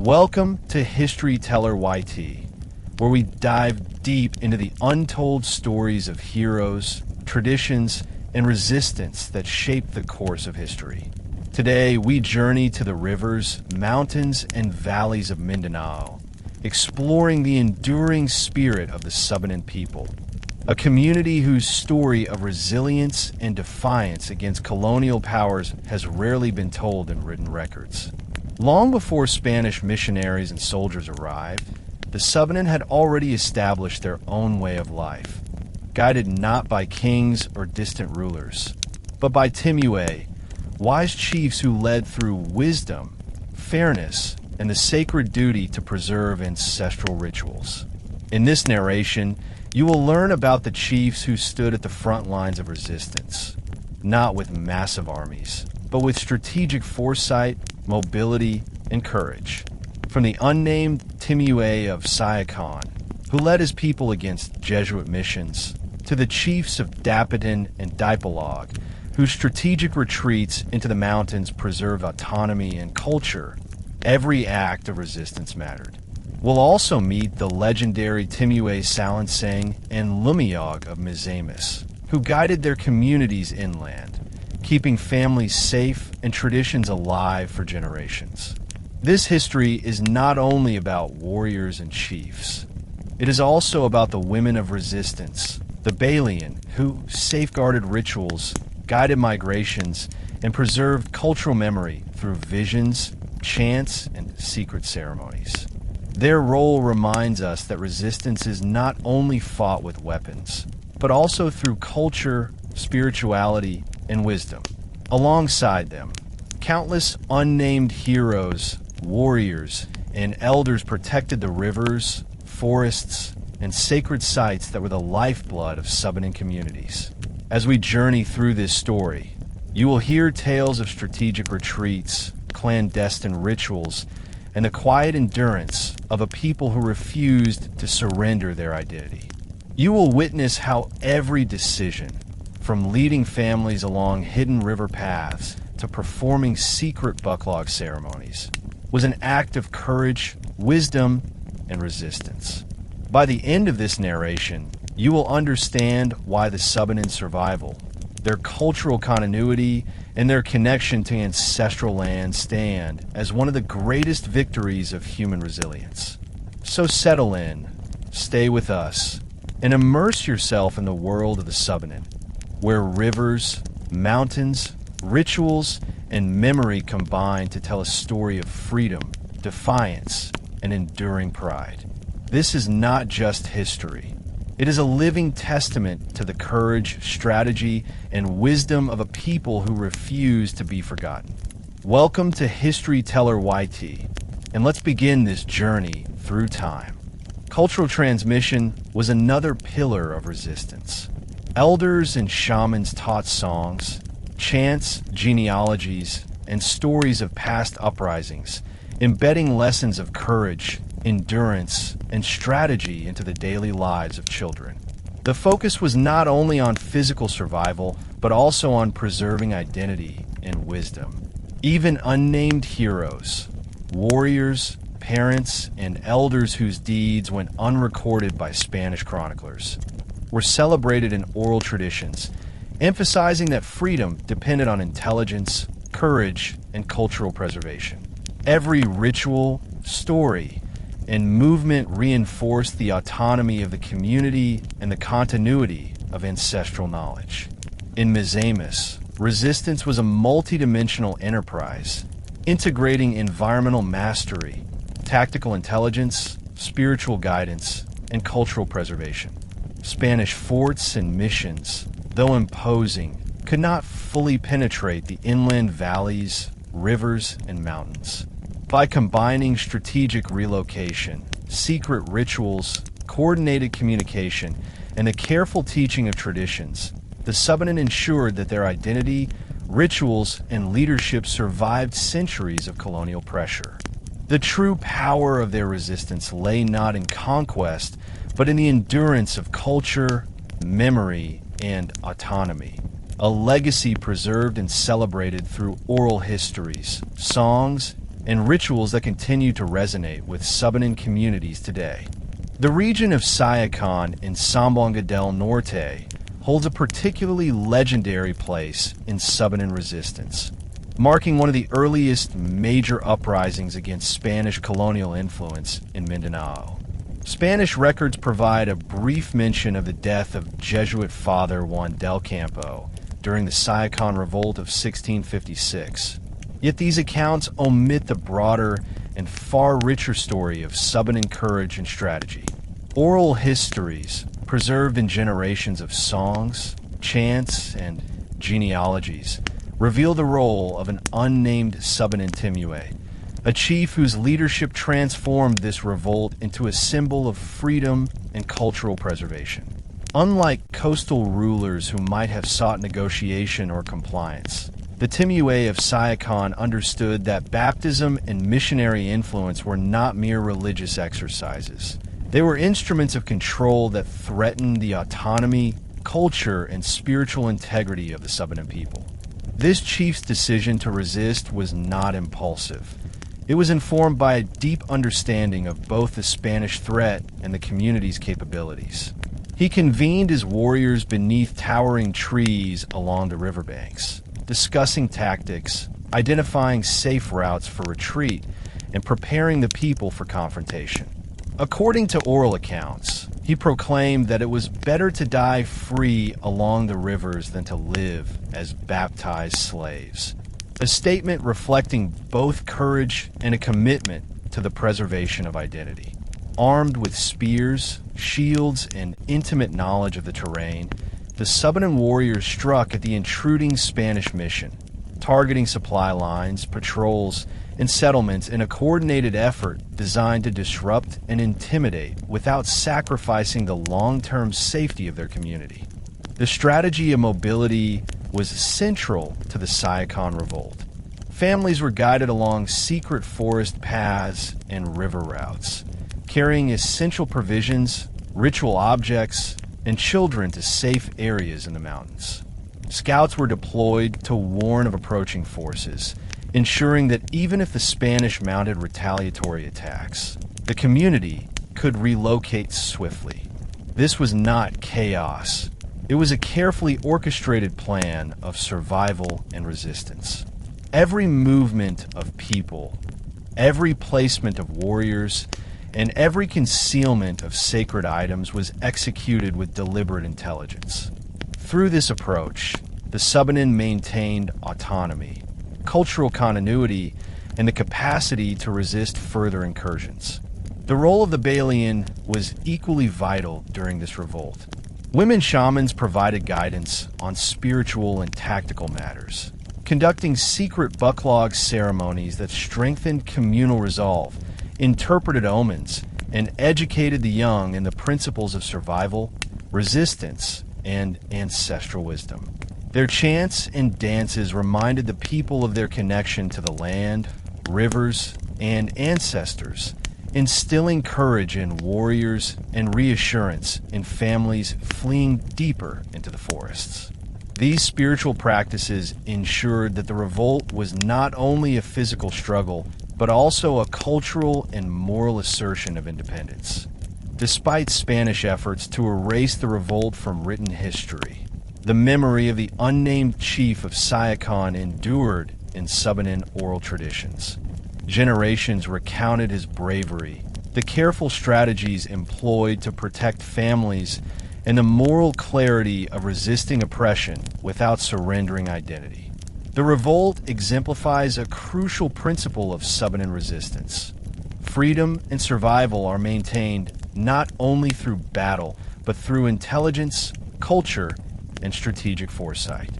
Welcome to History Teller YT, where we dive deep into the untold stories of heroes, traditions, and resistance that shaped the course of history. Today, we journey to the rivers, mountains, and valleys of Mindanao, exploring the enduring spirit of the Subanen people, a community whose story of resilience and defiance against colonial powers has rarely been told in written records. Long before Spanish missionaries and soldiers arrived, the Subanen had already established their own way of life, guided not by kings or distant rulers, but by Timuay, wise chiefs who led through wisdom, fairness, and the sacred duty to preserve ancestral rituals. In this narration, you will learn about the chiefs who stood at the front lines of resistance, not with massive armies, but with strategic foresight, mobility, and courage. From the unnamed Timuay of Siocon, who led his people against Jesuit missions, to the chiefs of Dapitan and Dipolog, whose strategic retreats into the mountains preserved autonomy and culture, every act of resistance mattered. We'll also meet the legendary Timuay Salangsang and Lumayog of Mizamis, who guided their communities inland, keeping families safe and traditions alive for generations. This history is not only about warriors and chiefs. It is also about the women of resistance, the Balian, who safeguarded rituals, guided migrations, and preserved cultural memory through visions, chants, and secret ceremonies. Their role reminds us that resistance is not only fought with weapons, but also through culture, spirituality, and wisdom. Alongside them, countless unnamed heroes, warriors, and elders protected the rivers, forests, and sacred sites that were the lifeblood of Subanen communities. As we journey through this story, you will hear tales of strategic retreats, clandestine rituals, and the quiet endurance of a people who refused to surrender their identity. You will witness how every decision, from leading families along hidden river paths to performing secret bucklog ceremonies, was an act of courage, wisdom, and resistance. By the end of this narration, you will understand why the Subanen's survival, their cultural continuity, and their connection to ancestral land stand as one of the greatest victories of human resilience. So settle in, stay with us, and immerse yourself in the world of the Subanen, where rivers, mountains, rituals, and memory combine to tell a story of freedom, defiance, and enduring pride. This is not just history. It is a living testament to the courage, strategy, and wisdom of a people who refuse to be forgotten. Welcome to History Teller YT, and let's begin this journey through time. Cultural transmission was another pillar of resistance. Elders and shamans taught songs, chants, genealogies, and stories of past uprisings, embedding lessons of courage, endurance, and strategy into the daily lives of children. The focus was not only on physical survival, but also on preserving identity and wisdom. Even unnamed heroes, warriors, parents, and elders whose deeds went unrecorded by Spanish chroniclers, were celebrated in oral traditions, emphasizing that freedom depended on intelligence, courage, and cultural preservation. Every ritual, story, and movement reinforced the autonomy of the community and the continuity of ancestral knowledge. In Mizamis, resistance was a multidimensional enterprise, integrating environmental mastery, tactical intelligence, spiritual guidance, and cultural preservation. Spanish forts and missions, though imposing, could not fully penetrate the inland valleys, rivers, and mountains. By combining strategic relocation, secret rituals, coordinated communication, and the careful teaching of traditions, the Subanen ensured that their identity, rituals, and leadership survived centuries of colonial pressure. The true power of their resistance lay not in conquest, but in the endurance of culture, memory, and autonomy. A legacy preserved and celebrated through oral histories, songs, and rituals that continue to resonate with Subanen communities today. The region of Siocon in Zamboanga del Norte holds a particularly legendary place in Subanen resistance, marking one of the earliest major uprisings against Spanish colonial influence in Mindanao. Spanish records provide a brief mention of the death of Jesuit Father Juan del Campo during the Siocon Revolt of 1656. Yet these accounts omit the broader and far richer story of Subanen courage and strategy. Oral histories, preserved in generations of songs, chants, and genealogies, reveal the role of an unnamed Subanen Timuay, a chief whose leadership transformed this revolt into a symbol of freedom and cultural preservation. Unlike coastal rulers who might have sought negotiation or compliance, the Timuay of Siocon understood that baptism and missionary influence were not mere religious exercises. They were instruments of control that threatened the autonomy, culture, and spiritual integrity of the Subanen people. This chief's decision to resist was not impulsive. It was informed by a deep understanding of both the Spanish threat and the community's capabilities. He convened his warriors beneath towering trees along the riverbanks, discussing tactics, identifying safe routes for retreat, and preparing the people for confrontation. According to oral accounts, he proclaimed that it was better to die free along the rivers than to live as baptized slaves, a statement reflecting both courage and a commitment to the preservation of identity. Armed with spears, shields, and intimate knowledge of the terrain, the Subanen warriors struck at the intruding Spanish mission, targeting supply lines, patrols, and settlements in a coordinated effort designed to disrupt and intimidate without sacrificing the long-term safety of their community. The strategy of mobility was central to the Siocon Revolt. Families were guided along secret forest paths and river routes, carrying essential provisions, ritual objects, and children to safe areas in the mountains. Scouts were deployed to warn of approaching forces, ensuring that even if the Spanish mounted retaliatory attacks, the community could relocate swiftly. This was not chaos. It was a carefully orchestrated plan of survival and resistance. Every movement of people, every placement of warriors, and every concealment of sacred items was executed with deliberate intelligence. Through this approach, the Subanen maintained autonomy, cultural continuity, and the capacity to resist further incursions. The role of the Balian was equally vital during this revolt. Women shamans provided guidance on spiritual and tactical matters, conducting secret bucklog ceremonies that strengthened communal resolve, interpreted omens, and educated the young in the principles of survival, resistance, and ancestral wisdom. Their chants and dances reminded the people of their connection to the land, rivers, and ancestors, instilling courage in warriors and reassurance in families fleeing deeper into the forests. These spiritual practices ensured that the revolt was not only a physical struggle, but also a cultural and moral assertion of independence. Despite Spanish efforts to erase the revolt from written history, the memory of the unnamed chief of Siocon endured in Subanen oral traditions. Generations recounted his bravery, the careful strategies employed to protect families, and the moral clarity of resisting oppression without surrendering identity. The revolt exemplifies a crucial principle of Subanen resistance. Freedom and survival are maintained not only through battle, but through intelligence, culture, and strategic foresight.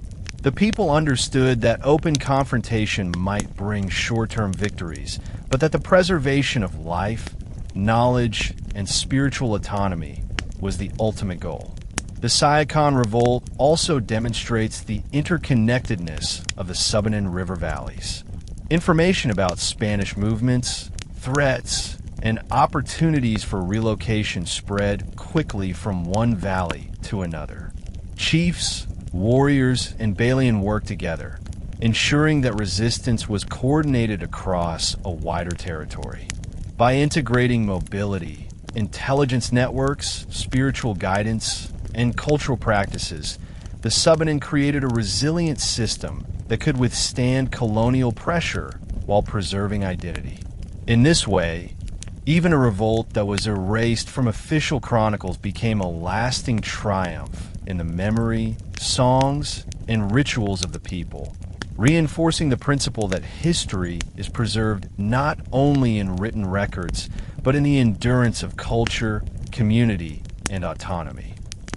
The people understood that open confrontation might bring short-term victories, but that the preservation of life, knowledge, and spiritual autonomy was the ultimate goal. The Siocon Revolt also demonstrates the interconnectedness of the Subanen river valleys. Information about Spanish movements, threats, and opportunities for relocation spread quickly from one valley to another. Chiefs, warriors, and Balian worked together, ensuring that resistance was coordinated across a wider territory. By integrating mobility, intelligence networks, spiritual guidance, and cultural practices, the Subanen created a resilient system that could withstand colonial pressure while preserving identity. In this way, even a revolt that was erased from official chronicles became a lasting triumph in the memory, songs, and rituals of the people, reinforcing the principle that history is preserved not only in written records, but in the endurance of culture, community, and autonomy.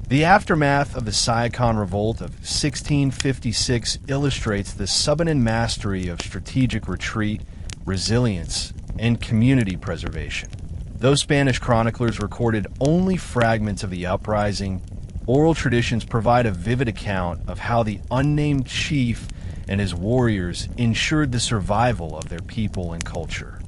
The aftermath of the Siocon Revolt of 1656 illustrates the Subanen mastery of strategic retreat, resilience, and community preservation. Though Spanish chroniclers recorded only fragments of the uprising, oral traditions provide a vivid account of how the unnamed chief and his warriors ensured the survival of their people and culture.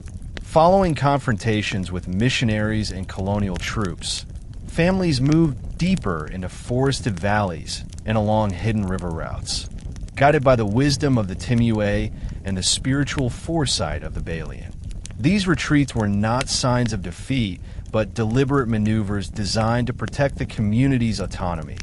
Following confrontations with missionaries and colonial troops, families moved deeper into forested valleys and along hidden river routes, guided by the wisdom of the Timuay and the spiritual foresight of the Balian. These retreats were not signs of defeat, but deliberate maneuvers designed to protect the community's autonomy,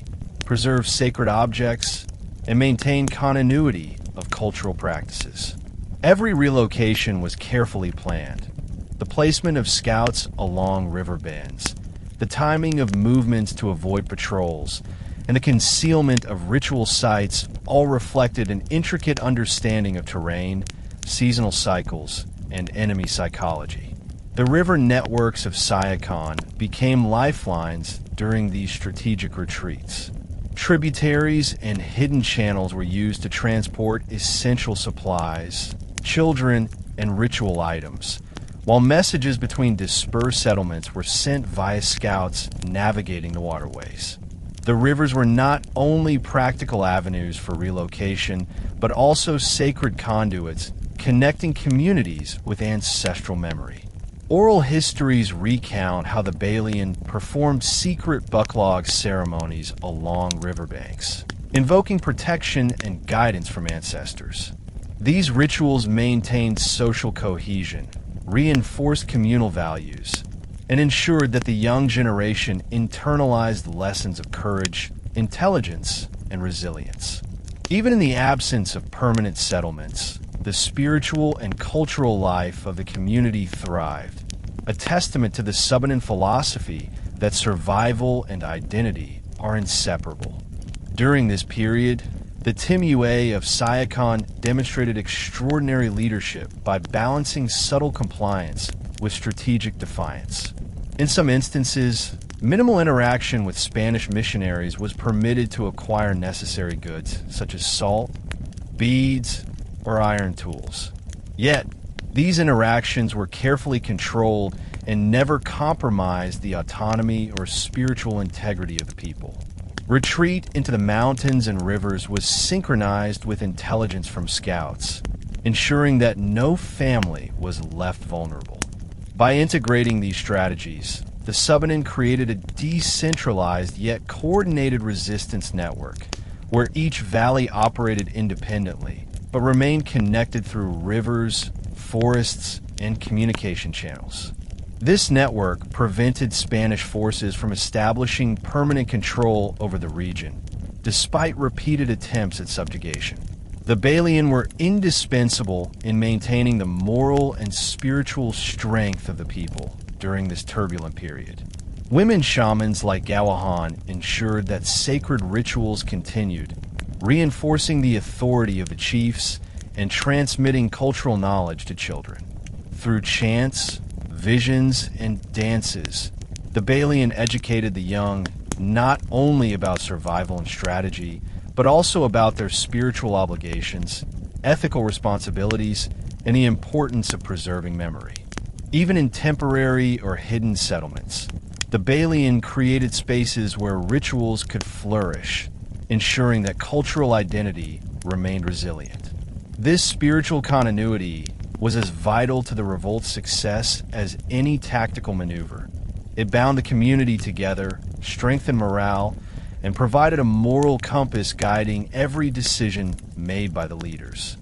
preserve sacred objects, and maintain continuity of cultural practices. Every relocation was carefully planned. The placement of scouts along river bends, the timing of movements to avoid patrols, and the concealment of ritual sites all reflected an intricate understanding of terrain, seasonal cycles, and enemy psychology. The river networks of Siocon became lifelines during these strategic retreats. Tributaries and hidden channels were used to transport essential supplies, children, and ritual items, while messages between dispersed settlements were sent via scouts navigating the waterways. The rivers were not only practical avenues for relocation, but also sacred conduits connecting communities with ancestral memory. Oral histories recount how the Balian performed secret bucklog ceremonies along riverbanks, invoking protection and guidance from ancestors. These rituals maintained social cohesion, reinforced communal values, and ensured that the young generation internalized lessons of courage, intelligence, and resilience. Even in the absence of permanent settlements, the spiritual and cultural life of the community thrived, a testament to the Subanen philosophy that survival and identity are inseparable. During this period, the Timuay of Siocon demonstrated extraordinary leadership by balancing subtle compliance with strategic defiance. In some instances, minimal interaction with Spanish missionaries was permitted to acquire necessary goods, such as salt, beads, or iron tools. Yet, these interactions were carefully controlled and never compromised the autonomy or spiritual integrity of the people. Retreat into the mountains and rivers was synchronized with intelligence from scouts, ensuring that no family was left vulnerable. By integrating these strategies, the Subanen created a decentralized yet coordinated resistance network, where each valley operated independently, but remained connected through rivers, forests, and communication channels. This network prevented Spanish forces from establishing permanent control over the region, despite repeated attempts at subjugation. The Balian were indispensable in maintaining the moral and spiritual strength of the people during this turbulent period. Women shamans like Gawahan ensured that sacred rituals continued, reinforcing the authority of the chiefs and transmitting cultural knowledge to children. Through chants, visions, and dances, the Balian educated the young not only about survival and strategy, but also about their spiritual obligations, ethical responsibilities, and the importance of preserving memory. Even in temporary or hidden settlements, the Balian created spaces where rituals could flourish, ensuring that cultural identity remained resilient. This spiritual continuity was as vital to the revolt's success as any tactical maneuver. It bound the community together, strengthened morale, and provided a moral compass guiding every decision made by the leaders.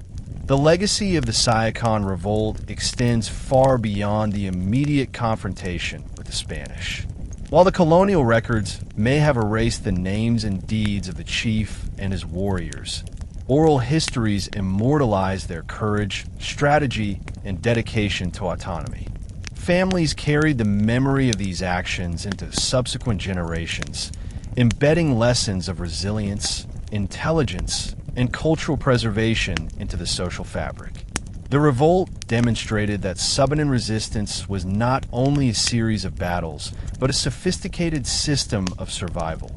The legacy of the Siocon Revolt extends far beyond the immediate confrontation with the Spanish. While the colonial records may have erased the names and deeds of the chief and his warriors, oral histories immortalize their courage, strategy, and dedication to autonomy. Families carried the memory of these actions into subsequent generations, embedding lessons of resilience, intelligence, and cultural preservation into the social fabric. The revolt demonstrated that Subanen resistance was not only a series of battles, but a sophisticated system of survival,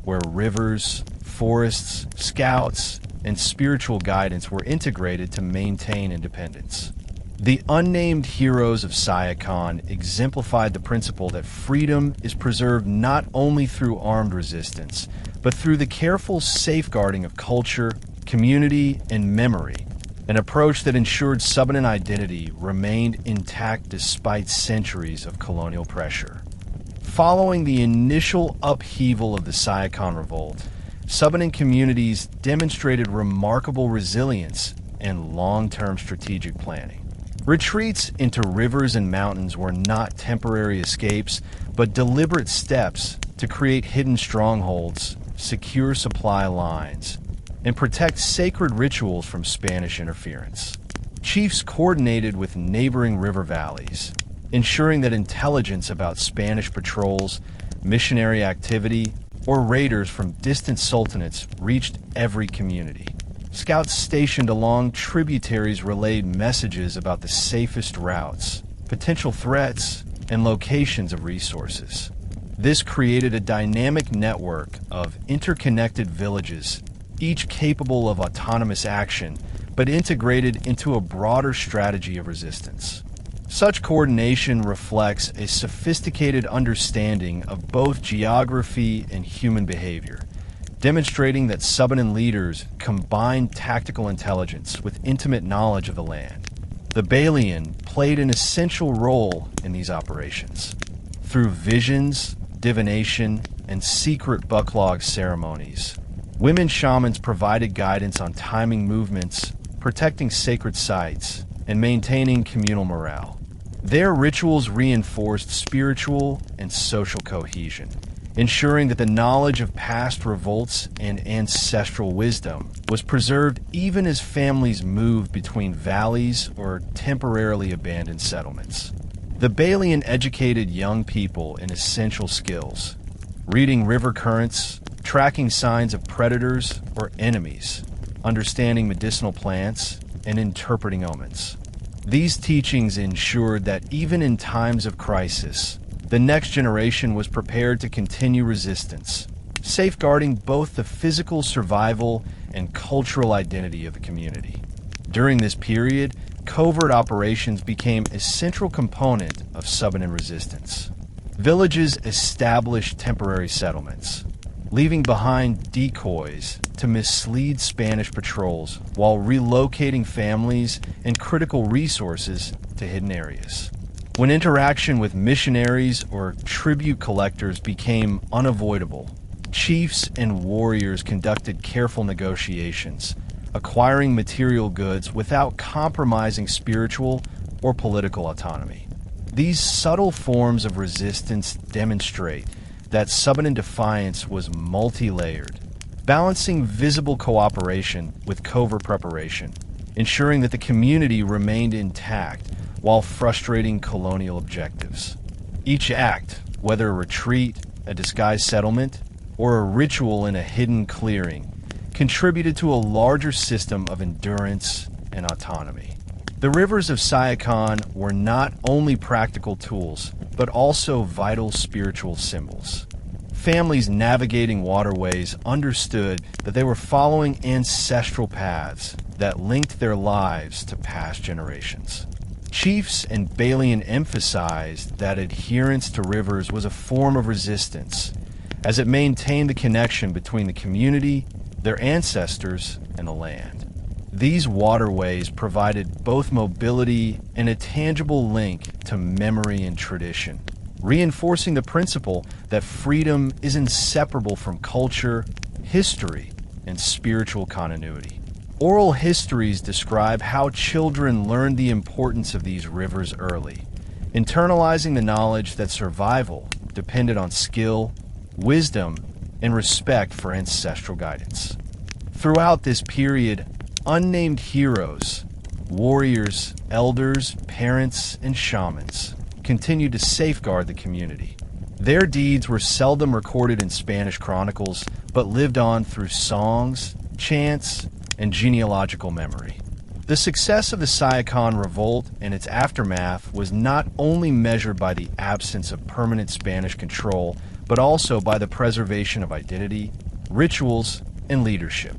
where rivers, forests, scouts, and spiritual guidance were integrated to maintain independence. The unnamed heroes of Siocon exemplified the principle that freedom is preserved not only through armed resistance, but through the careful safeguarding of culture, community, and memory, an approach that ensured Subanen identity remained intact despite centuries of colonial pressure. Following the initial upheaval of the Siocon Revolt, Subanen communities demonstrated remarkable resilience and long-term strategic planning. Retreats into rivers and mountains were not temporary escapes, but deliberate steps to create hidden strongholds, secure supply lines, and protect sacred rituals from Spanish interference. Chiefs coordinated with neighboring river valleys, ensuring that intelligence about Spanish patrols, missionary activity, or raiders from distant sultanates reached every community. Scouts stationed along tributaries relayed messages about the safest routes, potential threats, and locations of resources. This created a dynamic network of interconnected villages, each capable of autonomous action, but integrated into a broader strategy of resistance. Such coordination reflects a sophisticated understanding of both geography and human behavior, demonstrating that Subanen leaders combined tactical intelligence with intimate knowledge of the land. The Balian played an essential role in these operations. Through visions, divination, and secret bucklog ceremonies, women shamans provided guidance on timing movements, protecting sacred sites, and maintaining communal morale. Their rituals reinforced spiritual and social cohesion, ensuring that the knowledge of past revolts and ancestral wisdom was preserved even as families moved between valleys or temporarily abandoned settlements. The Balian educated young people in essential skills, reading river currents, tracking signs of predators or enemies, understanding medicinal plants, and interpreting omens. These teachings ensured that even in times of crisis, the next generation was prepared to continue resistance, safeguarding both the physical survival and cultural identity of the community. During this period, covert operations became a central component of Subanen resistance. Villages established temporary settlements, leaving behind decoys to mislead Spanish patrols while relocating families and critical resources to hidden areas. When interaction with missionaries or tribute collectors became unavoidable, chiefs and warriors conducted careful negotiations, acquiring material goods without compromising spiritual or political autonomy. These subtle forms of resistance demonstrate that Subanen defiance was multi-layered, balancing visible cooperation with covert preparation, ensuring that the community remained intact while frustrating colonial objectives. Each act, whether a retreat, a disguised settlement, or a ritual in a hidden clearing, contributed to a larger system of endurance and autonomy. The rivers of Siocon were not only practical tools, but also vital spiritual symbols. Families navigating waterways understood that they were following ancestral paths that linked their lives to past generations. Chiefs and Balian emphasized that adherence to rivers was a form of resistance, as it maintained the connection between the community, their ancestors, and the land. These waterways provided both mobility and a tangible link to memory and tradition, reinforcing the principle that freedom is inseparable from culture, history, and spiritual continuity. Oral histories describe how children learned the importance of these rivers early, internalizing the knowledge that survival depended on skill, wisdom, and respect for ancestral guidance. Throughout this period, unnamed heroes, warriors, elders, parents, and shamans continued to safeguard the community. Their deeds were seldom recorded in Spanish chronicles, but lived on through songs, chants, and genealogical memory. The success of the Siocon Revolt and its aftermath was not only measured by the absence of permanent Spanish control, but also by the preservation of identity, rituals, and leadership.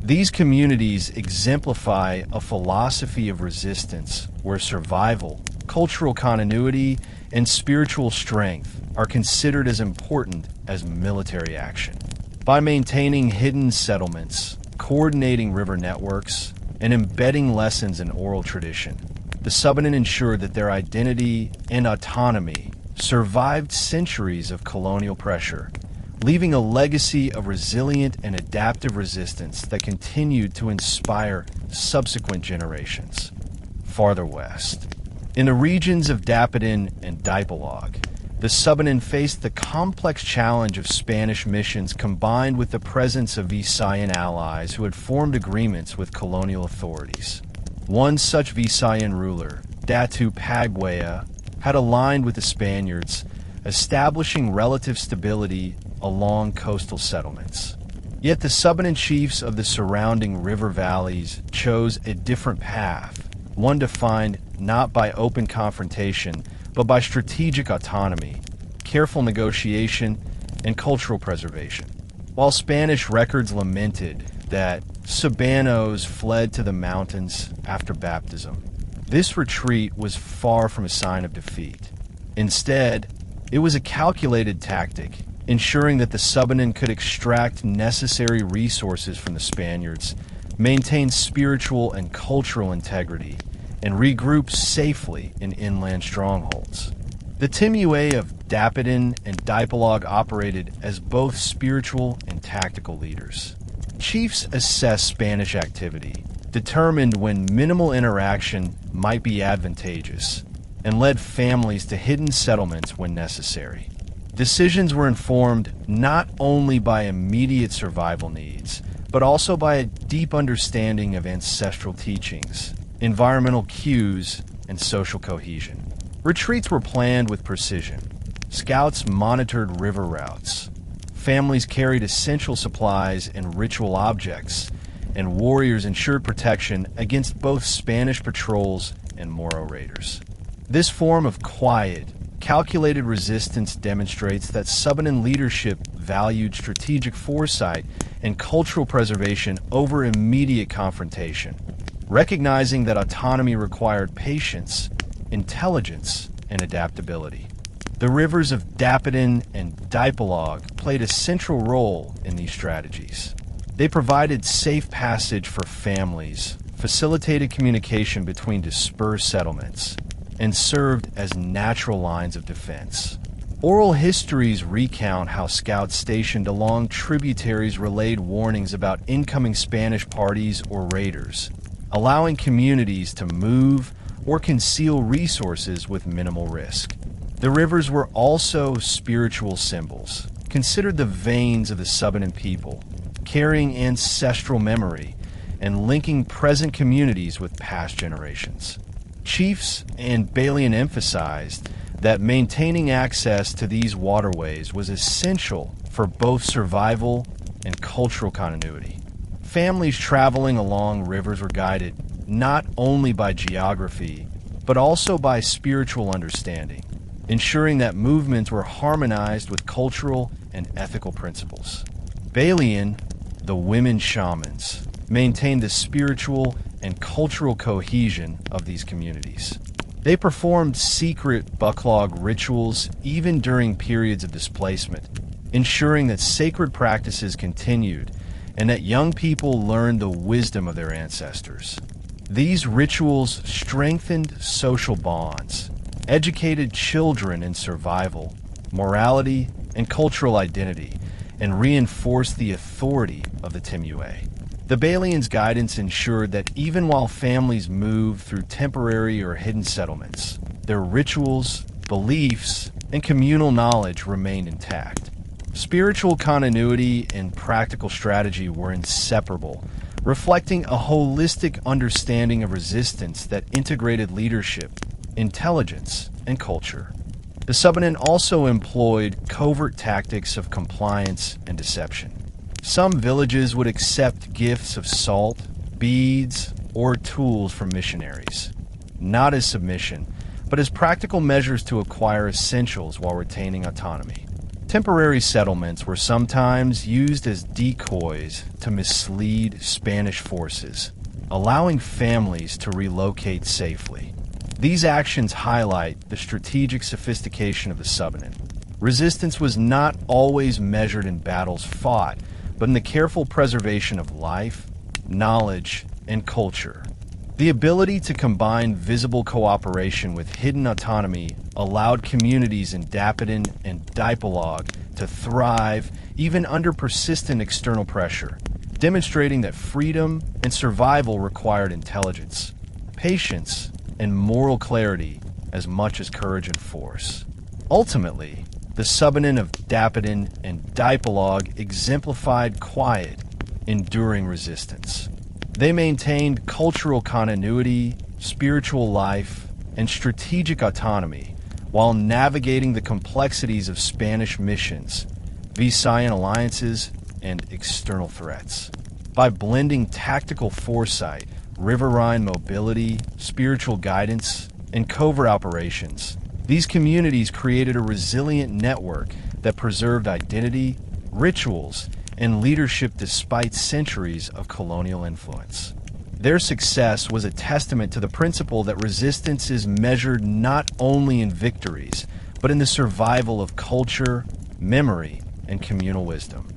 These communities exemplify a philosophy of resistance where survival, cultural continuity, and spiritual strength are considered as important as military action. By maintaining hidden settlements, coordinating river networks, and embedding lessons in oral tradition, the Subanen ensured that their identity and autonomy survived centuries of colonial pressure, leaving a legacy of resilient and adaptive resistance that continued to inspire subsequent generations. Farther west, in the regions of Dapitan and Dipolog, the Subanen faced the complex challenge of Spanish missions combined with the presence of Visayan allies who had formed agreements with colonial authorities. One such Visayan ruler, Datu Pagwaya, had aligned with the Spaniards, establishing relative stability along coastal settlements. Yet the Subanen chiefs of the surrounding river valleys chose a different path, one defined not by open confrontation, but by strategic autonomy, careful negotiation, and cultural preservation. While Spanish records lamented that Subanos fled to the mountains after baptism, this retreat was far from a sign of defeat. Instead, it was a calculated tactic, ensuring that the Subanen could extract necessary resources from the Spaniards, maintain spiritual and cultural integrity, and regroup safely in inland strongholds. The Timuay of Dapitan and Dipolog operated as both spiritual and tactical leaders. Chiefs assessed Spanish activity, determined when minimal interaction might be advantageous, and led families to hidden settlements when necessary. Decisions were informed not only by immediate survival needs, but also by a deep understanding of ancestral teachings, environmental cues, and social cohesion. Retreats were planned with precision. Scouts monitored river routes. Families carried essential supplies and ritual objects, and warriors ensured protection against both Spanish patrols and Moro raiders. This form of quiet, calculated resistance demonstrates that Subanen leadership valued strategic foresight and cultural preservation over immediate confrontation, recognizing that autonomy required patience, intelligence, and adaptability. The rivers of Dapitan and Dipolog played a central role in these strategies. They provided safe passage for families, facilitated communication between dispersed settlements, and served as natural lines of defense. Oral histories recount how scouts stationed along tributaries relayed warnings about incoming Spanish parties or raiders, allowing communities to move or conceal resources with minimal risk. The rivers were also spiritual symbols, considered the veins of the Subanen people, carrying ancestral memory and linking present communities with past generations. Chiefs and Balian emphasized that maintaining access to these waterways was essential for both survival and cultural continuity. Families traveling along rivers were guided not only by geography, but also by spiritual understanding, ensuring that movements were harmonized with cultural and ethical principles. Balian, the women shamans, maintained the spiritual and cultural cohesion of these communities. They performed secret bucklog rituals even during periods of displacement, ensuring that sacred practices continued and that young people learned the wisdom of their ancestors. These rituals strengthened social bonds, educated children in survival, morality, and cultural identity, and reinforced the authority of the Timuay. The Balians' guidance ensured that even while families moved through temporary or hidden settlements, their rituals, beliefs, and communal knowledge remained intact. Spiritual continuity and practical strategy were inseparable, reflecting a holistic understanding of resistance that integrated leadership, intelligence, and culture. The Subanen also employed covert tactics of compliance and deception. Some villages would accept gifts of salt, beads, or tools from missionaries, not as submission, but as practical measures to acquire essentials while retaining autonomy. Temporary settlements were sometimes used as decoys to mislead Spanish forces, allowing families to relocate safely. These actions highlight the strategic sophistication of the Subanen. Resistance was not always measured in battles fought, but in the careful preservation of life, knowledge, and culture. The ability to combine visible cooperation with hidden autonomy allowed communities in Dapitan and Dipolog to thrive even under persistent external pressure, demonstrating that freedom and survival required intelligence, patience, and moral clarity as much as courage and force. Ultimately, the Subanen of Dapitan and Dipolog exemplified quiet, enduring resistance. They maintained cultural continuity, spiritual life, and strategic autonomy while navigating the complexities of Spanish missions, Visayan alliances, and external threats. By blending tactical foresight, riverine mobility, spiritual guidance, and covert operations, these communities created a resilient network that preserved identity, rituals, and leadership despite centuries of colonial influence. Their success was a testament to the principle that resistance is measured not only in victories, but in the survival of culture, memory, and communal wisdom.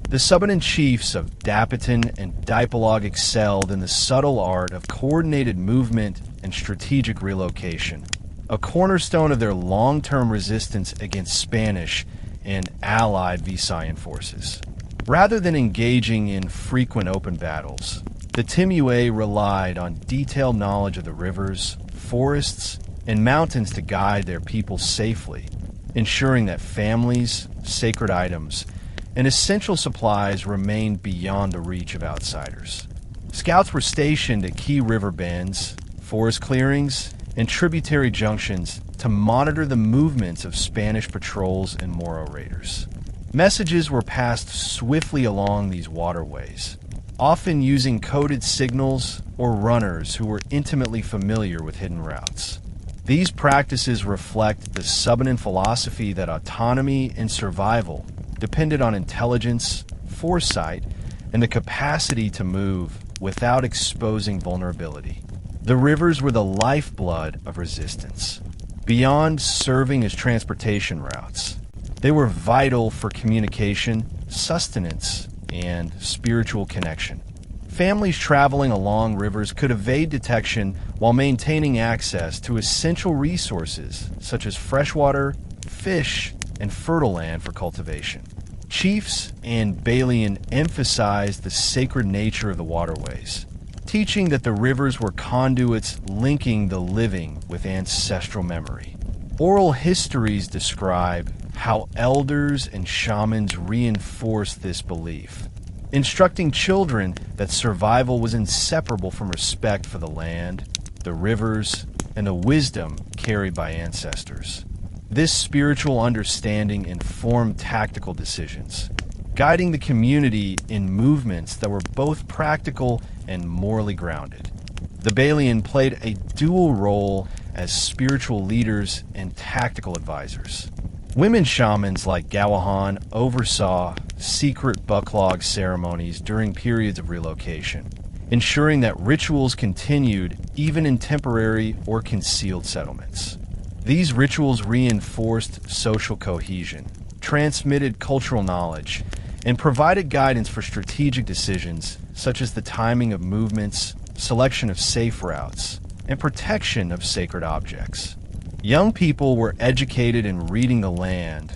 The Subanen chiefs of Dapitan and Dipolog excelled in the subtle art of coordinated movement and strategic relocation, a cornerstone of their long-term resistance against Spanish and allied Visayan forces. Rather than engaging in frequent open battles, the Timuay relied on detailed knowledge of the rivers, forests, and mountains to guide their people safely, ensuring that families, sacred items, and essential supplies remained beyond the reach of outsiders. Scouts were stationed at key river bends, forest clearings, and tributary junctions to monitor the movements of Spanish patrols and Moro raiders. Messages were passed swiftly along these waterways, often using coded signals or runners who were intimately familiar with hidden routes. These practices reflect the Subanen philosophy that autonomy and survival depended on intelligence, foresight, and the capacity to move without exposing vulnerability. The rivers were the lifeblood of resistance. Beyond serving as transportation routes, they were vital for communication, sustenance, and spiritual connection. Families traveling along rivers could evade detection while maintaining access to essential resources such as freshwater, fish, and fertile land for cultivation. Chiefs and Balian emphasized the sacred nature of the waterways, teaching that the rivers were conduits linking the living with ancestral memory. Oral histories describe how elders and shamans reinforced this belief, instructing children that survival was inseparable from respect for the land, the rivers, and the wisdom carried by ancestors. This spiritual understanding informed tactical decisions, guiding the community in movements that were both practical and morally grounded. The Balian played a dual role as spiritual leaders and tactical advisors. Women shamans like Gawahan oversaw secret bucklog ceremonies during periods of relocation, ensuring that rituals continued even in temporary or concealed settlements. These rituals reinforced social cohesion, transmitted cultural knowledge, and provided guidance for strategic decisions such as the timing of movements, selection of safe routes, and protection of sacred objects. Young people were educated in reading the land,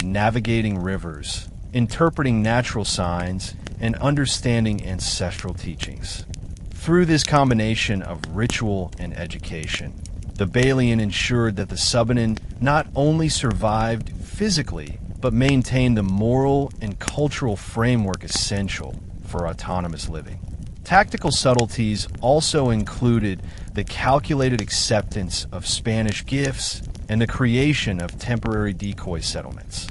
navigating rivers, interpreting natural signs, and understanding ancestral teachings. Through this combination of ritual and education, the Balian ensured that the Subanen not only survived physically, but maintained the moral and cultural framework essential for autonomous living. Tactical subtleties also included the calculated acceptance of Spanish gifts and the creation of temporary decoy settlements.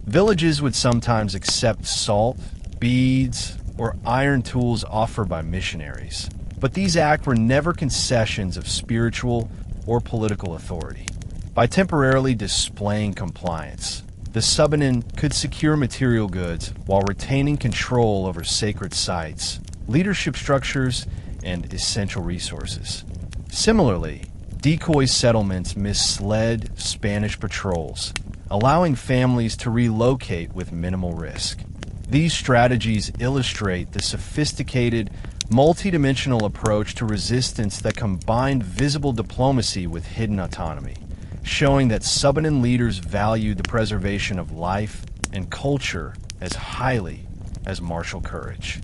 Villages would sometimes accept salt, beads, or iron tools offered by missionaries, but these acts were never concessions of spiritual or political authority. By temporarily displaying compliance, the Subanen could secure material goods while retaining control over sacred sites, leadership structures, and essential resources. Similarly, decoy settlements misled Spanish patrols, allowing families to relocate with minimal risk. These strategies illustrate the sophisticated, multidimensional approach to resistance that combined visible diplomacy with hidden autonomy, showing that Subanen leaders valued the preservation of life and culture as highly as martial courage.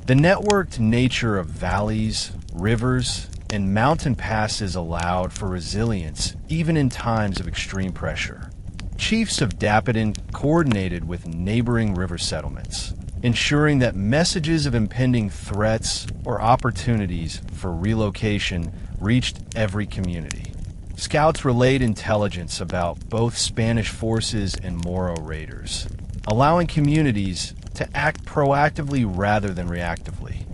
The networked nature of valleys, rivers, and mountain passes allowed for resilience even in times of extreme pressure. Chiefs of Dapitan coordinated with neighboring river settlements, ensuring that messages of impending threats or opportunities for relocation reached every community. Scouts relayed intelligence about both Spanish forces and Moro raiders, allowing communities to act proactively rather than reactively.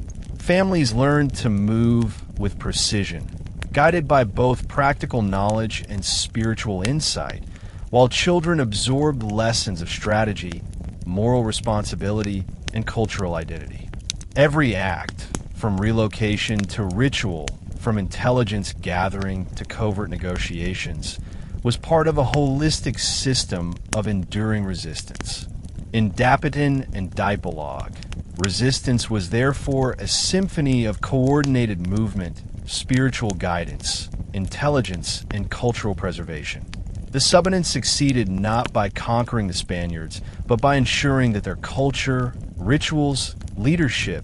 Families learned to move with precision, guided by both practical knowledge and spiritual insight, while children absorbed lessons of strategy, moral responsibility, and cultural identity. Every act, from relocation to ritual, from intelligence gathering to covert negotiations, was part of a holistic system of enduring resistance. In Dapitan and Dipolog, resistance was therefore a symphony of coordinated movement, spiritual guidance, intelligence, and cultural preservation. The Subanen succeeded not by conquering the Spaniards, but by ensuring that their culture, rituals, leadership,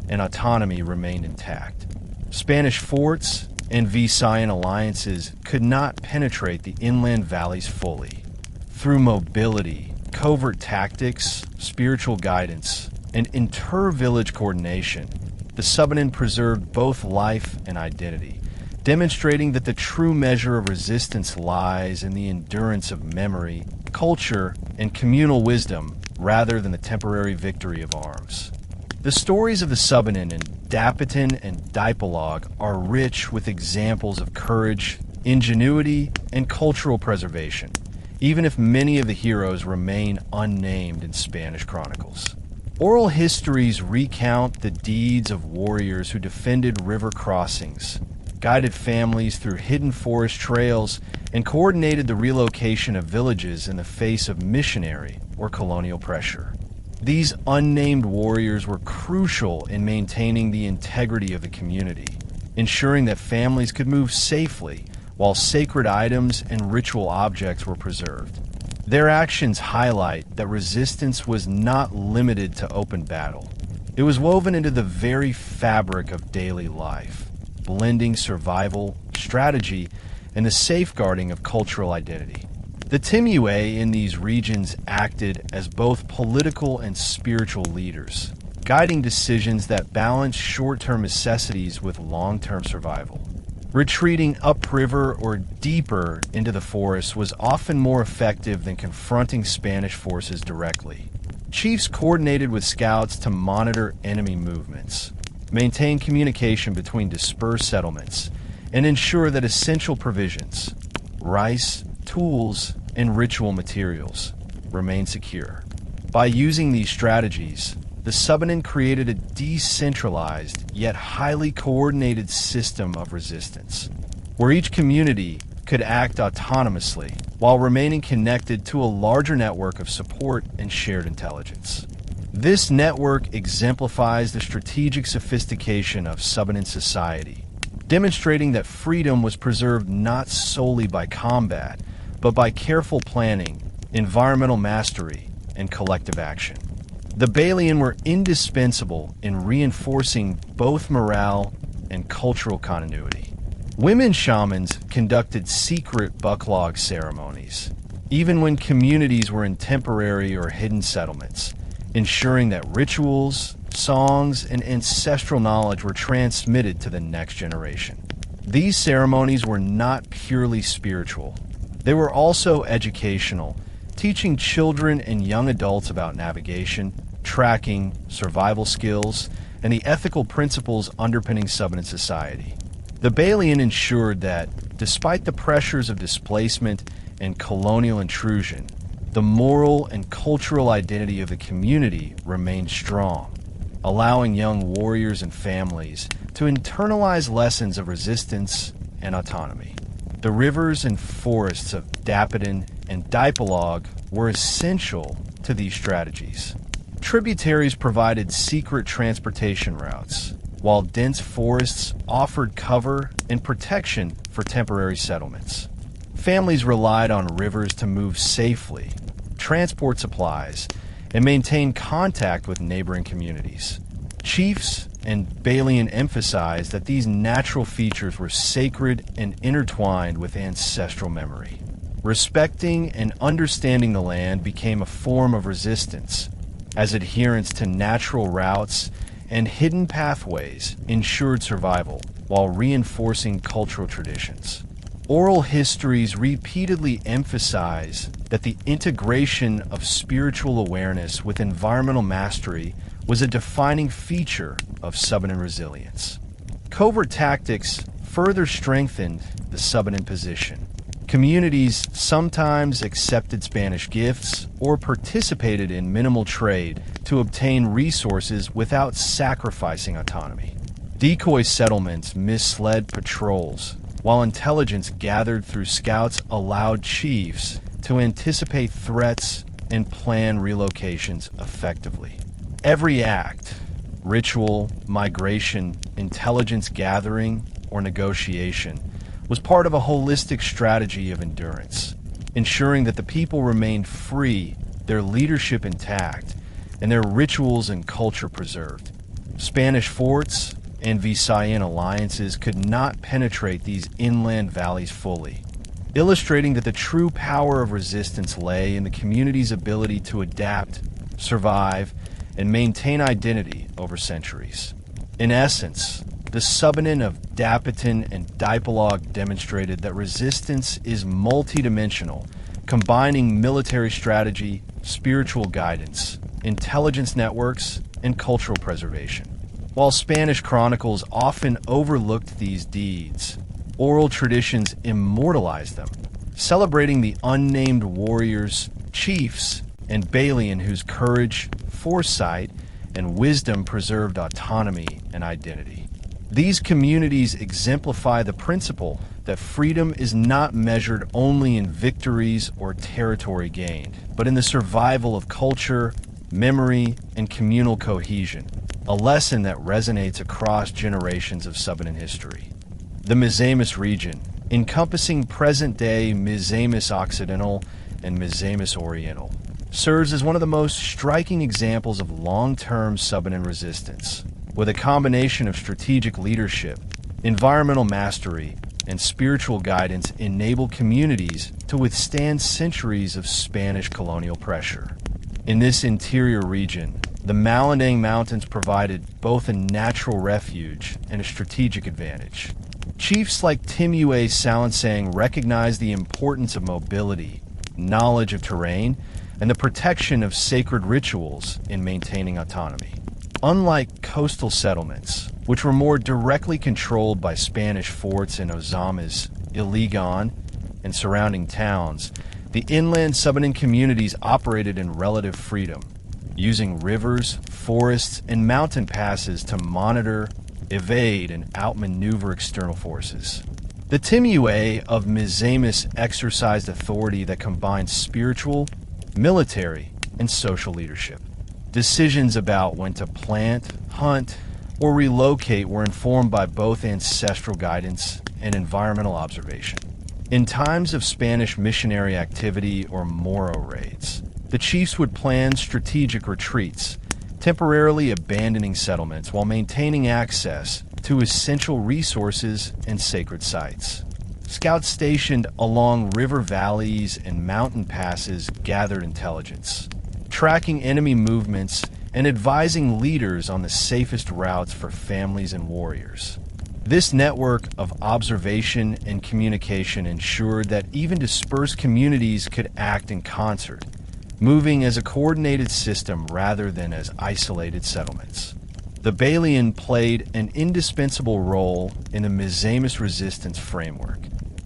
and autonomy remained intact. Spanish forts and Visayan alliances could not penetrate the inland valleys fully. Through mobility, covert tactics, spiritual guidance, and inter-village coordination, the Subanen preserved both life and identity, demonstrating that the true measure of resistance lies in the endurance of memory, culture, and communal wisdom rather than the temporary victory of arms. The stories of the Subanen in Dapitan and Dipolog are rich with examples of courage, ingenuity, and cultural preservation, even if many of the heroes remain unnamed in Spanish chronicles. Oral histories recount the deeds of warriors who defended river crossings, guided families through hidden forest trails, and coordinated the relocation of villages in the face of missionary or colonial pressure. These unnamed warriors were crucial in maintaining the integrity of the community, ensuring that families could move safely while sacred items and ritual objects were preserved. Their actions highlight that resistance was not limited to open battle. It was woven into the very fabric of daily life, blending survival, strategy, and the safeguarding of cultural identity. The Timuay in these regions acted as both political and spiritual leaders, guiding decisions that balanced short-term necessities with long-term survival. Retreating upriver or deeper into the forest was often more effective than confronting Spanish forces directly. Chiefs coordinated with scouts to monitor enemy movements, maintain communication between dispersed settlements, and ensure that essential provisions, rice, tools, and ritual materials remain secure. By using these strategies, the Subanen created a decentralized yet highly coordinated system of resistance, where each community could act autonomously while remaining connected to a larger network of support and shared intelligence. This network exemplifies the strategic sophistication of Subanen society, demonstrating that freedom was preserved not solely by combat, but by careful planning, environmental mastery, and collective action. The Balian were indispensable in reinforcing both morale and cultural continuity. Women shamans conducted secret bucklog ceremonies, even when communities were in temporary or hidden settlements, ensuring that rituals, songs, and ancestral knowledge were transmitted to the next generation. These ceremonies were not purely spiritual. They were also educational, teaching children and young adults about navigation, tracking, survival skills, and the ethical principles underpinning Subanen society. The Balian ensured that, despite the pressures of displacement and colonial intrusion, the moral and cultural identity of the community remained strong, allowing young warriors and families to internalize lessons of resistance and autonomy. The rivers and forests of Dapitan and Dipolog were essential to these strategies. Tributaries provided secret transportation routes, while dense forests offered cover and protection for temporary settlements. Families relied on rivers to move safely, transport supplies, and maintain contact with neighboring communities. Chiefs and Balian emphasized that these natural features were sacred and intertwined with ancestral memory. Respecting and understanding the land became a form of resistance, as adherence to natural routes and hidden pathways ensured survival while reinforcing cultural traditions. Oral histories repeatedly emphasize that the integration of spiritual awareness with environmental mastery was a defining feature of Subanen resilience. Covert tactics further strengthened the Subanen position. Communities sometimes accepted Spanish gifts or participated in minimal trade to obtain resources without sacrificing autonomy. Decoy settlements misled patrols, while intelligence gathered through scouts allowed chiefs to anticipate threats and plan relocations effectively. Every act, ritual, migration, intelligence gathering, or negotiation was part of a holistic strategy of endurance, ensuring that the people remained free, their leadership intact, and their rituals and culture preserved. Spanish forts and Visayan alliances could not penetrate these inland valleys fully, illustrating that the true power of resistance lay in the community's ability to adapt, survive, and maintain identity over centuries. In essence, the Subanen of Dapitan and Dipolog demonstrated that resistance is multidimensional, combining military strategy, spiritual guidance, intelligence networks, and cultural preservation. While Spanish chronicles often overlooked these deeds, oral traditions immortalized them, celebrating the unnamed warriors, chiefs, and Balian whose courage, foresight, and wisdom preserved autonomy and identity. These communities exemplify the principle that freedom is not measured only in victories or territory gained, but in the survival of culture, memory, and communal cohesion, a lesson that resonates across generations of Subanen history. The Misamis region, encompassing present-day Misamis Occidental and Misamis Oriental, serves as one of the most striking examples of long-term Subanen resistance, with a combination of strategic leadership, environmental mastery, and spiritual guidance enable communities to withstand centuries of Spanish colonial pressure. In this interior region, the Malindang Mountains provided both a natural refuge and a strategic advantage. Chiefs like Timuay Salangsang recognized the importance of mobility, knowledge of terrain, and the protection of sacred rituals in maintaining autonomy. Unlike coastal settlements, which were more directly controlled by Spanish forts in Ozamas, Iligan, and surrounding towns, the inland Subanen communities operated in relative freedom, using rivers, forests, and mountain passes to monitor, evade, and outmaneuver external forces. The Timuay of Misamis exercised authority that combined spiritual, military, and social leadership. Decisions about when to plant, hunt, or relocate were informed by both ancestral guidance and environmental observation. In times of Spanish missionary activity or Moro raids, the chiefs would plan strategic retreats, temporarily abandoning settlements while maintaining access to essential resources and sacred sites. Scouts stationed along river valleys and mountain passes gathered intelligence, tracking enemy movements and advising leaders on the safest routes for families and warriors. This network of observation and communication ensured that even dispersed communities could act in concert, moving as a coordinated system rather than as isolated settlements. The Balian played an indispensable role in the Mizamis resistance framework.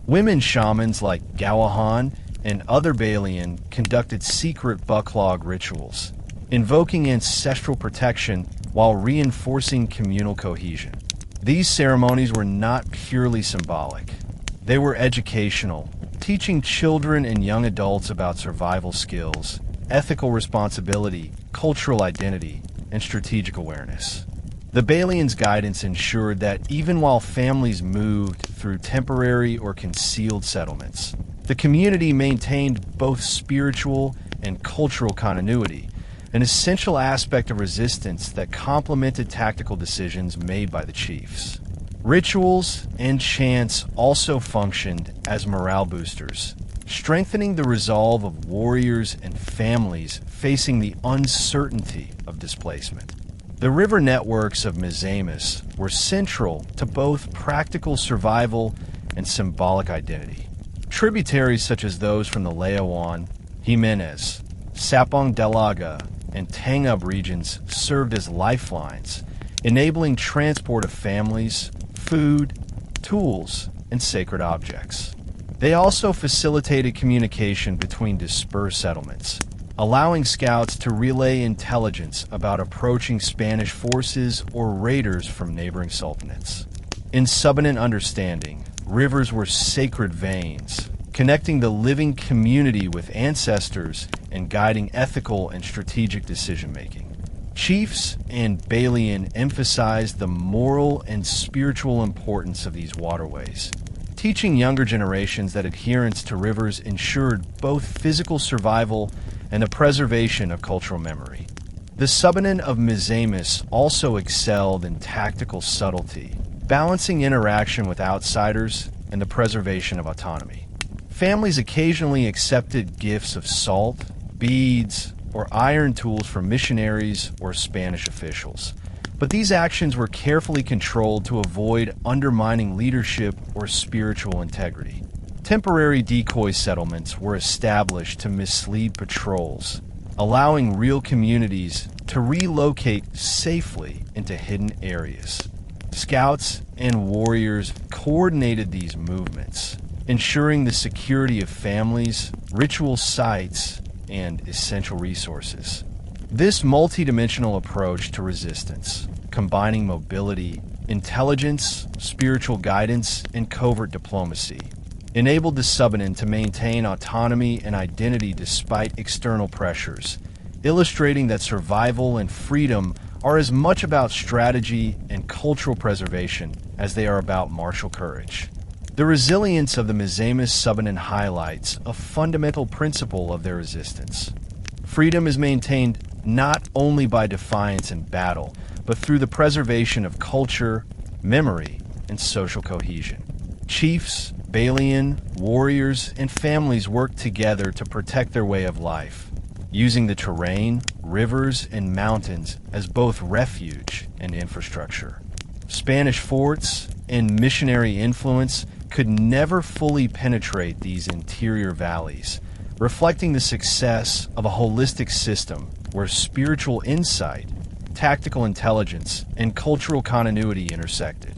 Women shamans like Gawahan and other Balian conducted secret bucklog rituals, invoking ancestral protection while reinforcing communal cohesion. These ceremonies were not purely symbolic. They were educational, teaching children and young adults about survival skills, ethical responsibility, cultural identity, and strategic awareness. The Balians' guidance ensured that even while families moved through temporary or concealed settlements, the community maintained both spiritual and cultural continuity, an essential aspect of resistance that complemented tactical decisions made by the chiefs. Rituals and chants also functioned as morale boosters, strengthening the resolve of warriors and families facing the uncertainty of displacement. The river networks of Mizamis were central to both practical survival and symbolic identity. Tributaries such as those from the Layawan, Jimenez, Sapong Dalaga, and Tangub regions served as lifelines, enabling transport of families, food, tools, and sacred objects. They also facilitated communication between dispersed settlements, allowing scouts to relay intelligence about approaching Spanish forces or raiders from neighboring sultanates. In Subanen understanding, rivers were sacred veins, connecting the living community with ancestors and guiding ethical and strategic decision-making. Chiefs and Balian emphasized the moral and spiritual importance of these waterways, teaching younger generations that adherence to rivers ensured both physical survival and the preservation of cultural memory. The Subanen of Mizamis also excelled in tactical subtlety, balancing interaction with outsiders and the preservation of autonomy. Families occasionally accepted gifts of salt, beads, or iron tools from missionaries or Spanish officials, but these actions were carefully controlled to avoid undermining leadership or spiritual integrity. Temporary decoy settlements were established to mislead patrols, allowing real communities to relocate safely into hidden areas. Scouts and warriors coordinated these movements, ensuring the security of families, ritual sites, and essential resources. This multidimensional approach to resistance, combining mobility, intelligence, spiritual guidance, and covert diplomacy, enabled the Subanen to maintain autonomy and identity despite external pressures, illustrating that survival and freedom are as much about strategy and cultural preservation as they are about martial courage. The resilience of the Mizamis Subanen highlights a fundamental principle of their resistance. Freedom is maintained not only by defiance in battle, but through the preservation of culture, memory, and social cohesion. Chiefs, Balian, warriors, and families work together to protect their way of life, using the terrain, rivers, and mountains as both refuge and infrastructure. Spanish forts and missionary influence could never fully penetrate these interior valleys, reflecting the success of a holistic system where spiritual insight, tactical intelligence, and cultural continuity intersected.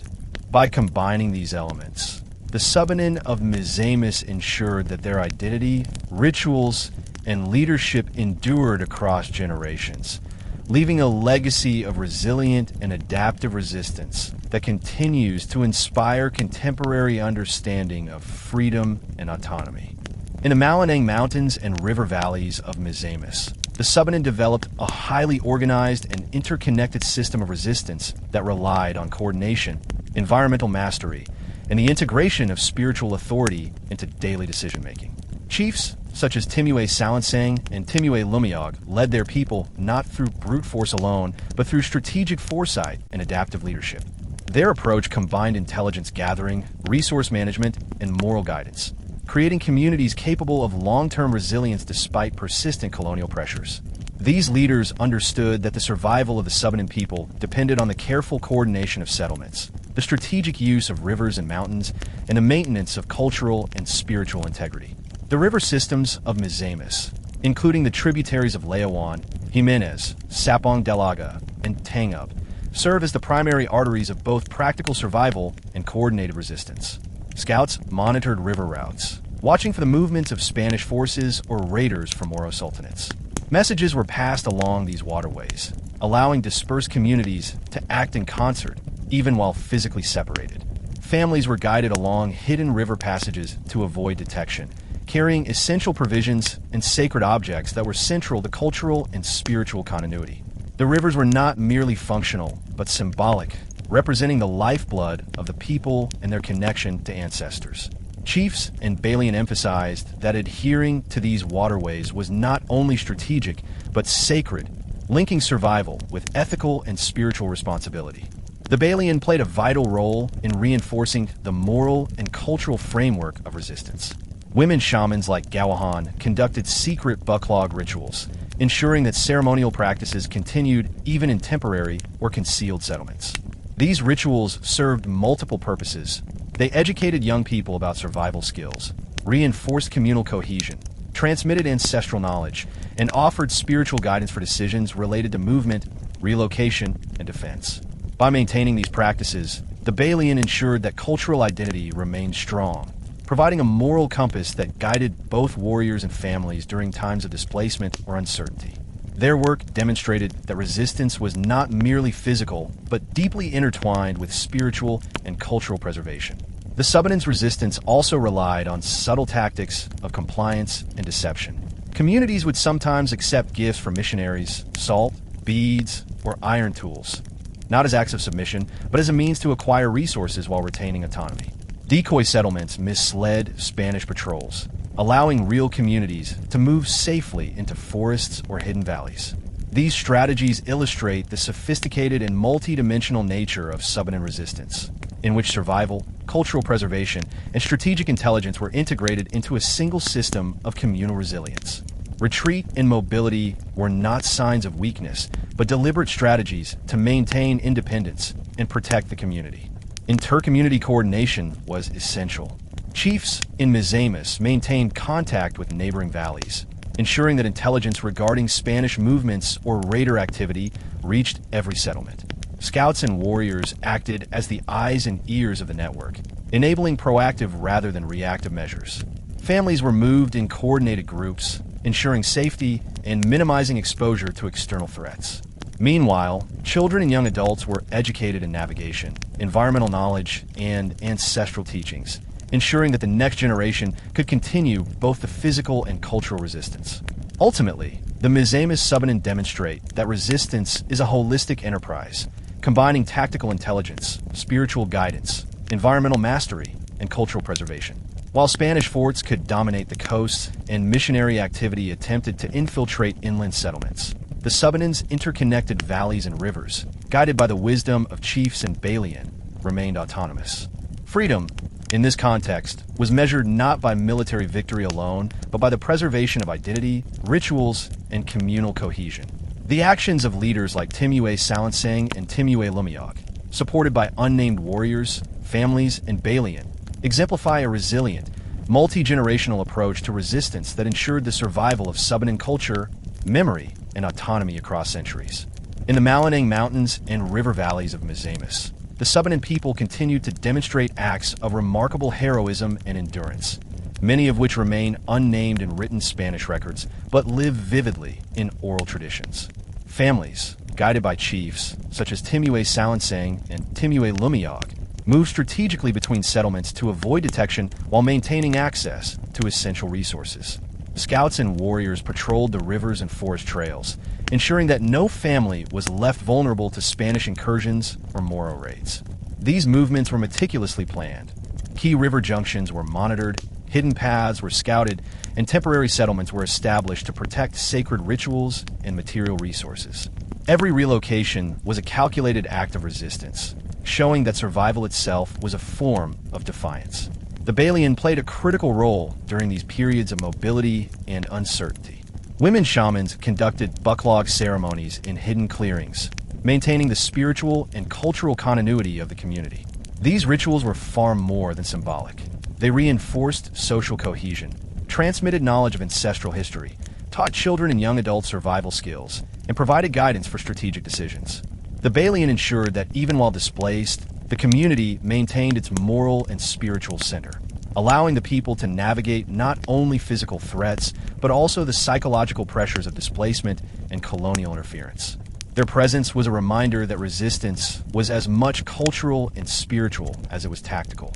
By combining these elements, the Subanen of Mizamis ensured that their identity, rituals, and leadership endured across generations, leaving a legacy of resilient and adaptive resistance that continues to inspire contemporary understanding of freedom and autonomy. In the Malindang Mountains and river valleys of Mizamis, the Subanen developed a highly organized and interconnected system of resistance that relied on coordination, environmental mastery, and the integration of spiritual authority into daily decision-making. Chiefs, such as Timuay Salangsang and Timuay Lumayog, led their people not through brute force alone, but through strategic foresight and adaptive leadership. Their approach combined intelligence gathering, resource management, and moral guidance, creating communities capable of long-term resilience despite persistent colonial pressures. These leaders understood that the survival of the Subanen people depended on the careful coordination of settlements, the strategic use of rivers and mountains, and the maintenance of cultural and spiritual integrity. The river systems of Misamis, including the tributaries of Layawan, Jimenez, Sapong Dalaga, and Tangub, serve as the primary arteries of both practical survival and coordinated resistance. Scouts monitored river routes, watching for the movements of Spanish forces or raiders from Moro sultanates. Messages were passed along these waterways, allowing dispersed communities to act in concert, even while physically separated. Families were guided along hidden river passages to avoid detection, carrying essential provisions and sacred objects that were central to cultural and spiritual continuity. The rivers were not merely functional, but symbolic, representing the lifeblood of the people and their connection to ancestors. Chiefs and Balian emphasized that adhering to these waterways was not only strategic, but sacred, linking survival with ethical and spiritual responsibility. The Balian played a vital role in reinforcing the moral and cultural framework of resistance. Women shamans like Gawahan conducted secret bucklog rituals, ensuring that ceremonial practices continued even in temporary or concealed settlements. These rituals served multiple purposes. They educated young people about survival skills, reinforced communal cohesion, transmitted ancestral knowledge, and offered spiritual guidance for decisions related to movement, relocation, and defense. By maintaining these practices, the Balian ensured that cultural identity remained strong, providing a moral compass that guided both warriors and families during times of displacement or uncertainty. Their work demonstrated that resistance was not merely physical, but deeply intertwined with spiritual and cultural preservation. The Subanen's resistance also relied on subtle tactics of compliance and deception. Communities would sometimes accept gifts from missionaries, salt, beads, or iron tools, not as acts of submission, but as a means to acquire resources while retaining autonomy. Decoy settlements misled Spanish patrols, allowing real communities to move safely into forests or hidden valleys. These strategies illustrate the sophisticated and multi-dimensional nature of Subanen resistance, in which survival, cultural preservation, and strategic intelligence were integrated into a single system of communal resilience. Retreat and mobility were not signs of weakness, but deliberate strategies to maintain independence and protect the community. Inter-community coordination was essential. Chiefs in Misamis maintained contact with neighboring valleys, ensuring that intelligence regarding Spanish movements or raider activity reached every settlement. Scouts and warriors acted as the eyes and ears of the network, enabling proactive rather than reactive measures. Families were moved in coordinated groups, ensuring safety and minimizing exposure to external threats. Meanwhile, children and young adults were educated in navigation, environmental knowledge, and ancestral teachings, ensuring that the next generation could continue both the physical and cultural resistance. Ultimately, the Misamis Subanen demonstrate that resistance is a holistic enterprise, combining tactical intelligence, spiritual guidance, environmental mastery, and cultural preservation. While Spanish forts could dominate the coasts and missionary activity attempted to infiltrate inland settlements, the Subanen's interconnected valleys and rivers, guided by the wisdom of chiefs and Balian, remained autonomous. Freedom, in this context, was measured not by military victory alone, but by the preservation of identity, rituals, and communal cohesion. The actions of leaders like Timuay Salangsang and Timuay Lumayog, supported by unnamed warriors, families, and Balian, exemplify a resilient, multi-generational approach to resistance that ensured the survival of Subanen culture, memory, and autonomy across centuries. In the Malindang mountains and river valleys of Misamis, the Subanen people continued to demonstrate acts of remarkable heroism and endurance, many of which remain unnamed in written Spanish records, but live vividly in oral traditions. Families, guided by chiefs, such as Timuay Salangsang and Timuay Lumayog, moved strategically between settlements to avoid detection while maintaining access to essential resources. Scouts and warriors patrolled the rivers and forest trails, ensuring that no family was left vulnerable to Spanish incursions or Moro raids. These movements were meticulously planned. Key river junctions were monitored, Hidden paths were scouted, and temporary settlements were established to protect sacred rituals and material resources. Every relocation was a calculated act of resistance, showing that survival itself was a form of defiance. The Balian played a critical role during these periods of mobility and uncertainty. Women shamans conducted buklog ceremonies in hidden clearings, maintaining the spiritual and cultural continuity of the community. These rituals were far more than symbolic. They reinforced social cohesion, transmitted knowledge of ancestral history, taught children and young adults survival skills, and provided guidance for strategic decisions. The Balian ensured that even while displaced, the community maintained its moral and spiritual center, allowing the people to navigate not only physical threats, but also the psychological pressures of displacement and colonial interference. Their presence was a reminder that resistance was as much cultural and spiritual as it was tactical.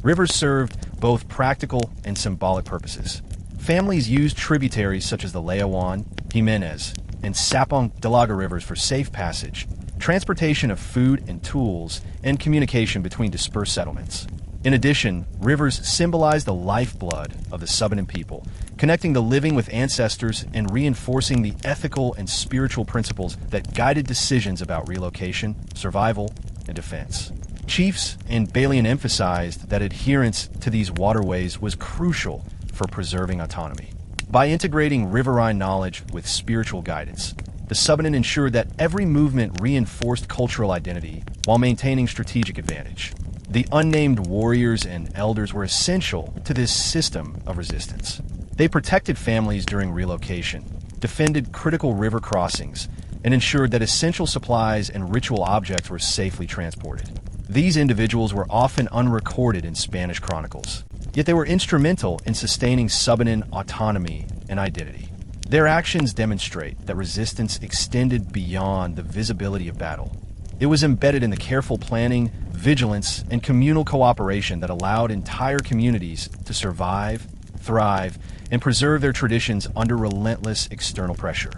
Rivers served both practical and symbolic purposes. Families used tributaries such as the Layawan, Jimenez, and Sapong Dalaga rivers for safe passage, transportation of food and tools, and communication between dispersed settlements. In addition, rivers symbolize the lifeblood of the Subanen people, connecting the living with ancestors and reinforcing the ethical and spiritual principles that guided decisions about relocation, survival, and defense. Chiefs and Balian emphasized that adherence to these waterways was crucial for preserving autonomy. By integrating riverine knowledge with spiritual guidance, the Subanen ensured that every movement reinforced cultural identity while maintaining strategic advantage. The unnamed warriors and elders were essential to this system of resistance. They protected families during relocation, defended critical river crossings, and ensured that essential supplies and ritual objects were safely transported. These individuals were often unrecorded in Spanish chronicles, yet they were instrumental in sustaining Subanen autonomy and identity. Their actions demonstrate that resistance extended beyond the visibility of battle. It was embedded in the careful planning, vigilance, and communal cooperation that allowed entire communities to survive, thrive, and preserve their traditions under relentless external pressure.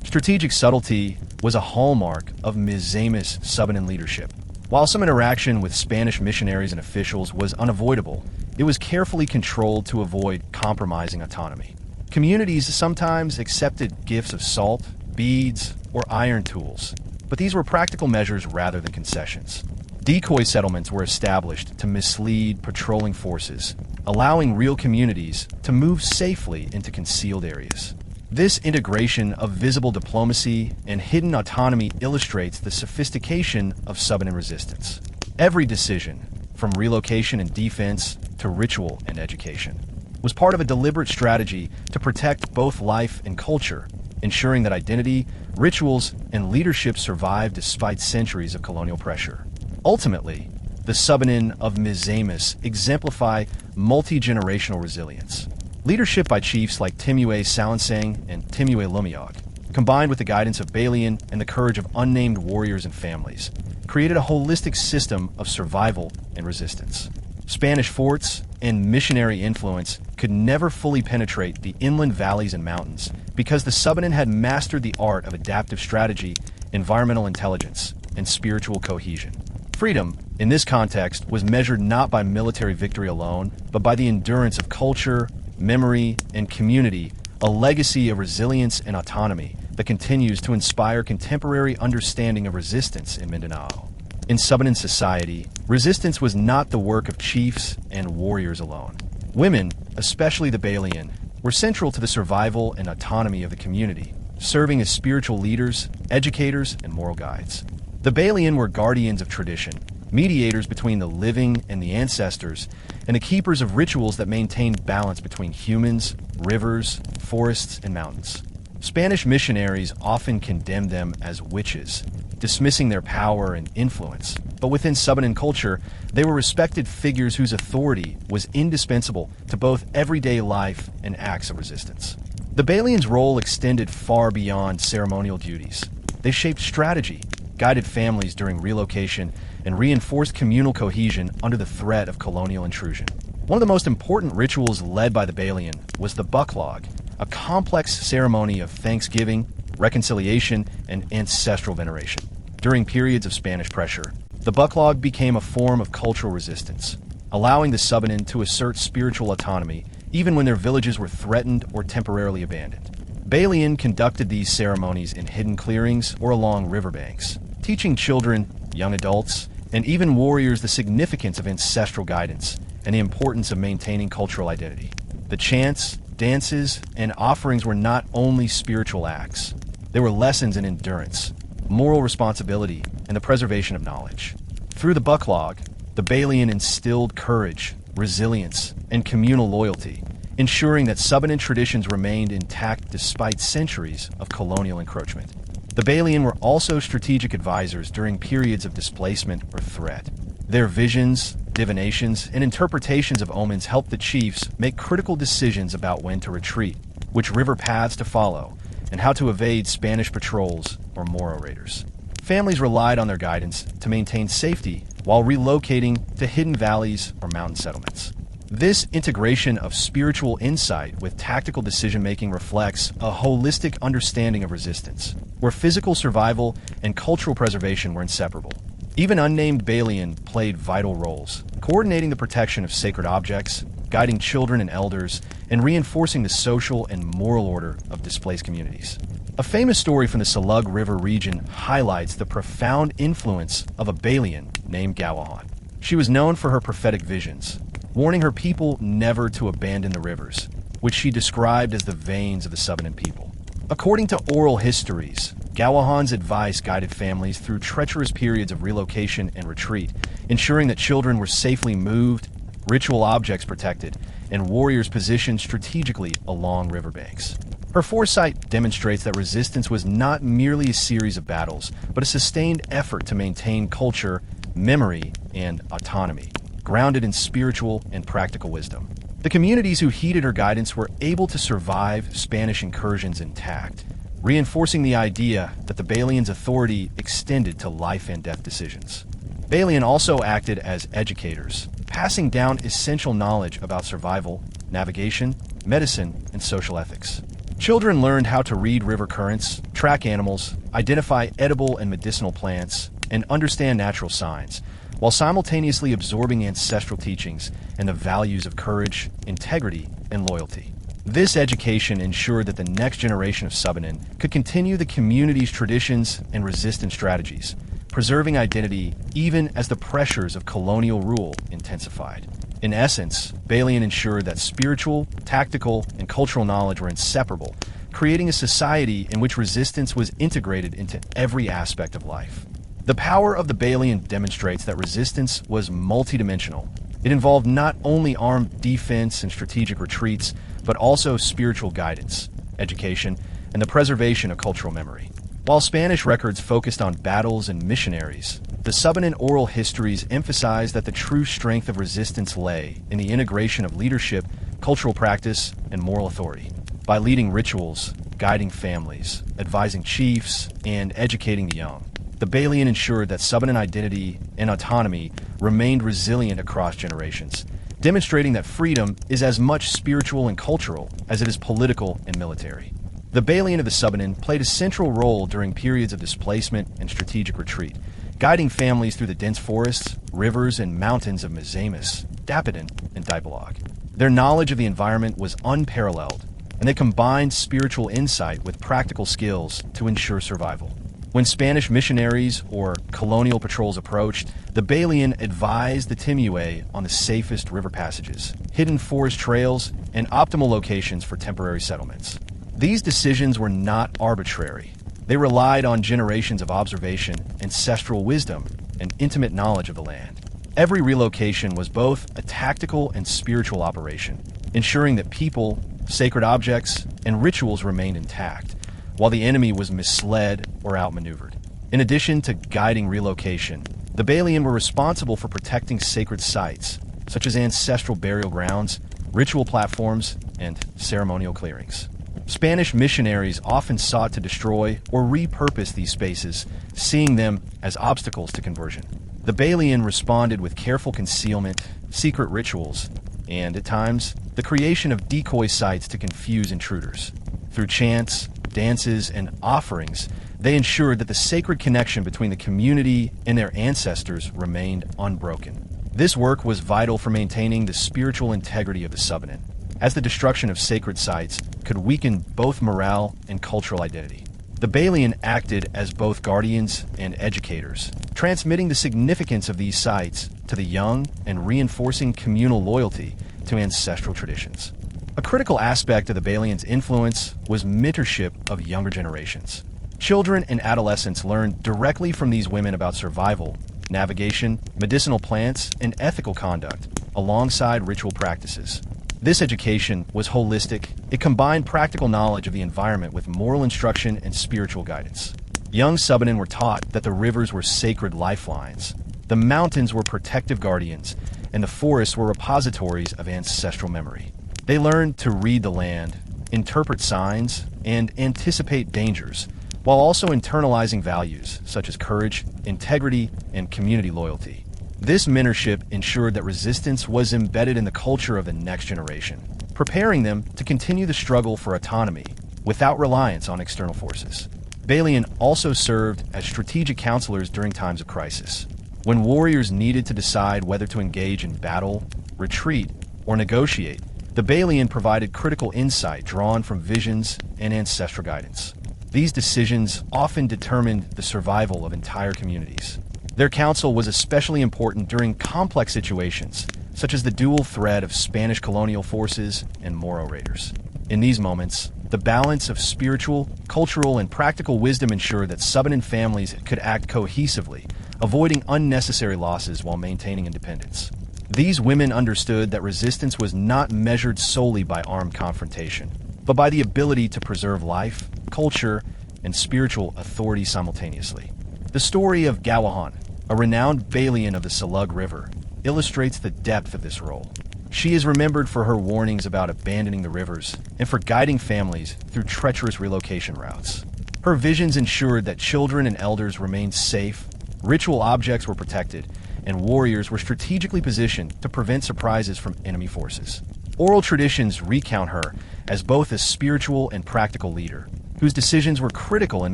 Strategic subtlety was a hallmark of Mizamis Subanen leadership. While some interaction with Spanish missionaries and officials was unavoidable, it was carefully controlled to avoid compromising autonomy. Communities sometimes accepted gifts of salt, beads, or iron tools, but these were practical measures rather than concessions. Decoy settlements were established to mislead patrolling forces, allowing real communities to move safely into concealed areas. This integration of visible diplomacy and hidden autonomy illustrates the sophistication of Subanen resistance. Every decision, from relocation and defense to ritual and education, was part of a deliberate strategy to protect both life and culture, ensuring that identity, rituals, and leadership survived despite centuries of colonial pressure. Ultimately, the Subanen of Mizamis exemplify multi-generational resilience. Leadership by chiefs like Timuay Salangsang and Timuay Lumayog, combined with the guidance of Balian and the courage of unnamed warriors and families, created a holistic system of survival and resistance. Spanish forts and missionary influence could never fully penetrate the inland valleys and mountains because the Subanen had mastered the art of adaptive strategy, environmental intelligence, and spiritual cohesion. Freedom, in this context, was measured not by military victory alone, but by the endurance of culture, memory, and community, a legacy of resilience and autonomy that continues to inspire contemporary understanding of resistance in Mindanao. In Subanen society, resistance was not the work of chiefs and warriors alone. Women, especially the Balian, were central to the survival and autonomy of the community, serving as spiritual leaders, educators, and moral guides. The Balian were guardians of tradition, mediators between the living and the ancestors, and the keepers of rituals that maintained balance between humans, rivers, forests, and mountains. Spanish missionaries often condemned them as witches, dismissing their power and influence. But within Subanen culture, they were respected figures whose authority was indispensable to both everyday life and acts of resistance. The Balians' role extended far beyond ceremonial duties. They shaped strategy, guided families during relocation, and reinforced communal cohesion under the threat of colonial intrusion. One of the most important rituals led by the Balian was the buklog, a complex ceremony of thanksgiving, reconciliation, and ancestral veneration. During periods of Spanish pressure, the buklog became a form of cultural resistance, allowing the Subanen to assert spiritual autonomy even when their villages were threatened or temporarily abandoned. Balian conducted these ceremonies in hidden clearings or along riverbanks, teaching children, young adults, and even warriors the significance of ancestral guidance and the importance of maintaining cultural identity. The chants, dances, and offerings were not only spiritual acts. They were lessons in endurance, moral responsibility, and the preservation of knowledge. Through the Buklog, the Balian instilled courage, resilience, and communal loyalty, ensuring that Subanen traditions remained intact despite centuries of colonial encroachment. The Balian were also strategic advisors during periods of displacement or threat. Their visions, divinations, and interpretations of omens helped the chiefs make critical decisions about when to retreat, which river paths to follow, and how to evade Spanish patrols or Moro raiders. Families relied on their guidance to maintain safety while relocating to hidden valleys or mountain settlements. This integration of spiritual insight with tactical decision-making reflects a holistic understanding of resistance, where physical survival and cultural preservation were inseparable. Even unnamed Balian played vital roles, coordinating the protection of sacred objects, guiding children and elders, and reinforcing the social and moral order of displaced communities. A famous story from the Salug River region highlights the profound influence of a Balian named Gawahan. She was known for her prophetic visions, warning her people never to abandon the rivers, which she described as the veins of the Subanen people. According to oral histories, Gawahan's advice guided families through treacherous periods of relocation and retreat, ensuring that children were safely moved, ritual objects protected, and warriors positioned strategically along riverbanks. Her foresight demonstrates that resistance was not merely a series of battles, but a sustained effort to maintain culture, memory, and autonomy, grounded in spiritual and practical wisdom. The communities who heeded her guidance were able to survive Spanish incursions intact, reinforcing the idea that the Balian's authority extended to life and death decisions. Balian also acted as educators, passing down essential knowledge about survival, navigation, medicine, and social ethics. Children learned how to read river currents, track animals, identify edible and medicinal plants, and understand natural signs, while simultaneously absorbing ancestral teachings and the values of courage, integrity, and loyalty. This education ensured that the next generation of Subanen could continue the community's traditions and resistance strategies, preserving identity even as the pressures of colonial rule intensified. In essence, Balian ensured that spiritual, tactical, and cultural knowledge were inseparable, creating a society in which resistance was integrated into every aspect of life. The power of the Balian demonstrates that resistance was multidimensional. It involved not only armed defense and strategic retreats, but also spiritual guidance, education, and the preservation of cultural memory. While Spanish records focused on battles and missionaries, the Subanen oral histories emphasize that the true strength of resistance lay in the integration of leadership, cultural practice, and moral authority. By leading rituals, guiding families, advising chiefs, and educating the young, the Balian ensured that Subanen identity and autonomy remained resilient across generations, demonstrating that freedom is as much spiritual and cultural as it is political and military. The Balian of the Subanen played a central role during periods of displacement and strategic retreat, guiding families through the dense forests, rivers, and mountains of Misamis, Dapitan, and Dipolog. Their knowledge of the environment was unparalleled, and they combined spiritual insight with practical skills to ensure survival. When Spanish missionaries or colonial patrols approached, the Balian advised the Timuay on the safest river passages, hidden forest trails, and optimal locations for temporary settlements. These decisions were not arbitrary. They relied on generations of observation, ancestral wisdom, and intimate knowledge of the land. Every relocation was both a tactical and spiritual operation, ensuring that people, sacred objects, and rituals remained intact, while the enemy was misled or outmaneuvered. In addition to guiding relocation, the Balian were responsible for protecting sacred sites, such as ancestral burial grounds, ritual platforms, and ceremonial clearings. Spanish missionaries often sought to destroy or repurpose these spaces, seeing them as obstacles to conversion. The Balian responded with careful concealment, secret rituals, and, at times, the creation of decoy sites to confuse intruders. Through chants, dances, and offerings, they ensured that the sacred connection between the community and their ancestors remained unbroken. This work was vital for maintaining the spiritual integrity of the Subanen, as the destruction of sacred sites could weaken both morale and cultural identity. The Balian acted as both guardians and educators, transmitting the significance of these sites to the young and reinforcing communal loyalty to ancestral traditions. A critical aspect of the Balians' influence was mentorship of younger generations. Children and adolescents learned directly from these women about survival, navigation, medicinal plants, and ethical conduct, alongside ritual practices. This education was holistic. It combined practical knowledge of the environment with moral instruction and spiritual guidance. Young Subanen were taught that the rivers were sacred lifelines, the mountains were protective guardians, and the forests were repositories of ancestral memory. They learned to read the land, interpret signs, and anticipate dangers, while also internalizing values such as courage, integrity, and community loyalty. This mentorship ensured that resistance was embedded in the culture of the next generation, preparing them to continue the struggle for autonomy without reliance on external forces. Balian also served as strategic counselors during times of crisis. When warriors needed to decide whether to engage in battle, retreat, or negotiate, the Balian provided critical insight drawn from visions and ancestral guidance. These decisions often determined the survival of entire communities. Their counsel was especially important during complex situations, such as the dual threat of Spanish colonial forces and Moro raiders. In these moments, the balance of spiritual, cultural, and practical wisdom ensured that Subanen families could act cohesively, avoiding unnecessary losses while maintaining independence. These women understood that resistance was not measured solely by armed confrontation, but by the ability to preserve life, culture, and spiritual authority simultaneously. The story of Gawahan, a renowned Balian of the Salug River, illustrates the depth of this role. She is remembered for her warnings about abandoning the rivers and for guiding families through treacherous relocation routes. Her visions ensured that children and elders remained safe, ritual objects were protected, and warriors were strategically positioned to prevent surprises from enemy forces. Oral traditions recount her as both a spiritual and practical leader, whose decisions were critical in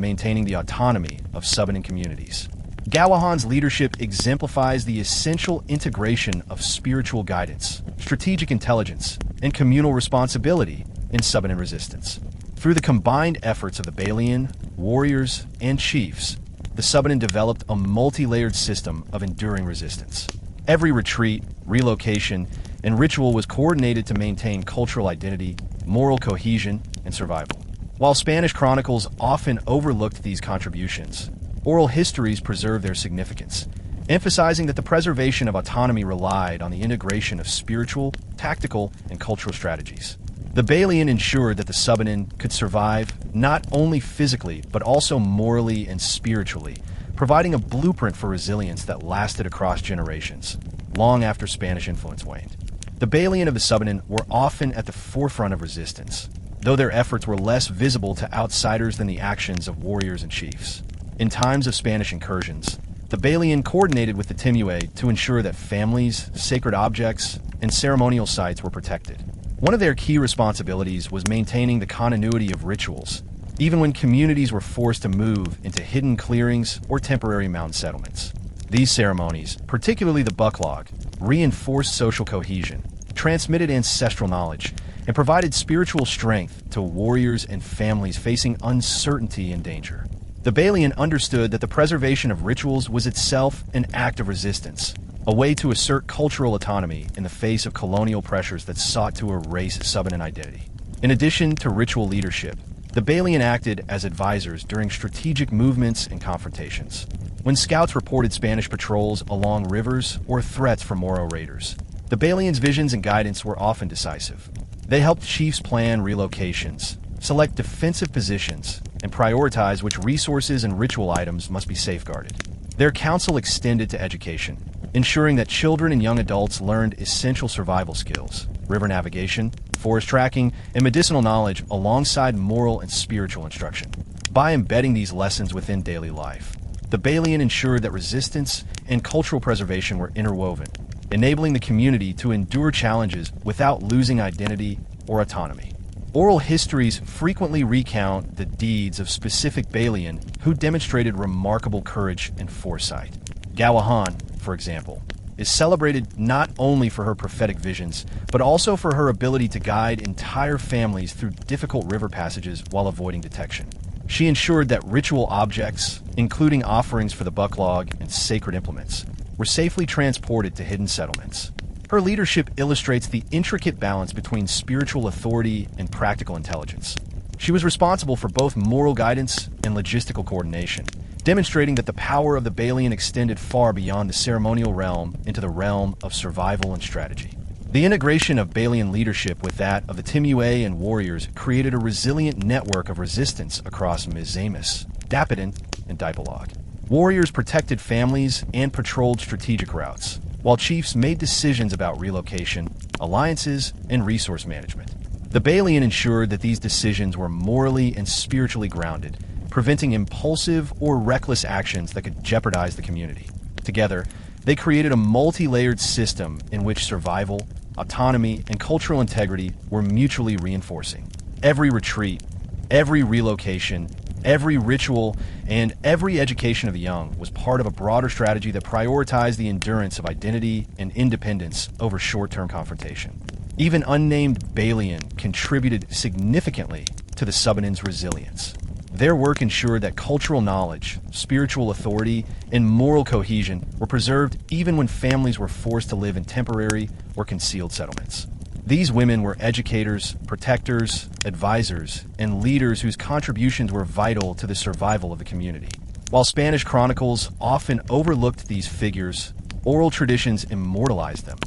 maintaining the autonomy of Subanen communities. Gawahan's leadership exemplifies the essential integration of spiritual guidance, strategic intelligence, and communal responsibility in Subanen resistance. Through the combined efforts of the Balian, warriors, and chiefs, the Subanen developed a multi-layered system of enduring resistance. Every retreat, relocation, and ritual was coordinated to maintain cultural identity, moral cohesion, and survival. While Spanish chronicles often overlooked these contributions, oral histories preserve their significance, emphasizing that the preservation of autonomy relied on the integration of spiritual, tactical, and cultural strategies. The Balian ensured that the Subanen could survive not only physically, but also morally and spiritually, providing a blueprint for resilience that lasted across generations, long after Spanish influence waned. The Balian of the Subanen were often at the forefront of resistance, though their efforts were less visible to outsiders than the actions of warriors and chiefs. In times of Spanish incursions, the Balian coordinated with the Timuay to ensure that families, sacred objects, and ceremonial sites were protected. One of their key responsibilities was maintaining the continuity of rituals, even when communities were forced to move into hidden clearings or temporary mountain settlements. These ceremonies, particularly the bucklog, reinforced social cohesion, transmitted ancestral knowledge, and provided spiritual strength to warriors and families facing uncertainty and danger. The Balian understood that the preservation of rituals was itself an act of resistance, a way to assert cultural autonomy in the face of colonial pressures that sought to erase Subanen identity. In addition to ritual leadership, the Balian acted as advisors during strategic movements and confrontations. When scouts reported Spanish patrols along rivers or threats from Moro raiders, the Balian's visions and guidance were often decisive. They helped chiefs plan relocations, select defensive positions, and prioritize which resources and ritual items must be safeguarded. Their counsel extended to education, ensuring that children and young adults learned essential survival skills, river navigation, forest tracking, and medicinal knowledge alongside moral and spiritual instruction. By embedding these lessons within daily life, the Balian ensured that resistance and cultural preservation were interwoven, enabling the community to endure challenges without losing identity or autonomy. Oral histories frequently recount the deeds of specific Balian who demonstrated remarkable courage and foresight. Gawahan, for example, is celebrated not only for her prophetic visions, but also for her ability to guide entire families through difficult river passages while avoiding detection. She ensured that ritual objects, including offerings for the bucklog and sacred implements, were safely transported to hidden settlements. Her leadership illustrates the intricate balance between spiritual authority and practical intelligence. She was responsible for both moral guidance and logistical coordination, demonstrating that the power of the Balian extended far beyond the ceremonial realm into the realm of survival and strategy. The integration of Balian leadership with that of the Timuay and warriors created a resilient network of resistance across Mizamis, Dapitan, and Dipolog. Warriors protected families and patrolled strategic routes, while chiefs made decisions about relocation, alliances, and resource management. The Balian ensured that these decisions were morally and spiritually grounded, preventing impulsive or reckless actions that could jeopardize the community. Together, they created a multi-layered system in which survival, autonomy, and cultural integrity were mutually reinforcing. Every retreat, every relocation, every ritual, and every education of the young was part of a broader strategy that prioritized the endurance of identity and independence over short-term confrontation. Even unnamed Balian contributed significantly to the Subanen's resilience. Their work ensured that cultural knowledge, spiritual authority, and moral cohesion were preserved even when families were forced to live in temporary or concealed settlements. These women were educators, protectors, advisors, and leaders whose contributions were vital to the survival of the community. While Spanish chronicles often overlooked these figures, oral traditions immortalized them,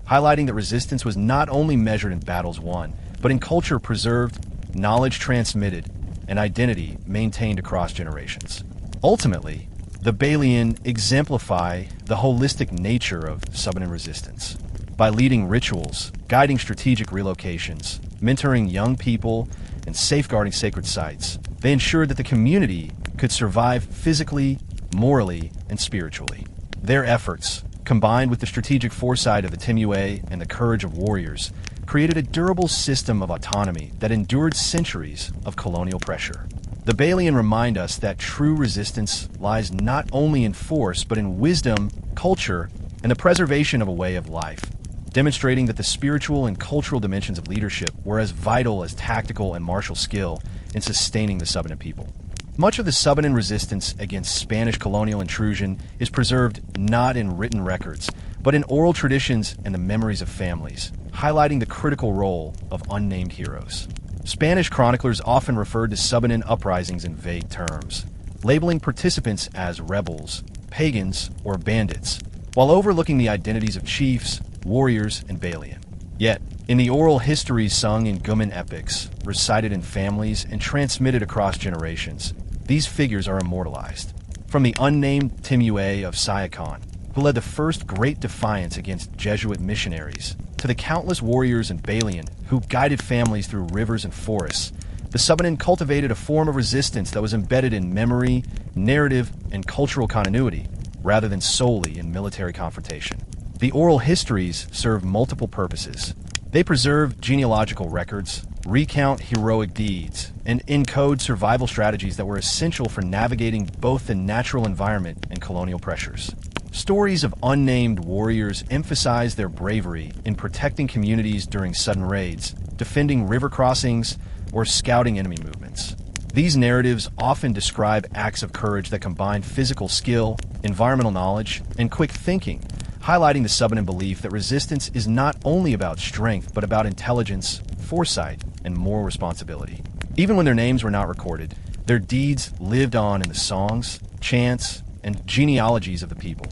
highlighting that resistance was not only measured in battles won, but in culture preserved, knowledge transmitted, and identity maintained across generations. Ultimately, the Balian exemplify the holistic nature of Subanen resistance. By leading rituals, guiding strategic relocations, mentoring young people, and safeguarding sacred sites, they ensured that the community could survive physically, morally, and spiritually. Their efforts, combined with the strategic foresight of the Timuay and the courage of warriors, created a durable system of autonomy that endured centuries of colonial pressure. The Balian remind us that true resistance lies not only in force, but in wisdom, culture, and the preservation of a way of life, demonstrating that the spiritual and cultural dimensions of leadership were as vital as tactical and martial skill in sustaining the Subanen people. Much of the Subanen resistance against Spanish colonial intrusion is preserved not in written records, but in oral traditions and the memories of families, highlighting the critical role of unnamed heroes. Spanish chroniclers often referred to Subanen uprisings in vague terms, labeling participants as rebels, pagans, or bandits, while overlooking the identities of chiefs, warriors, and Balian. Yet, in the oral histories sung in Guman epics, recited in families, and transmitted across generations, these figures are immortalized. From the unnamed Timuay of Siocon, who led the first great defiance against Jesuit missionaries, to the countless warriors and Balian who guided families through rivers and forests, the Subanen cultivated a form of resistance that was embedded in memory, narrative, and cultural continuity, rather than solely in military confrontation. The oral histories serve multiple purposes. They preserve genealogical records, recount heroic deeds, and encode survival strategies that were essential for navigating both the natural environment and colonial pressures. Stories of unnamed warriors emphasize their bravery in protecting communities during sudden raids, defending river crossings, or scouting enemy movements. These narratives often describe acts of courage that combine physical skill, environmental knowledge, and quick thinking, highlighting the Subanen belief that resistance is not only about strength, but about intelligence, foresight, and moral responsibility. Even when their names were not recorded, their deeds lived on in the songs, chants, and genealogies of the people.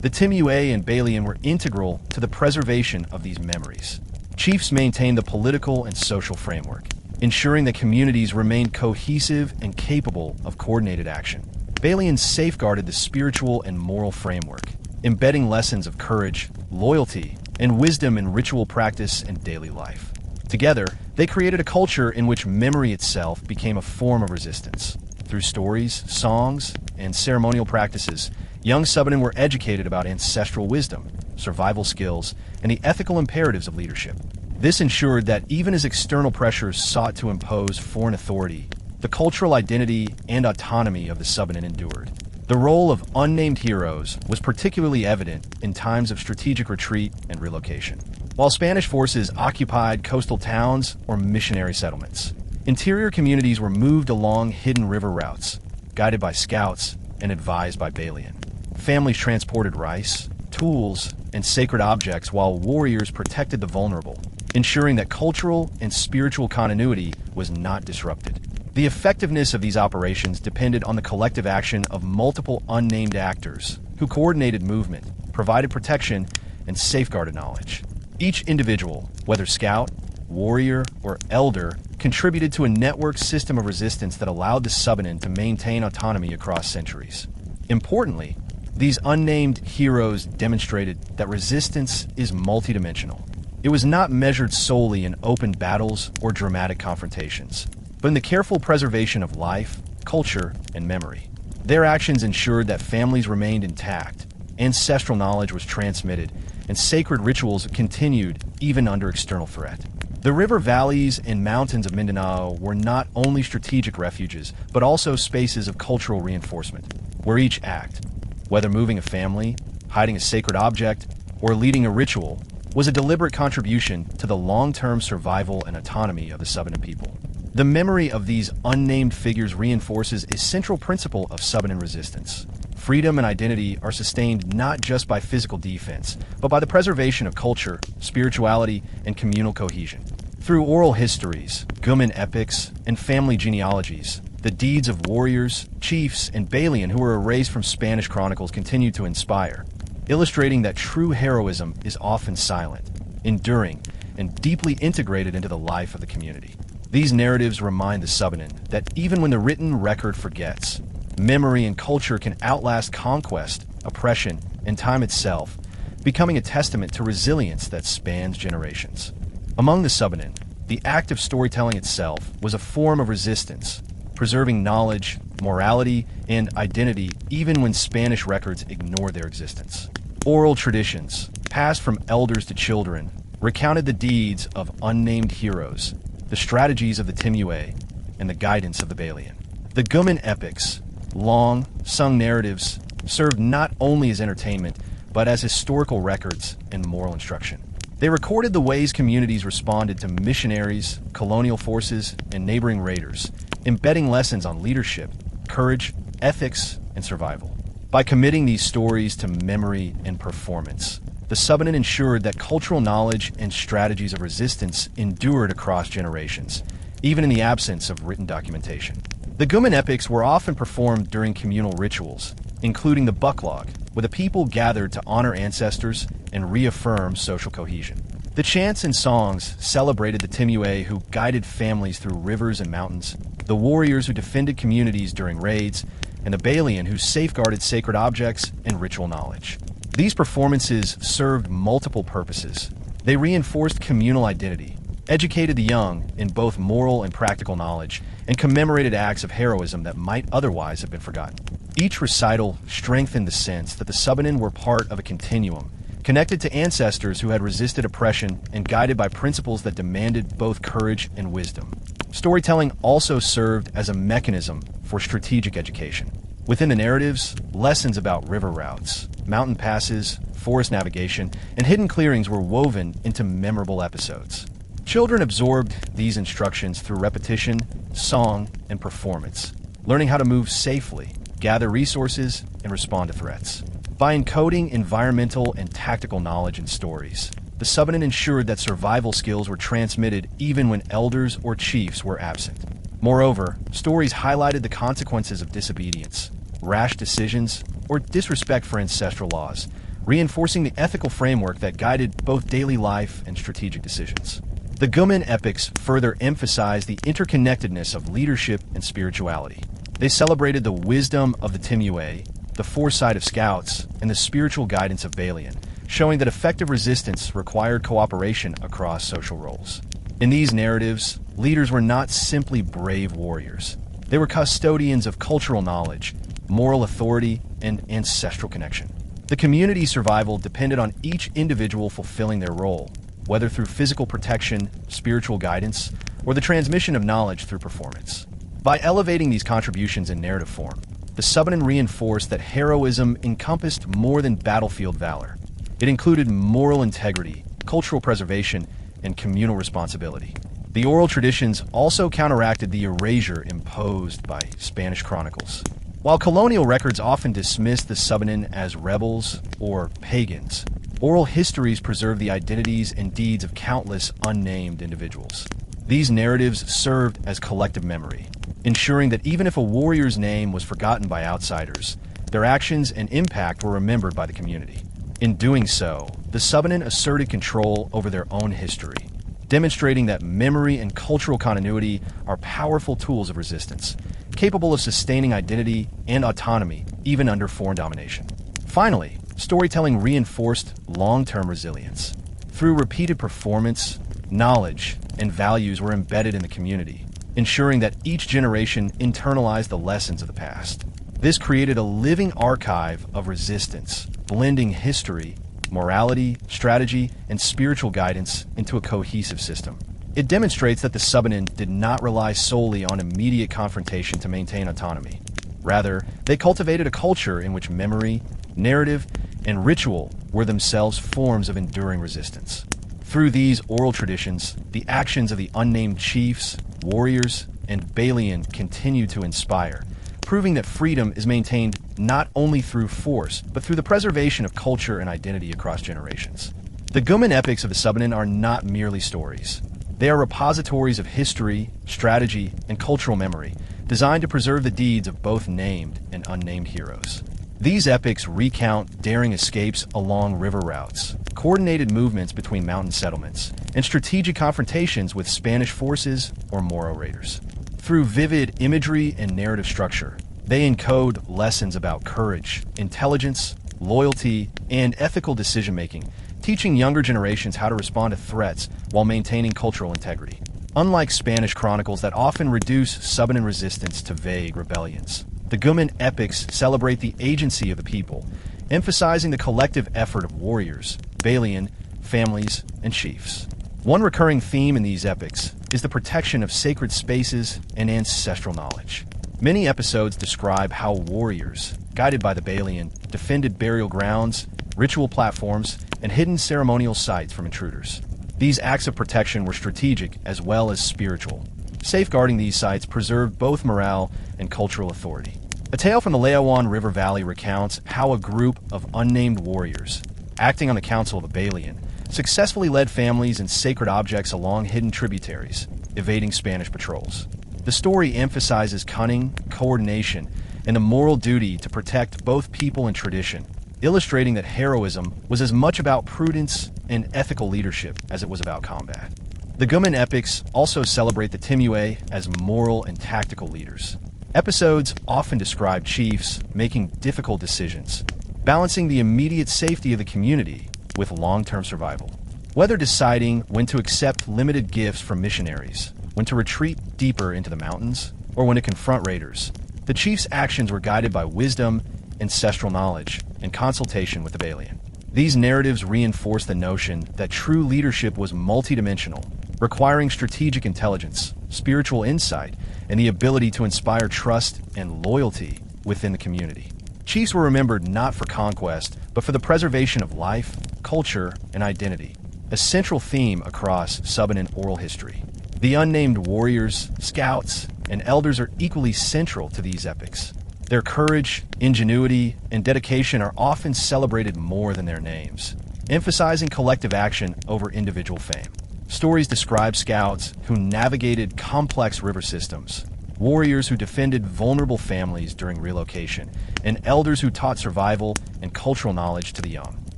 The Timuay and Balian were integral to the preservation of these memories. Chiefs maintained the political and social framework, ensuring that communities remained cohesive and capable of coordinated action. Balian safeguarded the spiritual and moral framework, embedding lessons of courage, loyalty, and wisdom in ritual practice and daily life. Together, they created a culture in which memory itself became a form of resistance. Through stories, songs, and ceremonial practices, young Subanen were educated about ancestral wisdom, survival skills, and the ethical imperatives of leadership. This ensured that even as external pressures sought to impose foreign authority, the cultural identity and autonomy of the Subanen endured. The role of unnamed heroes was particularly evident in times of strategic retreat and relocation. While Spanish forces occupied coastal towns or missionary settlements, interior communities were moved along hidden river routes, guided by scouts and advised by Balian. Families transported rice, tools, and sacred objects while warriors protected the vulnerable, ensuring that cultural and spiritual continuity was not disrupted. The effectiveness of these operations depended on the collective action of multiple unnamed actors who coordinated movement, provided protection, and safeguarded knowledge. Each individual, whether scout, warrior, or elder, contributed to a networked system of resistance that allowed the Subanen to maintain autonomy across centuries. Importantly, these unnamed heroes demonstrated that resistance is multidimensional. It was not measured solely in open battles or dramatic confrontations, but in the careful preservation of life, culture, and memory. Their actions ensured that families remained intact, ancestral knowledge was transmitted, and sacred rituals continued even under external threat. The river valleys and mountains of Mindanao were not only strategic refuges, but also spaces of cultural reinforcement, where each act, whether moving a family, hiding a sacred object, or leading a ritual, was a deliberate contribution to the long-term survival and autonomy of the Subanen people. The memory of these unnamed figures reinforces a central principle of Subanen resistance. Freedom and identity are sustained not just by physical defense, but by the preservation of culture, spirituality, and communal cohesion. Through oral histories, Guman epics, and family genealogies, the deeds of warriors, chiefs, and Balian who were erased from Spanish chronicles continue to inspire, illustrating that true heroism is often silent, enduring, and deeply integrated into the life of the community. These narratives remind the Subanen that even when the written record forgets, memory and culture can outlast conquest, oppression, and time itself, becoming a testament to resilience that spans generations. Among the Subanen, the act of storytelling itself was a form of resistance, preserving knowledge, morality, and identity even when Spanish records ignored their existence. Oral traditions, passed from elders to children, recounted the deeds of unnamed heroes, the strategies of the Timuay, and the guidance of the Balian. The Guman epics, long, sung narratives, served not only as entertainment, but as historical records and moral instruction. They recorded the ways communities responded to missionaries, colonial forces, and neighboring raiders, embedding lessons on leadership, courage, ethics, and survival. By committing these stories to memory and performance, the Subanen ensured that cultural knowledge and strategies of resistance endured across generations, even in the absence of written documentation. The Guman epics were often performed during communal rituals, including the bucklog, where the people gathered to honor ancestors and reaffirm social cohesion. The chants and songs celebrated the Timuay who guided families through rivers and mountains, the warriors who defended communities during raids, and the Balian who safeguarded sacred objects and ritual knowledge. These performances served multiple purposes. They reinforced communal identity, educated the young in both moral and practical knowledge, and commemorated acts of heroism that might otherwise have been forgotten. Each recital strengthened the sense that the Subanen were part of a continuum, connected to ancestors who had resisted oppression and guided by principles that demanded both courage and wisdom. Storytelling also served as a mechanism for strategic education. Within the narratives, lessons about river routes, mountain passes, forest navigation, and hidden clearings were woven into memorable episodes. Children absorbed these instructions through repetition, song, and performance, learning how to move safely, gather resources, and respond to threats. By encoding environmental and tactical knowledge in stories, the Subanen ensured that survival skills were transmitted even when elders or chiefs were absent. Moreover, stories highlighted the consequences of disobedience, rash decisions, or disrespect for ancestral laws, reinforcing the ethical framework that guided both daily life and strategic decisions. The Guman epics further emphasized the interconnectedness of leadership and spirituality. They celebrated the wisdom of the Timuay, the foresight of scouts, and the spiritual guidance of Balian, showing that effective resistance required cooperation across social roles. In these narratives, leaders were not simply brave warriors. They were custodians of cultural knowledge, moral authority, and ancestral connection. The community's survival depended on each individual fulfilling their role, whether through physical protection, spiritual guidance, or the transmission of knowledge through performance. By elevating these contributions in narrative form, the Subanen reinforced that heroism encompassed more than battlefield valor. It included moral integrity, cultural preservation, and communal responsibility. The oral traditions also counteracted the erasure imposed by Spanish chronicles. While colonial records often dismissed the Subanen as rebels or pagans, oral histories preserve the identities and deeds of countless unnamed individuals. These narratives served as collective memory, ensuring that even if a warrior's name was forgotten by outsiders, their actions and impact were remembered by the community. In doing so, the Subanen asserted control over their own history, demonstrating that memory and cultural continuity are powerful tools of resistance, capable of sustaining identity and autonomy even under foreign domination. Finally, storytelling reinforced long-term resilience. Through repeated performance, knowledge and values were embedded in the community, ensuring that each generation internalized the lessons of the past. This created a living archive of resistance, blending history, morality, strategy, and spiritual guidance into a cohesive system. It demonstrates that the Subanen did not rely solely on immediate confrontation to maintain autonomy. Rather, they cultivated a culture in which memory, narrative, and ritual were themselves forms of enduring resistance. Through these oral traditions, the actions of the unnamed chiefs, warriors, and Balian continue to inspire, proving that freedom is maintained not only through force, but through the preservation of culture and identity across generations. The Guman epics of the Subanen are not merely stories. They are repositories of history, strategy, and cultural memory, designed to preserve the deeds of both named and unnamed heroes. These epics recount daring escapes along river routes, coordinated movements between mountain settlements, and strategic confrontations with Spanish forces or Moro raiders. Through vivid imagery and narrative structure, they encode lessons about courage, intelligence, loyalty, and ethical decision-making, teaching younger generations how to respond to threats while maintaining cultural integrity. Unlike Spanish chronicles that often reduce Subanen resistance to vague rebellions, the Guman epics celebrate the agency of the people, emphasizing the collective effort of warriors, Balian, families, and chiefs. One recurring theme in these epics is the protection of sacred spaces and ancestral knowledge. Many episodes describe how warriors, guided by the Balian, defended burial grounds, ritual platforms, and hidden ceremonial sites from intruders. These acts of protection were strategic as well as spiritual. Safeguarding these sites preserved both morale and cultural authority. A tale from the Layawan River Valley recounts how a group of unnamed warriors, acting on the council of the Balian, successfully led families and sacred objects along hidden tributaries, evading Spanish patrols. The story emphasizes cunning, coordination, and the moral duty to protect both people and tradition, illustrating that heroism was as much about prudence and ethical leadership as it was about combat. The Guman epics also celebrate the Timuay as moral and tactical leaders. Episodes often describe chiefs making difficult decisions, balancing the immediate safety of the community with long-term survival. Whether deciding when to accept limited gifts from missionaries, when to retreat deeper into the mountains, or when to confront raiders, the chief's actions were guided by wisdom, ancestral knowledge, and consultation with the Balian. These narratives reinforce the notion that true leadership was multidimensional, requiring strategic intelligence, spiritual insight, and the ability to inspire trust and loyalty within the community. Chiefs were remembered not for conquest, but for the preservation of life, culture, and identity, a central theme across Subanen oral history. The unnamed warriors, scouts, and elders are equally central to these epics. Their courage, ingenuity, and dedication are often celebrated more than their names, emphasizing collective action over individual fame. Stories describe scouts who navigated complex river systems, warriors who defended vulnerable families during relocation, and elders who taught survival and cultural knowledge to the young.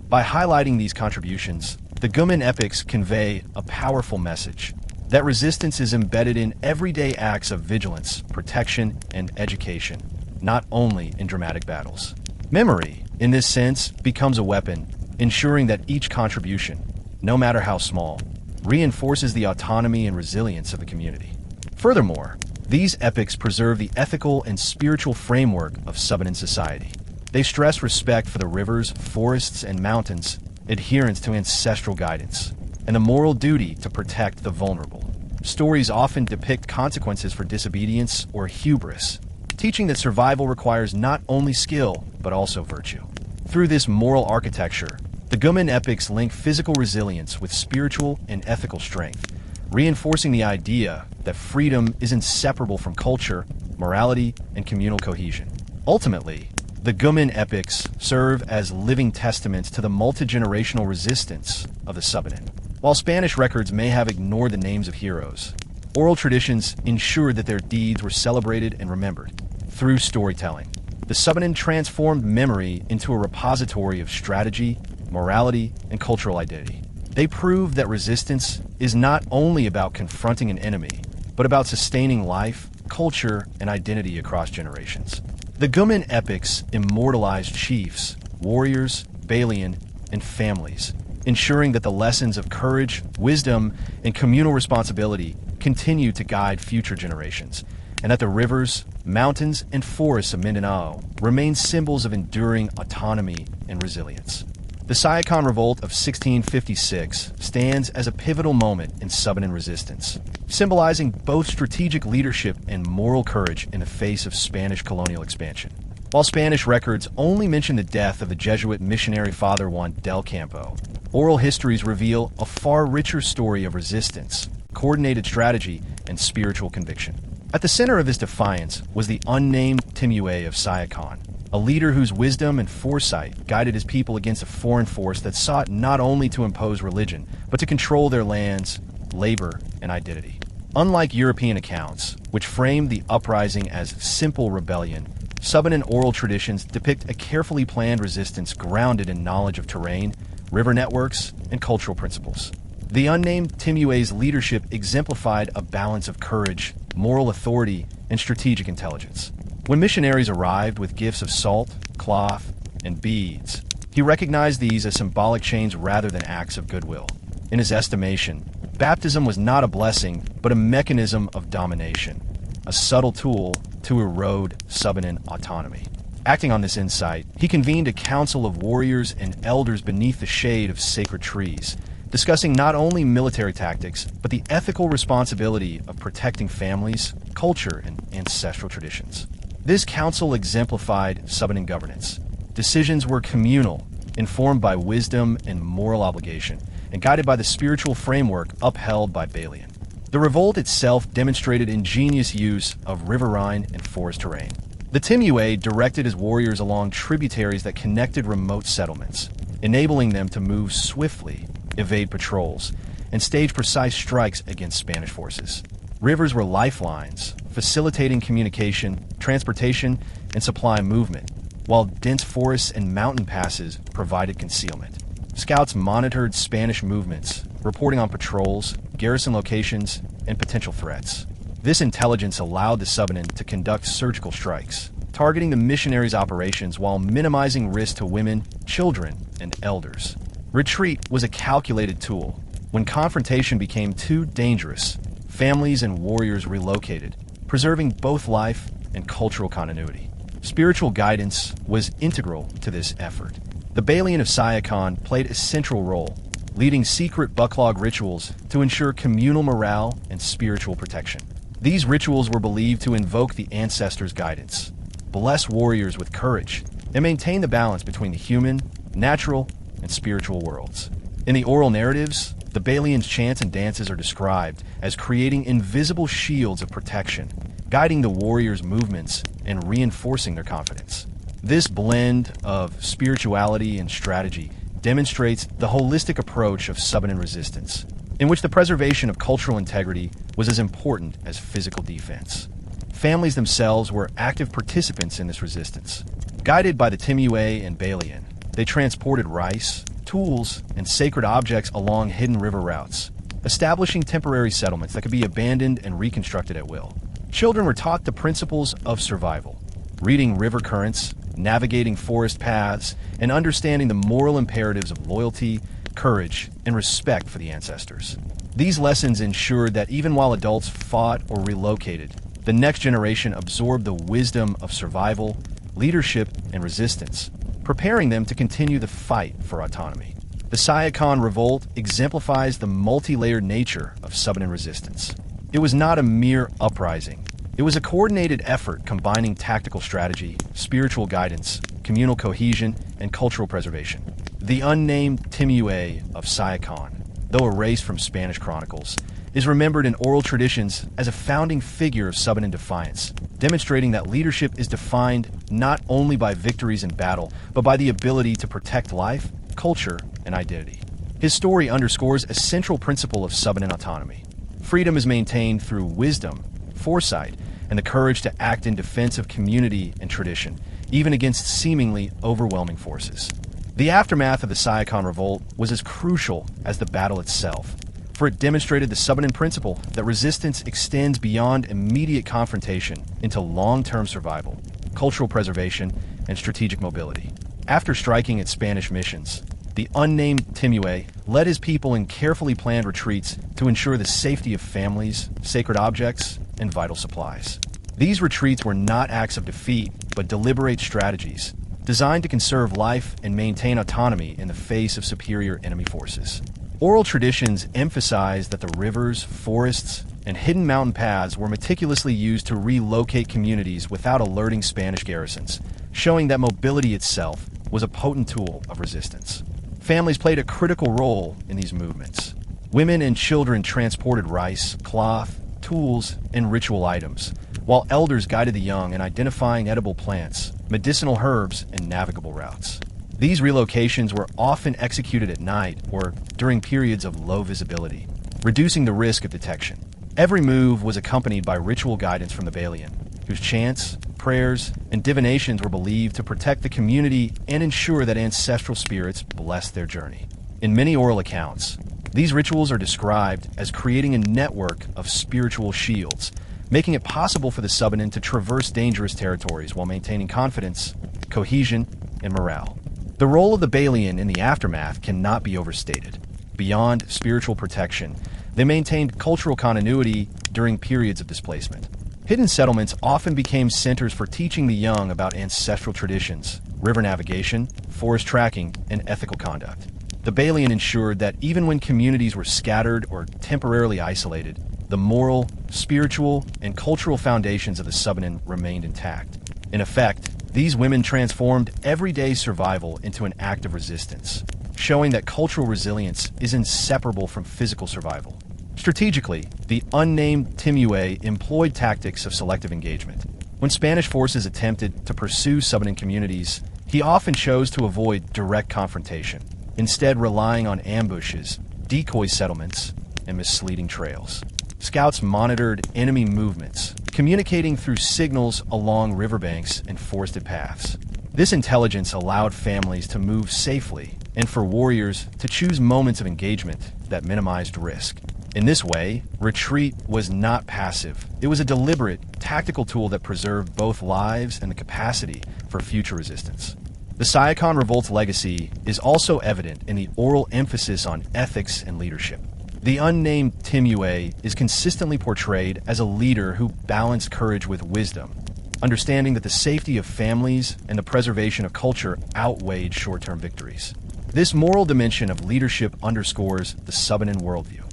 By highlighting these contributions, the Guman epics convey a powerful message that resistance is embedded in everyday acts of vigilance, protection, and education, not only in dramatic battles. Memory, in this sense, becomes a weapon, ensuring that each contribution, no matter how small, reinforces the autonomy and resilience of the community. Furthermore, these epics preserve the ethical and spiritual framework of Subanen society. They stress respect for the rivers, forests, and mountains, adherence to ancestral guidance, and the moral duty to protect the vulnerable. Stories often depict consequences for disobedience or hubris, teaching that survival requires not only skill, but also virtue. Through this moral architecture, the Gumen epics link physical resilience with spiritual and ethical strength, reinforcing the idea that freedom is inseparable from culture, morality, and communal cohesion. Ultimately, the Gumen epics serve as living testaments to the multi-generational resistance of the Subanen. While Spanish records may have ignored the names of heroes, oral traditions ensured that their deeds were celebrated and remembered. Through storytelling, the Subanen transformed memory into a repository of strategy, morality, and cultural identity. They proved that resistance is not only about confronting an enemy, but about sustaining life, culture, and identity across generations. The Gumen epics immortalized chiefs, warriors, Balian, and families, ensuring that the lessons of courage, wisdom, and communal responsibility continue to guide future generations, and that the rivers, mountains, and forests of Mindanao remain symbols of enduring autonomy and resilience. The Siocon Revolt of 1656 stands as a pivotal moment in Subanen resistance, symbolizing both strategic leadership and moral courage in the face of Spanish colonial expansion. While Spanish records only mention the death of the Jesuit missionary Father Juan del Campo, oral histories reveal a far richer story of resistance, coordinated strategy, and spiritual conviction. At the center of his defiance was the unnamed Timuay of Siocon, a leader whose wisdom and foresight guided his people against a foreign force that sought not only to impose religion, but to control their lands, labor, and identity. Unlike European accounts, which framed the uprising as simple rebellion, Subanen oral traditions depict a carefully planned resistance grounded in knowledge of terrain, river networks, and cultural principles. The unnamed Timuay's leadership exemplified a balance of courage, moral authority, and strategic intelligence. When missionaries arrived with gifts of salt, cloth, and beads, he recognized these as symbolic chains rather than acts of goodwill. In his estimation, baptism was not a blessing, but a mechanism of domination, a subtle tool to erode Subanen autonomy. Acting on this insight, he convened a council of warriors and elders beneath the shade of sacred trees, discussing not only military tactics, but the ethical responsibility of protecting families, culture, and ancestral traditions. This council exemplified Subanen governance. Decisions were communal, informed by wisdom and moral obligation, and guided by the spiritual framework upheld by Balian. The revolt itself demonstrated ingenious use of riverine and forest terrain. The Timuay directed his warriors along tributaries that connected remote settlements, enabling them to move swiftly, evade patrols, and stage precise strikes against Spanish forces. Rivers were lifelines, facilitating communication, transportation, and supply movement, while dense forests and mountain passes provided concealment. Scouts monitored Spanish movements, reporting on patrols, garrison locations, and potential threats. This intelligence allowed the Subanen to conduct surgical strikes, targeting the missionaries' operations while minimizing risk to women, children, and elders. Retreat was a calculated tool. When confrontation became too dangerous, families and warriors relocated, preserving both life and cultural continuity. Spiritual guidance was integral to this effort. The Balian of Siocon played a central role, leading secret bucklog rituals to ensure communal morale and spiritual protection. These rituals were believed to invoke the ancestors' guidance, bless warriors with courage, and maintain the balance between the human, natural, and spiritual worlds. In the oral narratives, the Balian's chants and dances are described as creating invisible shields of protection, guiding the warriors' movements and reinforcing their confidence. This blend of spirituality and strategy demonstrates the holistic approach of Subanen resistance, in which the preservation of cultural integrity was as important as physical defense. Families themselves were active participants in this resistance. Guided by the Timuay and Balian, they transported rice, tools, and sacred objects along hidden river routes, establishing temporary settlements that could be abandoned and reconstructed at will. Children were taught the principles of survival, reading river currents, navigating forest paths, and understanding the moral imperatives of loyalty, courage, and respect for the ancestors. These lessons ensured that even while adults fought or relocated, the next generation absorbed the wisdom of survival, leadership, and resistance, preparing them to continue the fight for autonomy. The Siocon Revolt exemplifies the multi-layered nature of Subanen resistance. It was not a mere uprising, It was a coordinated effort combining tactical strategy, spiritual guidance, communal cohesion, and cultural preservation. The unnamed Timuay of Siocon, though erased from Spanish chronicles, is remembered in oral traditions as a founding figure of Subanen defiance, demonstrating that leadership is defined not only by victories in battle, but by the ability to protect life, culture, and identity. His story underscores a central principle of Subanen autonomy. Freedom is maintained through wisdom, foresight, and the courage to act in defense of community and tradition, even against seemingly overwhelming forces. The aftermath of the Siocon Revolt was as crucial as the battle itself, for it demonstrated the Subanen principle that resistance extends beyond immediate confrontation into long-term survival, cultural preservation, and strategic mobility. After striking at Spanish missions, the unnamed Timuay led his people in carefully planned retreats to ensure the safety of families, sacred objects, and vital supplies. These retreats were not acts of defeat, but deliberate strategies designed to conserve life and maintain autonomy in the face of superior enemy forces. Oral traditions emphasize that the rivers, forests, and hidden mountain paths were meticulously used to relocate communities without alerting Spanish garrisons, showing that mobility itself was a potent tool of resistance. Families played a critical role in these movements. Women and children transported rice, cloth, tools, and ritual items, while elders guided the young in identifying edible plants, medicinal herbs, and navigable routes. These relocations were often executed at night or during periods of low visibility, reducing the risk of detection. Every move was accompanied by ritual guidance from the Balian, whose chants, prayers, and divinations were believed to protect the community and ensure that ancestral spirits blessed their journey. In many oral accounts, these rituals are described as creating a network of spiritual shields, making it possible for the Subanen to traverse dangerous territories while maintaining confidence, cohesion, and morale. The role of the Balian in the aftermath cannot be overstated. Beyond spiritual protection, they maintained cultural continuity during periods of displacement. Hidden settlements often became centers for teaching the young about ancestral traditions, river navigation, forest tracking, and ethical conduct. The Balian ensured that even when communities were scattered or temporarily isolated, the moral, spiritual, and cultural foundations of the Subanen remained intact. In effect, these women transformed everyday survival into an act of resistance, showing that cultural resilience is inseparable from physical survival. Strategically, the unnamed Timuay employed tactics of selective engagement. When Spanish forces attempted to pursue Subanen communities, he often chose to avoid direct confrontation, instead relying on ambushes, decoy settlements, and misleading trails. Scouts monitored enemy movements, communicating through signals along riverbanks and forested paths. This intelligence allowed families to move safely and for warriors to choose moments of engagement that minimized risk. In this way, retreat was not passive. It was a deliberate, tactical tool that preserved both lives and the capacity for future resistance. The Siocon Revolt's legacy is also evident in the oral emphasis on ethics and leadership. The unnamed Timuay is consistently portrayed as a leader who balanced courage with wisdom, understanding that the safety of families and the preservation of culture outweighed short-term victories. This moral dimension of leadership underscores the Subanen worldview.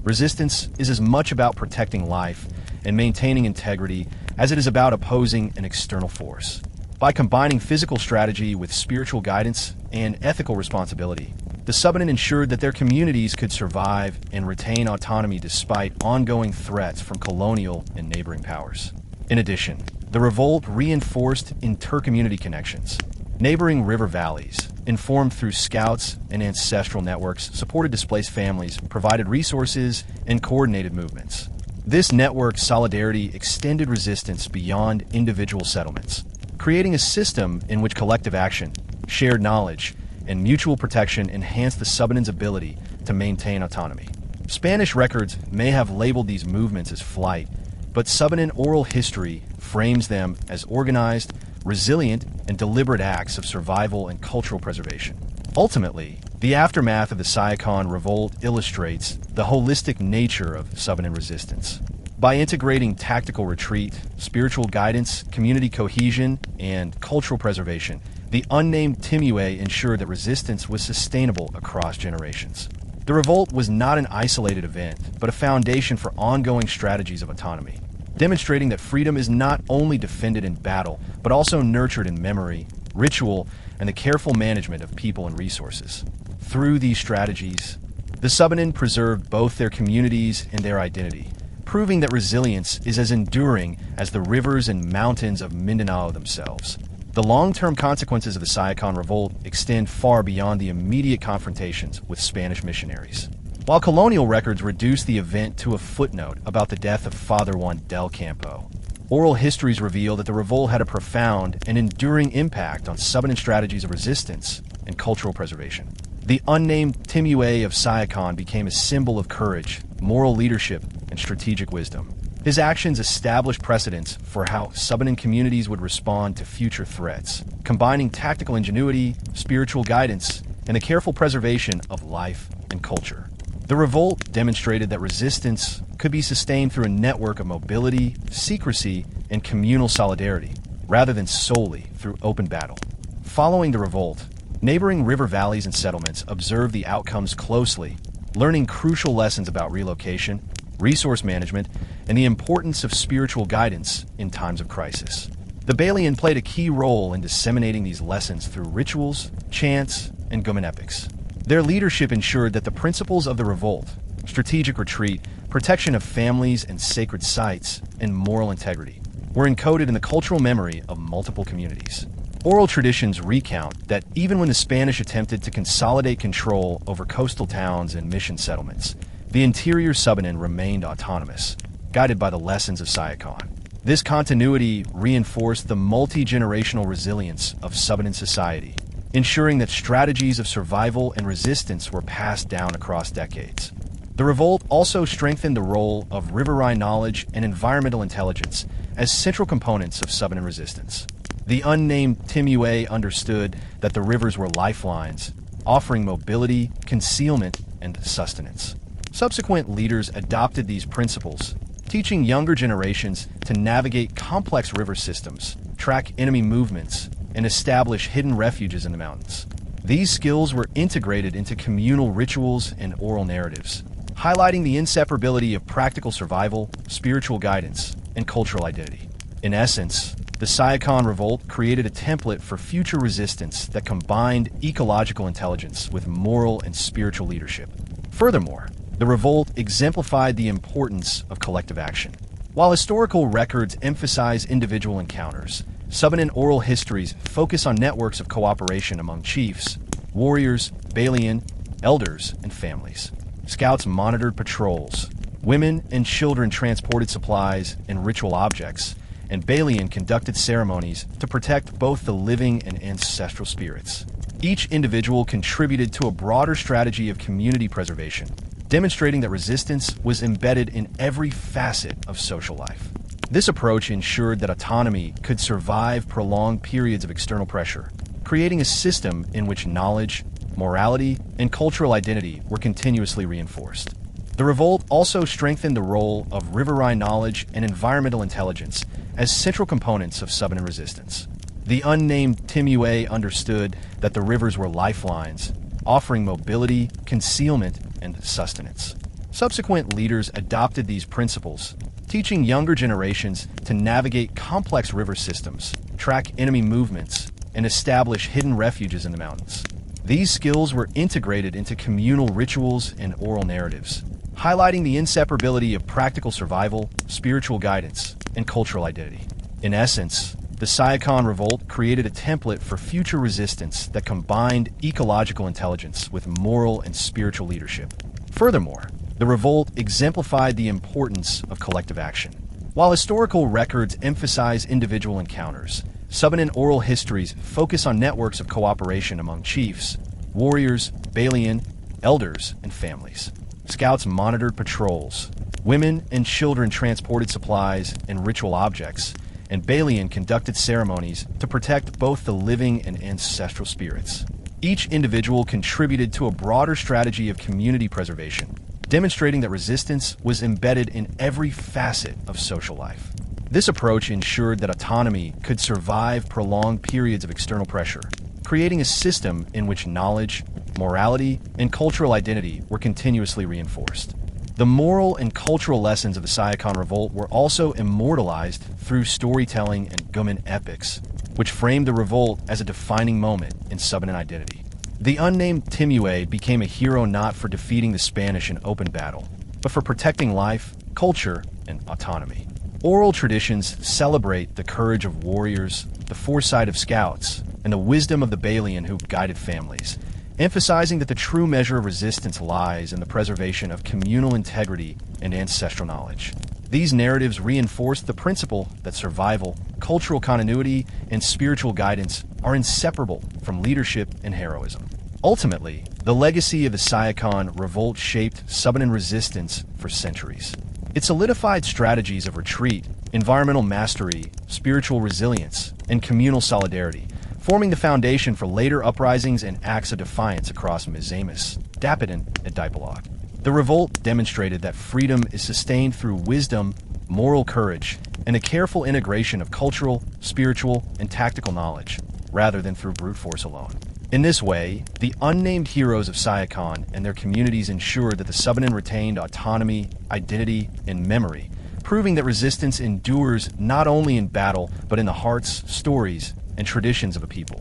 Resistance is as much about protecting life and maintaining integrity as it is about opposing an external force. By combining physical strategy with spiritual guidance and ethical responsibility, the Subanen ensured that their communities could survive and retain autonomy despite ongoing threats from colonial and neighboring powers. In addition, the revolt reinforced inter-community connections. Neighboring river valleys, informed through scouts and ancestral networks, supported displaced families, provided resources, and coordinated movements. This network solidarity extended resistance beyond individual settlements, creating a system in which collective action, shared knowledge, and mutual protection enhanced the Subanen's ability to maintain autonomy. Spanish records may have labeled these movements as flight, but Subanen oral history frames them as organized, resilient, and deliberate acts of survival and cultural preservation. Ultimately, the aftermath of the Siocon Revolt illustrates the holistic nature of Subanen resistance. By integrating tactical retreat, spiritual guidance, community cohesion, and cultural preservation, the unnamed Timuay ensured that resistance was sustainable across generations. The revolt was not an isolated event, but a foundation for ongoing strategies of autonomy. demonstrating that freedom is not only defended in battle, but also nurtured in memory, ritual, and the careful management of people and resources. Through these strategies, the Subanen preserved both their communities and their identity, proving that resilience is as enduring as the rivers and mountains of Mindanao themselves. The long-term consequences of the Siocon Revolt extend far beyond the immediate confrontations with Spanish missionaries. While colonial records reduce the event to a footnote about the death of Father Juan del Campo, oral histories reveal that the revolt had a profound and enduring impact on Subanen strategies of resistance and cultural preservation. The unnamed Timuay of Siocon became a symbol of courage, moral leadership, and strategic wisdom. His actions established precedents for how Subanen communities would respond to future threats, combining tactical ingenuity, spiritual guidance, and the careful preservation of life and culture. The revolt demonstrated that resistance could be sustained through a network of mobility, secrecy, and communal solidarity, rather than solely through open battle. Following the revolt, neighboring river valleys and settlements observed the outcomes closely, learning crucial lessons about relocation, resource management, and the importance of spiritual guidance in times of crisis. The Balian played a key role in disseminating these lessons through rituals, chants, and Guman epics. Their leadership ensured that the principles of the revolt, strategic retreat, protection of families and sacred sites, and moral integrity, were encoded in the cultural memory of multiple communities. Oral traditions recount that even when the Spanish attempted to consolidate control over coastal towns and mission settlements, the interior Subanen remained autonomous, guided by the lessons of Siocon. This continuity reinforced the multi-generational resilience of Subanen society, ensuring that strategies of survival and resistance were passed down across decades. The revolt also strengthened the role of riverine knowledge and environmental intelligence as central components of Subanen resistance. The unnamed Timuay understood that the rivers were lifelines, offering mobility, concealment, and sustenance. Subsequent leaders adopted these principles, teaching younger generations to navigate complex river systems, track enemy movements, and establish hidden refuges in the mountains. These skills were integrated into communal rituals and oral narratives, highlighting the inseparability of practical survival, spiritual guidance, and cultural identity. In essence, the Siocon Revolt created a template for future resistance that combined ecological intelligence with moral and spiritual leadership. Furthermore, the revolt exemplified the importance of collective action. While historical records emphasize individual encounters, Subanen oral histories focus on networks of cooperation among chiefs, warriors, Balian, elders, and families. Scouts monitored patrols. Women and children transported supplies and ritual objects, and Balian conducted ceremonies to protect both the living and ancestral spirits. Each individual contributed to a broader strategy of community preservation, demonstrating that resistance was embedded in every facet of social life. This approach ensured that autonomy could survive prolonged periods of external pressure, creating a system in which knowledge, morality, and cultural identity were continuously reinforced. The revolt also strengthened the role of riverine knowledge and environmental intelligence as central components of Subanen resistance. The unnamed Timuay understood that the rivers were lifelines, offering mobility, concealment, and sustenance. Subsequent leaders adopted these principles, teaching younger generations to navigate complex river systems, track enemy movements, and establish hidden refuges in the mountains. These skills were integrated into communal rituals and oral narratives, highlighting the inseparability of practical survival, spiritual guidance, and cultural identity. In essence, the Siocon Revolt created a template for future resistance that combined ecological intelligence with moral and spiritual leadership. Furthermore, the revolt exemplified the importance of collective action. While historical records emphasize individual encounters, Subanen oral histories focus on networks of cooperation among chiefs, warriors, Balian, elders, and families. Scouts monitored patrols. Women and children transported supplies and ritual objects, and Balian conducted ceremonies to protect both the living and ancestral spirits. Each individual contributed to a broader strategy of community preservation, demonstrating that resistance was embedded in every facet of social life. This approach ensured that autonomy could survive prolonged periods of external pressure, creating a system in which knowledge, morality, and cultural identity were continuously reinforced. The moral and cultural lessons of the Siocon Revolt were also immortalized through storytelling and Guman epics, which framed the revolt as a defining moment in Subanen identity. The unnamed Timuay became a hero not for defeating the Spanish in open battle, but for protecting life, culture, and autonomy. Oral traditions celebrate the courage of warriors, the foresight of scouts, and the wisdom of the Balian who guided families, emphasizing that the true measure of resistance lies in the preservation of communal integrity and ancestral knowledge. These narratives reinforce the principle that survival, cultural continuity, and spiritual guidance are inseparable from leadership and heroism. Ultimately, the legacy of the Siocon Revolt shaped Subanen resistance for centuries. It solidified strategies of retreat, environmental mastery, spiritual resilience, and communal solidarity, forming the foundation for later uprisings and acts of defiance across Mizamis, Dapitan, and Dipolog. The revolt demonstrated that freedom is sustained through wisdom, moral courage, and a careful integration of cultural, spiritual, and tactical knowledge, rather than through brute force alone. In this way, the unnamed heroes of Siocon and their communities ensured that the Subanen retained autonomy, identity, and memory, proving that resistance endures not only in battle, but in the hearts, stories, and traditions of a people.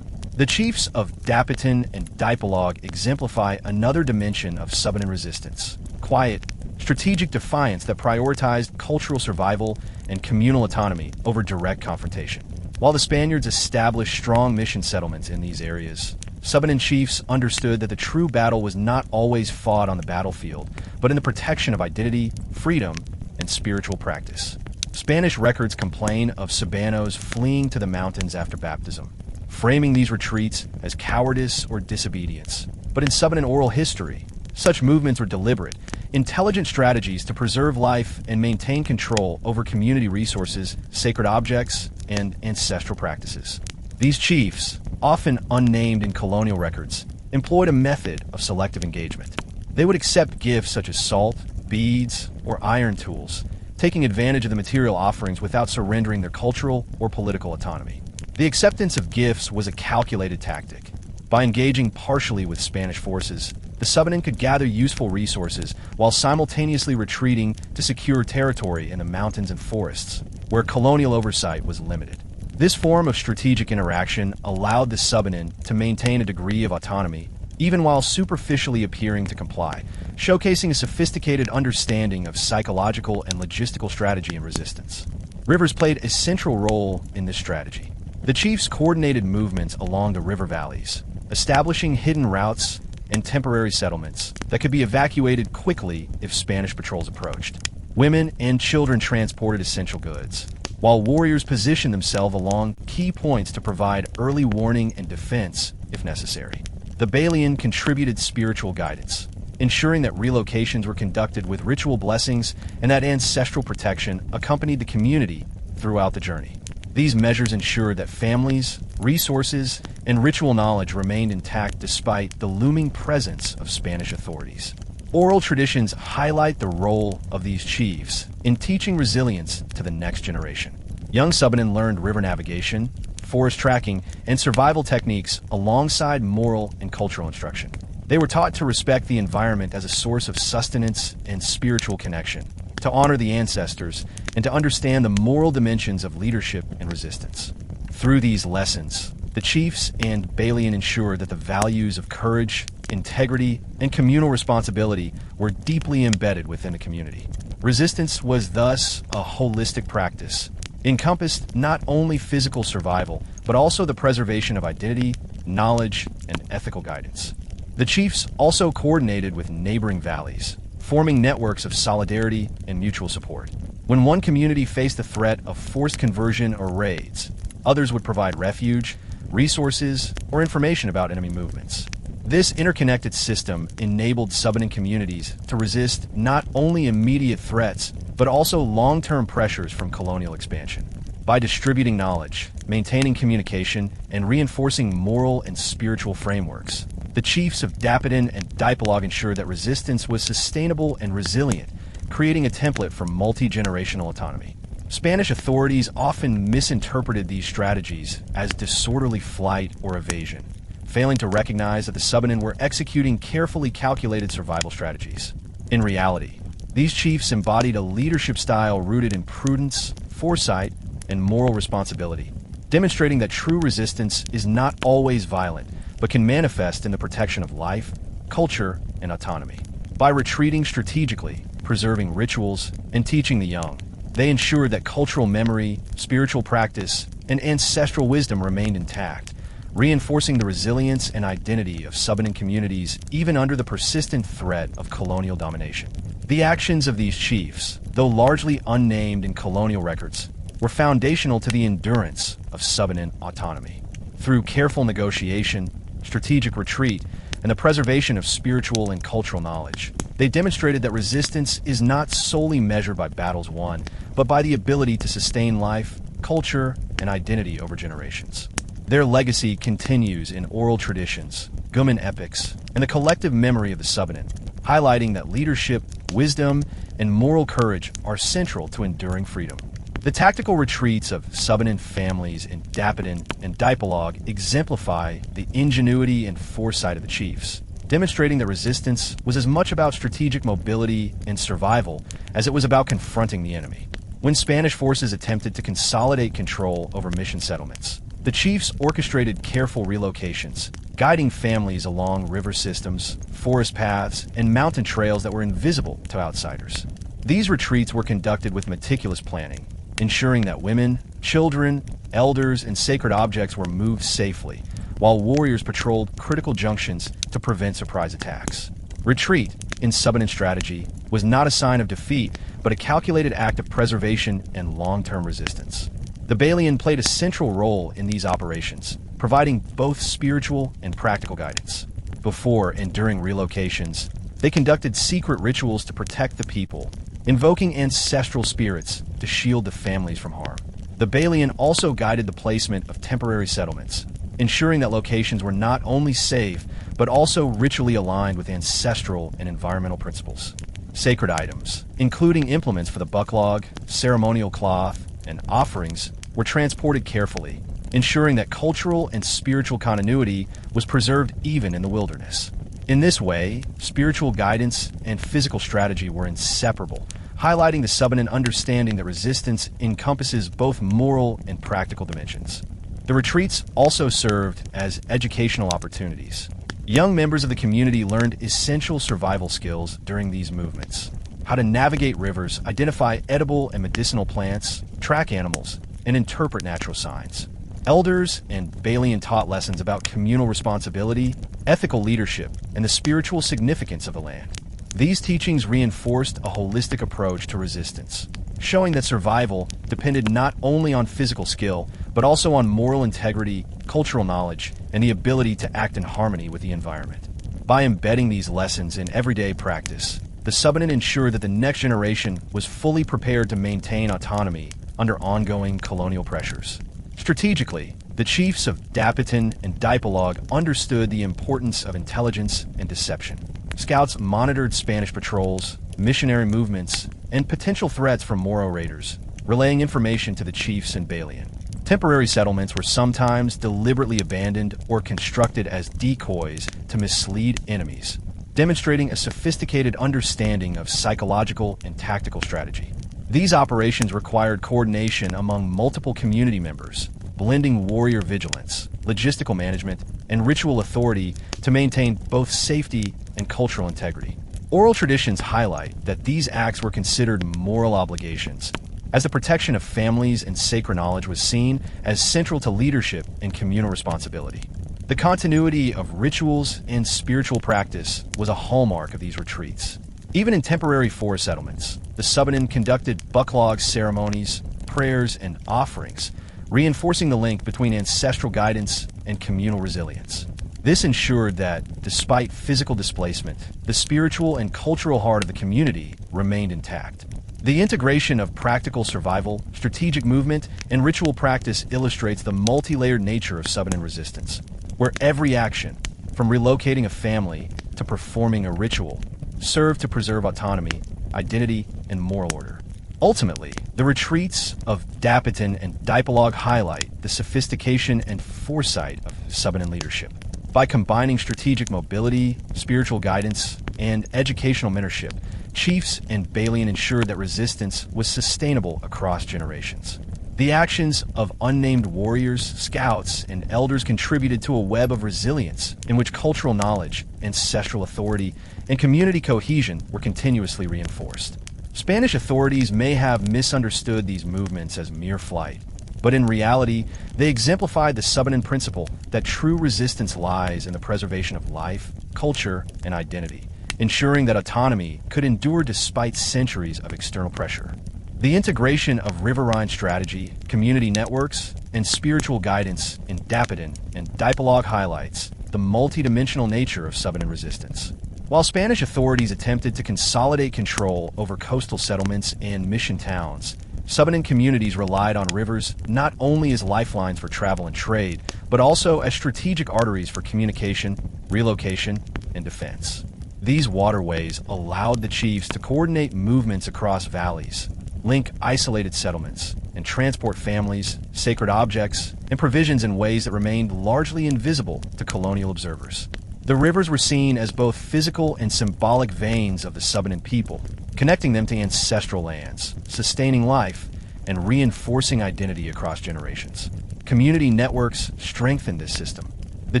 The chiefs of Dapitan and Dipolog exemplify another dimension of Subanen resistance: quiet, strategic defiance that prioritized cultural survival and communal autonomy over direct confrontation. While the Spaniards established strong mission settlements in these areas, Subanen chiefs understood that the true battle was not always fought on the battlefield, but in the protection of identity, freedom, and spiritual practice. Spanish records complain of Subanos fleeing to the mountains after baptism, framing these retreats as cowardice or disobedience. But in Subanen oral history, such movements were deliberate, intelligent strategies to preserve life and maintain control over community resources, sacred objects, and ancestral practices. These chiefs, often unnamed in colonial records, employed a method of selective engagement. They would accept gifts such as salt, beads, or iron tools, taking advantage of the material offerings without surrendering their cultural or political autonomy. The acceptance of gifts was a calculated tactic. By engaging partially with Spanish forces, the Subanen could gather useful resources while simultaneously retreating to secure territory in the mountains and forests, where colonial oversight was limited. This form of strategic interaction allowed the Subanen to maintain a degree of autonomy, even while superficially appearing to comply, showcasing a sophisticated understanding of psychological and logistical strategy and resistance. Rivers played a central role in this strategy. The chiefs coordinated movements along the river valleys, establishing hidden routes and temporary settlements that could be evacuated quickly if Spanish patrols approached. Women and children transported essential goods, while warriors positioned themselves along key points to provide early warning and defense if necessary. The Balian contributed spiritual guidance, ensuring that relocations were conducted with ritual blessings and that ancestral protection accompanied the community throughout the journey. These measures ensured that families, resources, and ritual knowledge remained intact despite the looming presence of Spanish authorities. Oral traditions highlight the role of these chiefs in teaching resilience to the next generation. Young Subanen learned river navigation, forest tracking, and survival techniques alongside moral and cultural instruction. They were taught to respect the environment as a source of sustenance and spiritual connection, to honor the ancestors, and to understand the moral dimensions of leadership and resistance. Through these lessons, the chiefs and Balian ensured that the values of courage, integrity, and communal responsibility were deeply embedded within the community. Resistance was thus a holistic practice, encompassed not only physical survival, but also the preservation of identity, knowledge, and ethical guidance. The chiefs also coordinated with neighboring valleys, forming networks of solidarity and mutual support. When one community faced the threat of forced conversion or raids, others would provide refuge, resources, or information about enemy movements. This interconnected system enabled Subanen communities to resist not only immediate threats, but also long-term pressures from colonial expansion. By distributing knowledge, maintaining communication, and reinforcing moral and spiritual frameworks, the chiefs of Dapitan and Dipolog ensured that resistance was sustainable and resilient, creating a template for multi-generational autonomy. Spanish authorities often misinterpreted these strategies as disorderly flight or evasion, failing to recognize that the Subanen were executing carefully calculated survival strategies. In reality, These chiefs embodied a leadership style rooted in prudence, foresight, and moral responsibility, demonstrating that true resistance is not always violent, but can manifest in the protection of life, culture, and autonomy. By retreating strategically, preserving rituals, and teaching the young, they ensured that cultural memory, spiritual practice, and ancestral wisdom remained intact, reinforcing the resilience and identity of Subanen communities even under the persistent threat of colonial domination. The actions of these chiefs, though largely unnamed in colonial records, were foundational to the endurance of Subanen autonomy. Through careful negotiation, strategic retreat, and the preservation of spiritual and cultural knowledge, they demonstrated that resistance is not solely measured by battles won, but by the ability to sustain life, culture, and identity over generations. Their legacy continues in oral traditions, Guman epics, and the collective memory of the Subanen, highlighting that leadership, wisdom, and moral courage are central to enduring freedom. The tactical retreats of Subanen families in Dapitan and Dipolog exemplify the ingenuity and foresight of the chiefs, demonstrating that resistance was as much about strategic mobility and survival as it was about confronting the enemy. When Spanish forces attempted to consolidate control over mission settlements, the chiefs orchestrated careful relocations, guiding families along river systems, forest paths, and mountain trails that were invisible to outsiders. These retreats were conducted with meticulous planning, ensuring that women, children, elders, and sacred objects were moved safely, while warriors patrolled critical junctions to prevent surprise attacks. Retreat, in Subanen strategy, was not a sign of defeat, but a calculated act of preservation and long-term resistance. The Balian played a central role in these operations, providing both spiritual and practical guidance. Before and during relocations, they conducted secret rituals to protect the people, invoking ancestral spirits to shield the families from harm. The Balian also guided the placement of temporary settlements, ensuring that locations were not only safe, but also ritually aligned with ancestral and environmental principles. Sacred items, including implements for the bucklog, ceremonial cloth, and offerings, were transported carefully, ensuring that cultural and spiritual continuity was preserved even in the wilderness. In this way, spiritual guidance and physical strategy were inseparable, highlighting the Subanen understanding that resistance encompasses both moral and practical dimensions. The retreats also served as educational opportunities. Young members of the community learned essential survival skills during these movements: how to navigate rivers, identify edible and medicinal plants, track animals, and interpret natural signs. Elders and Balian taught lessons about communal responsibility, ethical leadership, and the spiritual significance of the land. These teachings reinforced a holistic approach to resistance, showing that survival depended not only on physical skill, but also on moral integrity, cultural knowledge, and the ability to act in harmony with the environment. By embedding these lessons in everyday practice, the Subanen ensured that the next generation was fully prepared to maintain autonomy under ongoing colonial pressures. Strategically, the chiefs of Dapitan and Dipolog understood the importance of intelligence and deception. Scouts monitored Spanish patrols, missionary movements, and potential threats from Moro raiders, relaying information to the chiefs and Balian. Temporary settlements were sometimes deliberately abandoned or constructed as decoys to mislead enemies, demonstrating a sophisticated understanding of psychological and tactical strategy. These operations required coordination among multiple community members, blending warrior vigilance, logistical management, and ritual authority to maintain both safety and cultural integrity. Oral traditions highlight that these acts were considered moral obligations, as the protection of families and sacred knowledge was seen as central to leadership and communal responsibility. The continuity of rituals and spiritual practice was a hallmark of these retreats. Even in temporary forest settlements, the Subanen conducted bucklog ceremonies, prayers, and offerings, reinforcing the link between ancestral guidance and communal resilience. This ensured that, despite physical displacement, the spiritual and cultural heart of the community remained intact. The integration of practical survival, strategic movement, and ritual practice illustrates the multi-layered nature of Subanen resistance, where every action, from relocating a family to performing a ritual, served to preserve autonomy, identity, and moral order. Ultimately, the retreats of Dapitan and Dipolog highlight the sophistication and foresight of Subanen leadership. By combining strategic mobility, spiritual guidance, and educational mentorship, chiefs and Balian ensured that resistance was sustainable across generations. The actions of unnamed warriors, scouts, and elders contributed to a web of resilience in which cultural knowledge, ancestral authority, and community cohesion were continuously reinforced. Spanish authorities may have misunderstood these movements as mere flight, but in reality, they exemplified the Subanen principle that true resistance lies in the preservation of life, culture, and identity, ensuring that autonomy could endure despite centuries of external pressure. The integration of riverine strategy, community networks, and spiritual guidance in Dapitan and Dipolog highlights the multidimensional nature of Subanen resistance. While Spanish authorities attempted to consolidate control over coastal settlements and mission towns, Subanen communities relied on rivers not only as lifelines for travel and trade, but also as strategic arteries for communication, relocation, and defense. These waterways allowed the chiefs to coordinate movements across valleys, link isolated settlements, and transport families, sacred objects, and provisions in ways that remained largely invisible to colonial observers. The rivers were seen as both physical and symbolic veins of the Subanen people, connecting them to ancestral lands, sustaining life, and reinforcing identity across generations. Community networks strengthened this system. The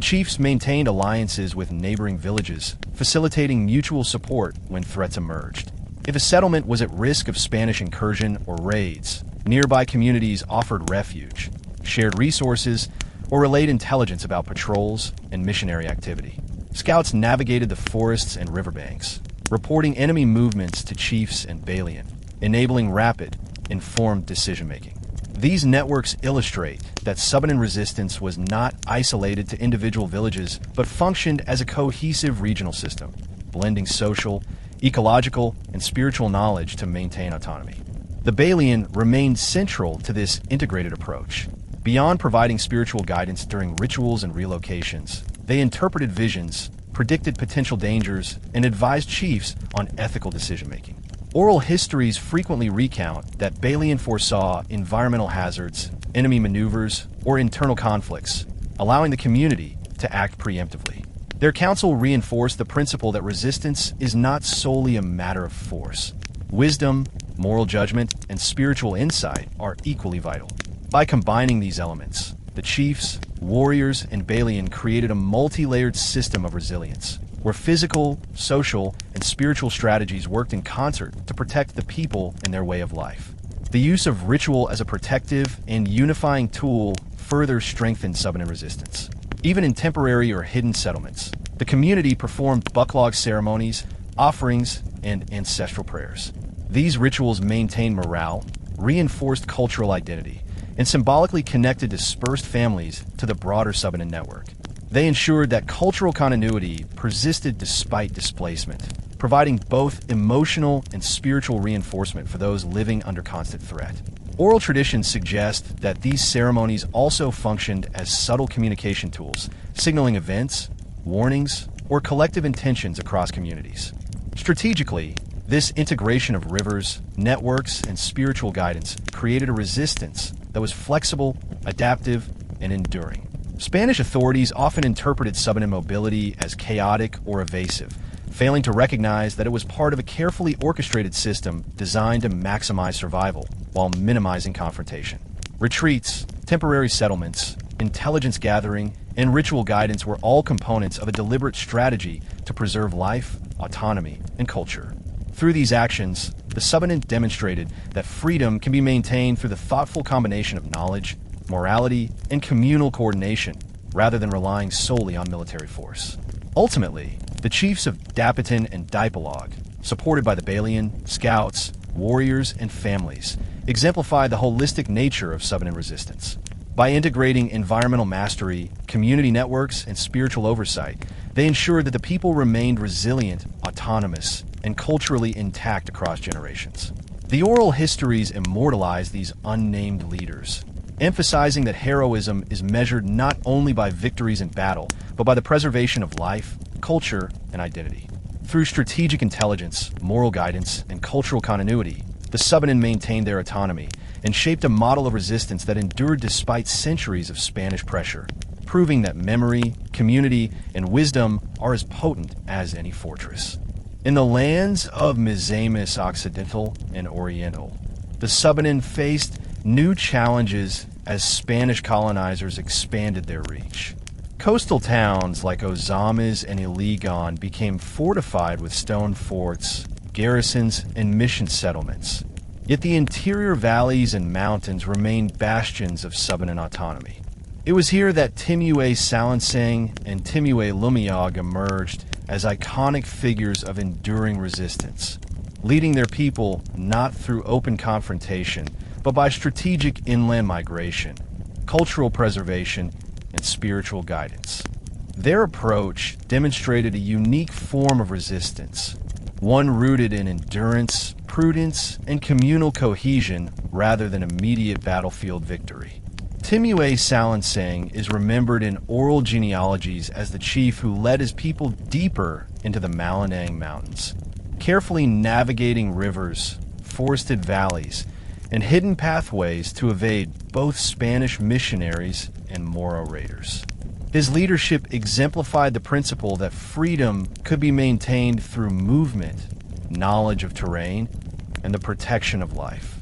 chiefs maintained alliances with neighboring villages, facilitating mutual support when threats emerged. If a settlement was at risk of Spanish incursion or raids, nearby communities offered refuge, shared resources, or relayed intelligence about patrols and missionary activity. Scouts navigated the forests and riverbanks, reporting enemy movements to chiefs and Balian, enabling rapid, informed decision-making. These networks illustrate that Subanen resistance was not isolated to individual villages, but functioned as a cohesive regional system, blending social, ecological, and spiritual knowledge to maintain autonomy. The Balian remained central to this integrated approach. Beyond providing spiritual guidance during rituals and relocations, they interpreted visions, predicted potential dangers, and advised chiefs on ethical decision-making. Oral histories frequently recount that Balian foresaw environmental hazards, enemy maneuvers, or internal conflicts, allowing the community to act preemptively. Their counsel reinforced the principle that resistance is not solely a matter of force. Wisdom, moral judgment, and spiritual insight are equally vital. By combining these elements, the chiefs, warriors, and Balian created a multi-layered system of resilience, where physical, social, and spiritual strategies worked in concert to protect the people and their way of life. The use of ritual as a protective and unifying tool further strengthened Subanen resistance. Even in temporary or hidden settlements, the community performed bucklog ceremonies, offerings, and ancestral prayers. These rituals maintained morale, reinforced cultural identity, and symbolically connected dispersed families to the broader Subanen network. They ensured that cultural continuity persisted despite displacement, providing both emotional and spiritual reinforcement for those living under constant threat. Oral traditions suggest that these ceremonies also functioned as subtle communication tools, signaling events, warnings, or collective intentions across communities. Strategically, this integration of rivers, networks, and spiritual guidance created a resistance that was flexible, adaptive, and enduring. Spanish authorities often interpreted Subanen mobility as chaotic or evasive, failing to recognize that it was part of a carefully orchestrated system designed to maximize survival while minimizing confrontation. Retreats, temporary settlements, intelligence gathering, and ritual guidance were all components of a deliberate strategy to preserve life, autonomy, and culture. Through these actions, the Subanen demonstrated that freedom can be maintained through the thoughtful combination of knowledge, morality, and communal coordination, rather than relying solely on military force. Ultimately, the chiefs of Dapitan and Dipolog, supported by the Balian, scouts, warriors, and families, exemplified the holistic nature of Subanen resistance. By integrating environmental mastery, community networks, and spiritual oversight, they ensured that the people remained resilient, autonomous, and culturally intact across generations. The oral histories immortalize these unnamed leaders, emphasizing that heroism is measured not only by victories in battle, but by the preservation of life, culture, and identity. Through strategic intelligence, moral guidance, and cultural continuity, the Subanen maintained their autonomy and shaped a model of resistance that endured despite centuries of Spanish pressure, proving that memory, community, and wisdom are as potent as any fortress. In the lands of Misamis Occidental and Oriental, the Subanen faced new challenges as Spanish colonizers expanded their reach. Coastal towns like Ozamas and Iligan became fortified with stone forts, garrisons, and mission settlements. Yet the interior valleys and mountains remained bastions of Subanen autonomy. It was here that Timuay Salangsang and Timuay Lumayog emerged as iconic figures of enduring resistance, leading their people not through open confrontation, but by strategic inland migration, cultural preservation, and spiritual guidance. Their approach demonstrated a unique form of resistance, one rooted in endurance, prudence, and communal cohesion rather than immediate battlefield victory. Timuay Salangsang is remembered in oral genealogies as the chief who led his people deeper into the Malindang mountains, carefully navigating rivers, forested valleys, and hidden pathways to evade both Spanish missionaries and Moro raiders. His leadership exemplified the principle that freedom could be maintained through movement, knowledge of terrain, and the protection of life.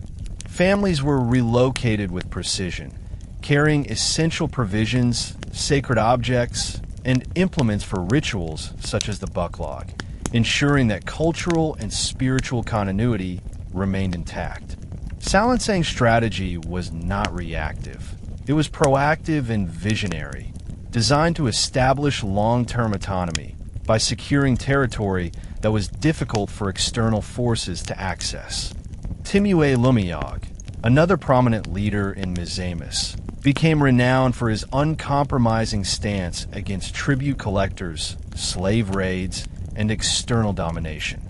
Families were relocated with precision, carrying essential provisions, sacred objects, and implements for rituals such as the bucklog, ensuring that cultural and spiritual continuity remained intact. Salangsang's strategy was not reactive. It was proactive and visionary, designed to establish long-term autonomy by securing territory that was difficult for external forces to access. Timuay Lumayog, another prominent leader in Misamis, became renowned for his uncompromising stance against tribute collectors, slave raids, and external domination.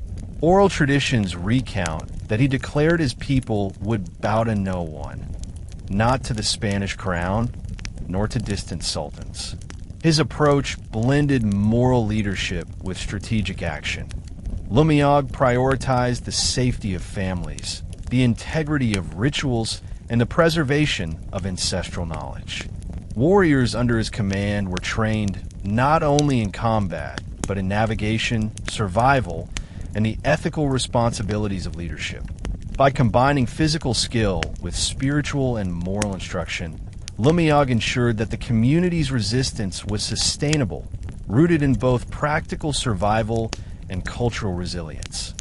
Oral traditions recount that he declared his people would bow to no one, not to the Spanish crown, nor to distant sultans. His approach blended moral leadership with strategic action. Lumayog prioritized the safety of families, the integrity of rituals, and the preservation of ancestral knowledge. Warriors under his command were trained not only in combat, but in navigation, survival, and the ethical responsibilities of leadership. By combining physical skill with spiritual and moral instruction, Lumayog ensured that the community's resistance was sustainable, rooted in both practical survival and cultural resilience.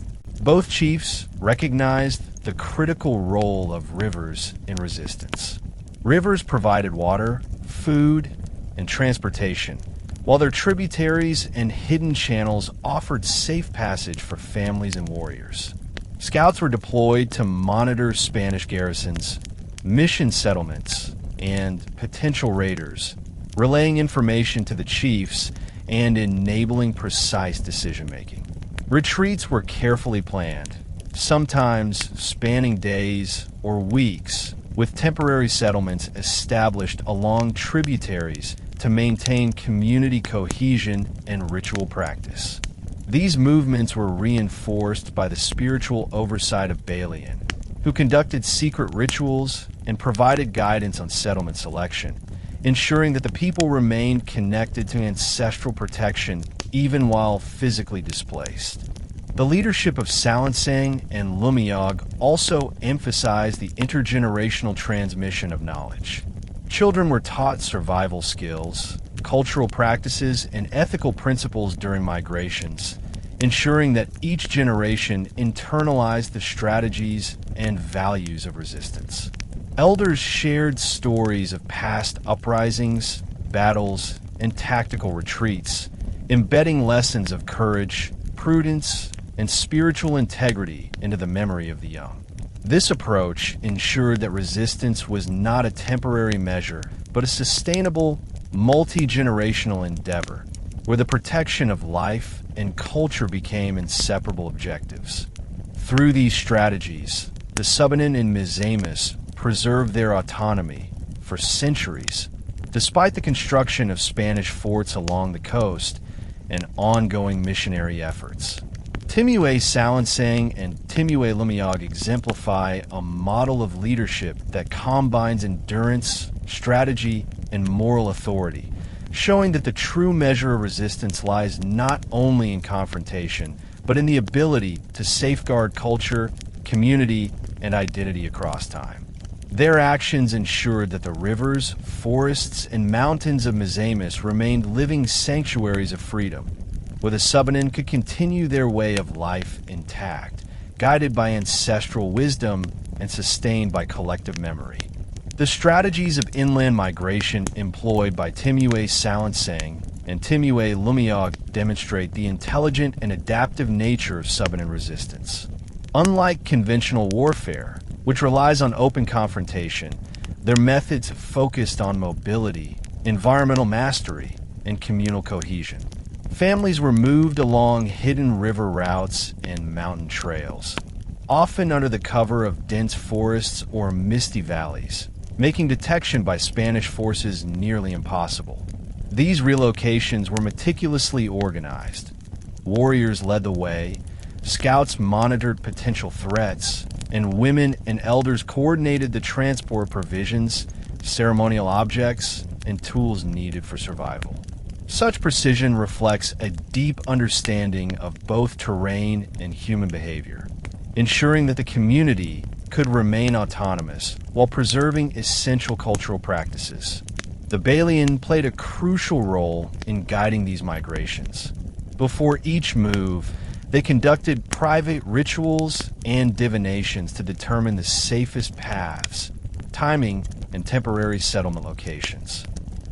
Both chiefs recognized the critical role of rivers in resistance. Rivers provided water, food, and transportation, while their tributaries and hidden channels offered safe passage for families and warriors. Scouts were deployed to monitor Spanish garrisons, mission settlements, and potential raiders, relaying information to the chiefs and enabling precise decision-making. Retreats were carefully planned, sometimes spanning days or weeks, with temporary settlements established along tributaries to maintain community cohesion and ritual practice. These movements were reinforced by the spiritual oversight of Balian, who conducted secret rituals and provided guidance on settlement selection, ensuring that the people remained connected to ancestral protection even while physically displaced. The leadership of Salangsang and Lumayog also emphasized the intergenerational transmission of knowledge. Children were taught survival skills, cultural practices, and ethical principles during migrations, ensuring that each generation internalized the strategies and values of resistance. Elders shared stories of past uprisings, battles, and tactical retreats, embedding lessons of courage, prudence, and spiritual integrity into the memory of the young. This approach ensured that resistance was not a temporary measure, but a sustainable, multi-generational endeavor, where the protection of life and culture became inseparable objectives. Through these strategies, the Subanen and Misamis preserved their autonomy for centuries, despite the construction of Spanish forts along the coast and ongoing missionary efforts. Timuay Salangsang and Timuay Lumayog exemplify a model of leadership that combines endurance, strategy, and moral authority, showing that the true measure of resistance lies not only in confrontation, but in the ability to safeguard culture, community, and identity across time. Their actions ensured that the rivers, forests, and mountains of Misamis remained living sanctuaries of freedom, where the Subanen could continue their way of life intact, guided by ancestral wisdom and sustained by collective memory. The strategies of inland migration employed by Timuay Salangsang and Timuay Lumayog demonstrate the intelligent and adaptive nature of Subanen resistance. Unlike conventional warfare, which relies on open confrontation, their methods focused on mobility, environmental mastery, and communal cohesion. Families were moved along hidden river routes and mountain trails, often under the cover of dense forests or misty valleys, making detection by Spanish forces nearly impossible. These relocations were meticulously organized. Warriors led the way, scouts monitored potential threats, and women and elders coordinated the transport of provisions, ceremonial objects, and tools needed for survival. Such precision reflects a deep understanding of both terrain and human behavior, ensuring that the community could remain autonomous while preserving essential cultural practices. The Balian played a crucial role in guiding these migrations. Before each move, they conducted private rituals and divinations to determine the safest paths, timing, and temporary settlement locations.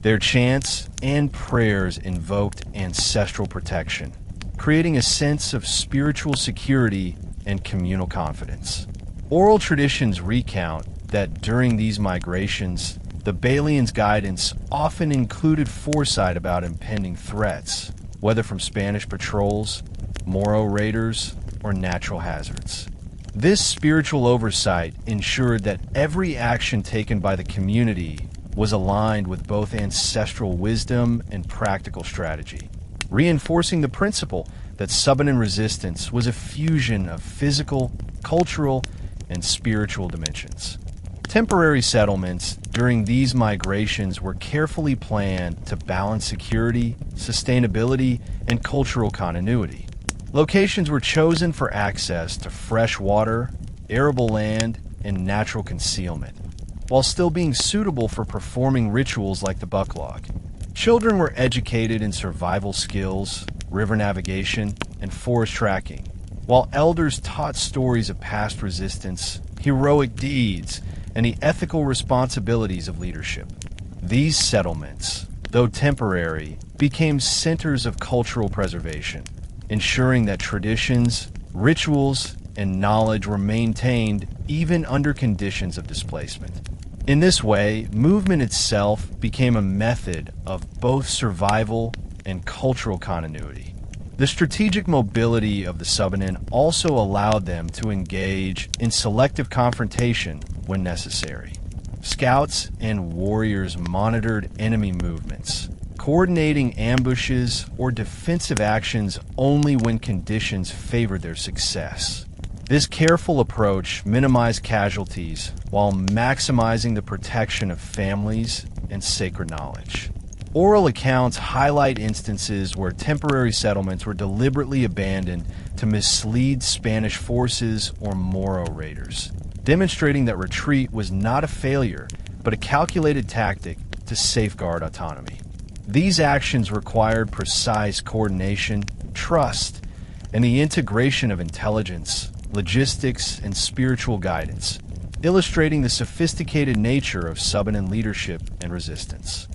Their chants and prayers invoked ancestral protection, creating a sense of spiritual security and communal confidence. Oral traditions recount that during these migrations, the Balians' guidance often included foresight about impending threats, whether from Spanish patrols, Moro raiders, or natural hazards. This spiritual oversight ensured that every action taken by the community was aligned with both ancestral wisdom and practical strategy, reinforcing the principle that Subanen resistance was a fusion of physical, cultural, and spiritual dimensions. Temporary settlements during these migrations were carefully planned to balance security, sustainability, and cultural continuity. Locations were chosen for access to fresh water, arable land, and natural concealment, while still being suitable for performing rituals like the bucklog. Children were educated in survival skills, river navigation, and forest tracking, while elders taught stories of past resistance, heroic deeds, and the ethical responsibilities of leadership. These settlements, though temporary, became centers of cultural preservation, ensuring that traditions, rituals, and knowledge were maintained even under conditions of displacement. In this way, movement itself became a method of both survival and cultural continuity. The strategic mobility of the Subanen also allowed them to engage in selective confrontation when necessary. Scouts and warriors monitored enemy movements, coordinating ambushes or defensive actions only when conditions favored their success. This careful approach minimized casualties while maximizing the protection of families and sacred knowledge. Oral accounts highlight instances where temporary settlements were deliberately abandoned to mislead Spanish forces or Moro raiders, demonstrating that retreat was not a failure, but a calculated tactic to safeguard autonomy. These actions required precise coordination, trust, and the integration of intelligence, logistics, and spiritual guidance, illustrating the sophisticated nature of Subanen leadership and resistance.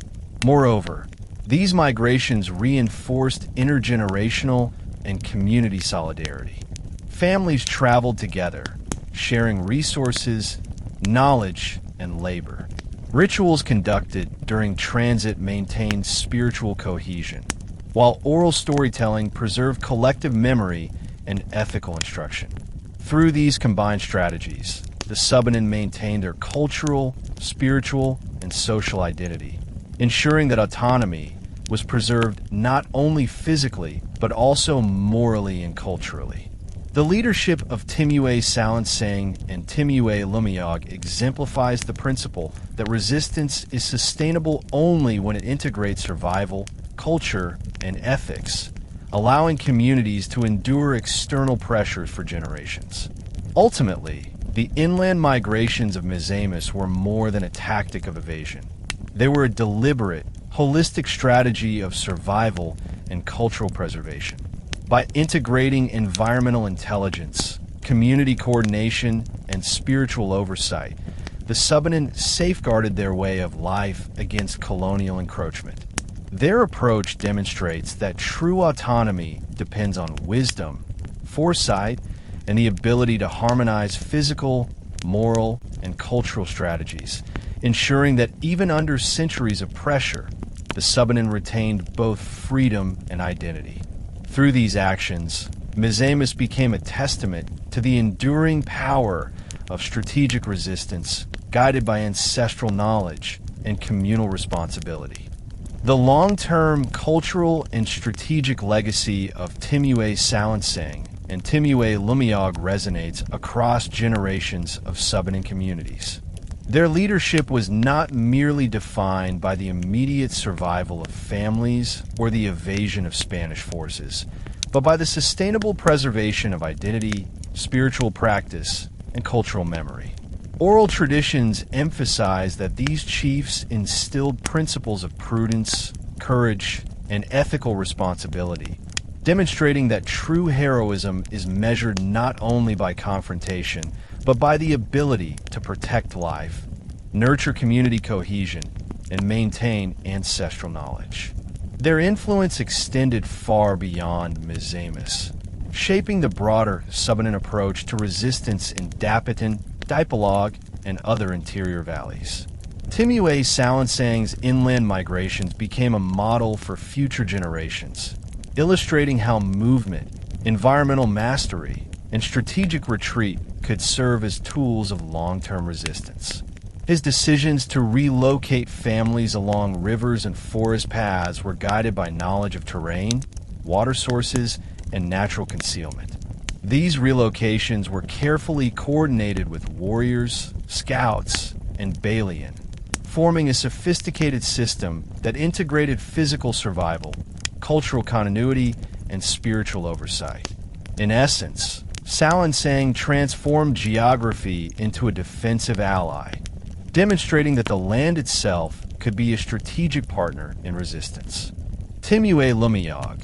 Moreover, these migrations reinforced intergenerational and community solidarity. Families traveled together, sharing resources, knowledge, and labor. Rituals conducted during transit maintained spiritual cohesion, while oral storytelling preserved collective memory and ethical instruction. Through these combined strategies, the Subanen maintained their cultural, spiritual, and social identity, ensuring that autonomy was preserved not only physically, but also morally and culturally. The leadership of Timuay Salangsang and Timuay Lumayog exemplifies the principle that resistance is sustainable only when it integrates survival, culture, and ethics, allowing communities to endure external pressures for generations. Ultimately, the inland migrations of Mizamis were more than a tactic of evasion. They were a deliberate, holistic strategy of survival and cultural preservation. By integrating environmental intelligence, community coordination, and spiritual oversight, the Subanen safeguarded their way of life against colonial encroachment. Their approach demonstrates that true autonomy depends on wisdom, foresight, and the ability to harmonize physical, moral, and cultural strategies, ensuring that even under centuries of pressure, the Subanen retained both freedom and identity. Through these actions, Mizamis became a testament to the enduring power of strategic resistance, guided by ancestral knowledge and communal responsibility. The long-term cultural and strategic legacy of Timuay Salangsang and Timuay Lumayog resonates across generations of Subanen communities. Their leadership was not merely defined by the immediate survival of families or the evasion of Spanish forces, but by the sustainable preservation of identity, spiritual practice, and cultural memory. Oral traditions emphasize that these chiefs instilled principles of prudence, courage, and ethical responsibility, demonstrating that true heroism is measured not only by confrontation, but by the ability to protect life, nurture community cohesion, and maintain ancestral knowledge. Their influence extended far beyond Mizamis, shaping the broader Subanen approach to resistance in Dapitan, Dipolog, and other interior valleys. Timuay Salangsang's inland migrations became a model for future generations, illustrating how movement, environmental mastery, and strategic retreat could serve as tools of long-term resistance. His decisions to relocate families along rivers and forest paths were guided by knowledge of terrain, water sources, and natural concealment. These relocations were carefully coordinated with warriors, scouts, and Balian, forming a sophisticated system that integrated physical survival, cultural continuity, and spiritual oversight. In essence, Salangsang transformed geography into a defensive ally, demonstrating that the land itself could be a strategic partner in resistance. Timuay Lumayog,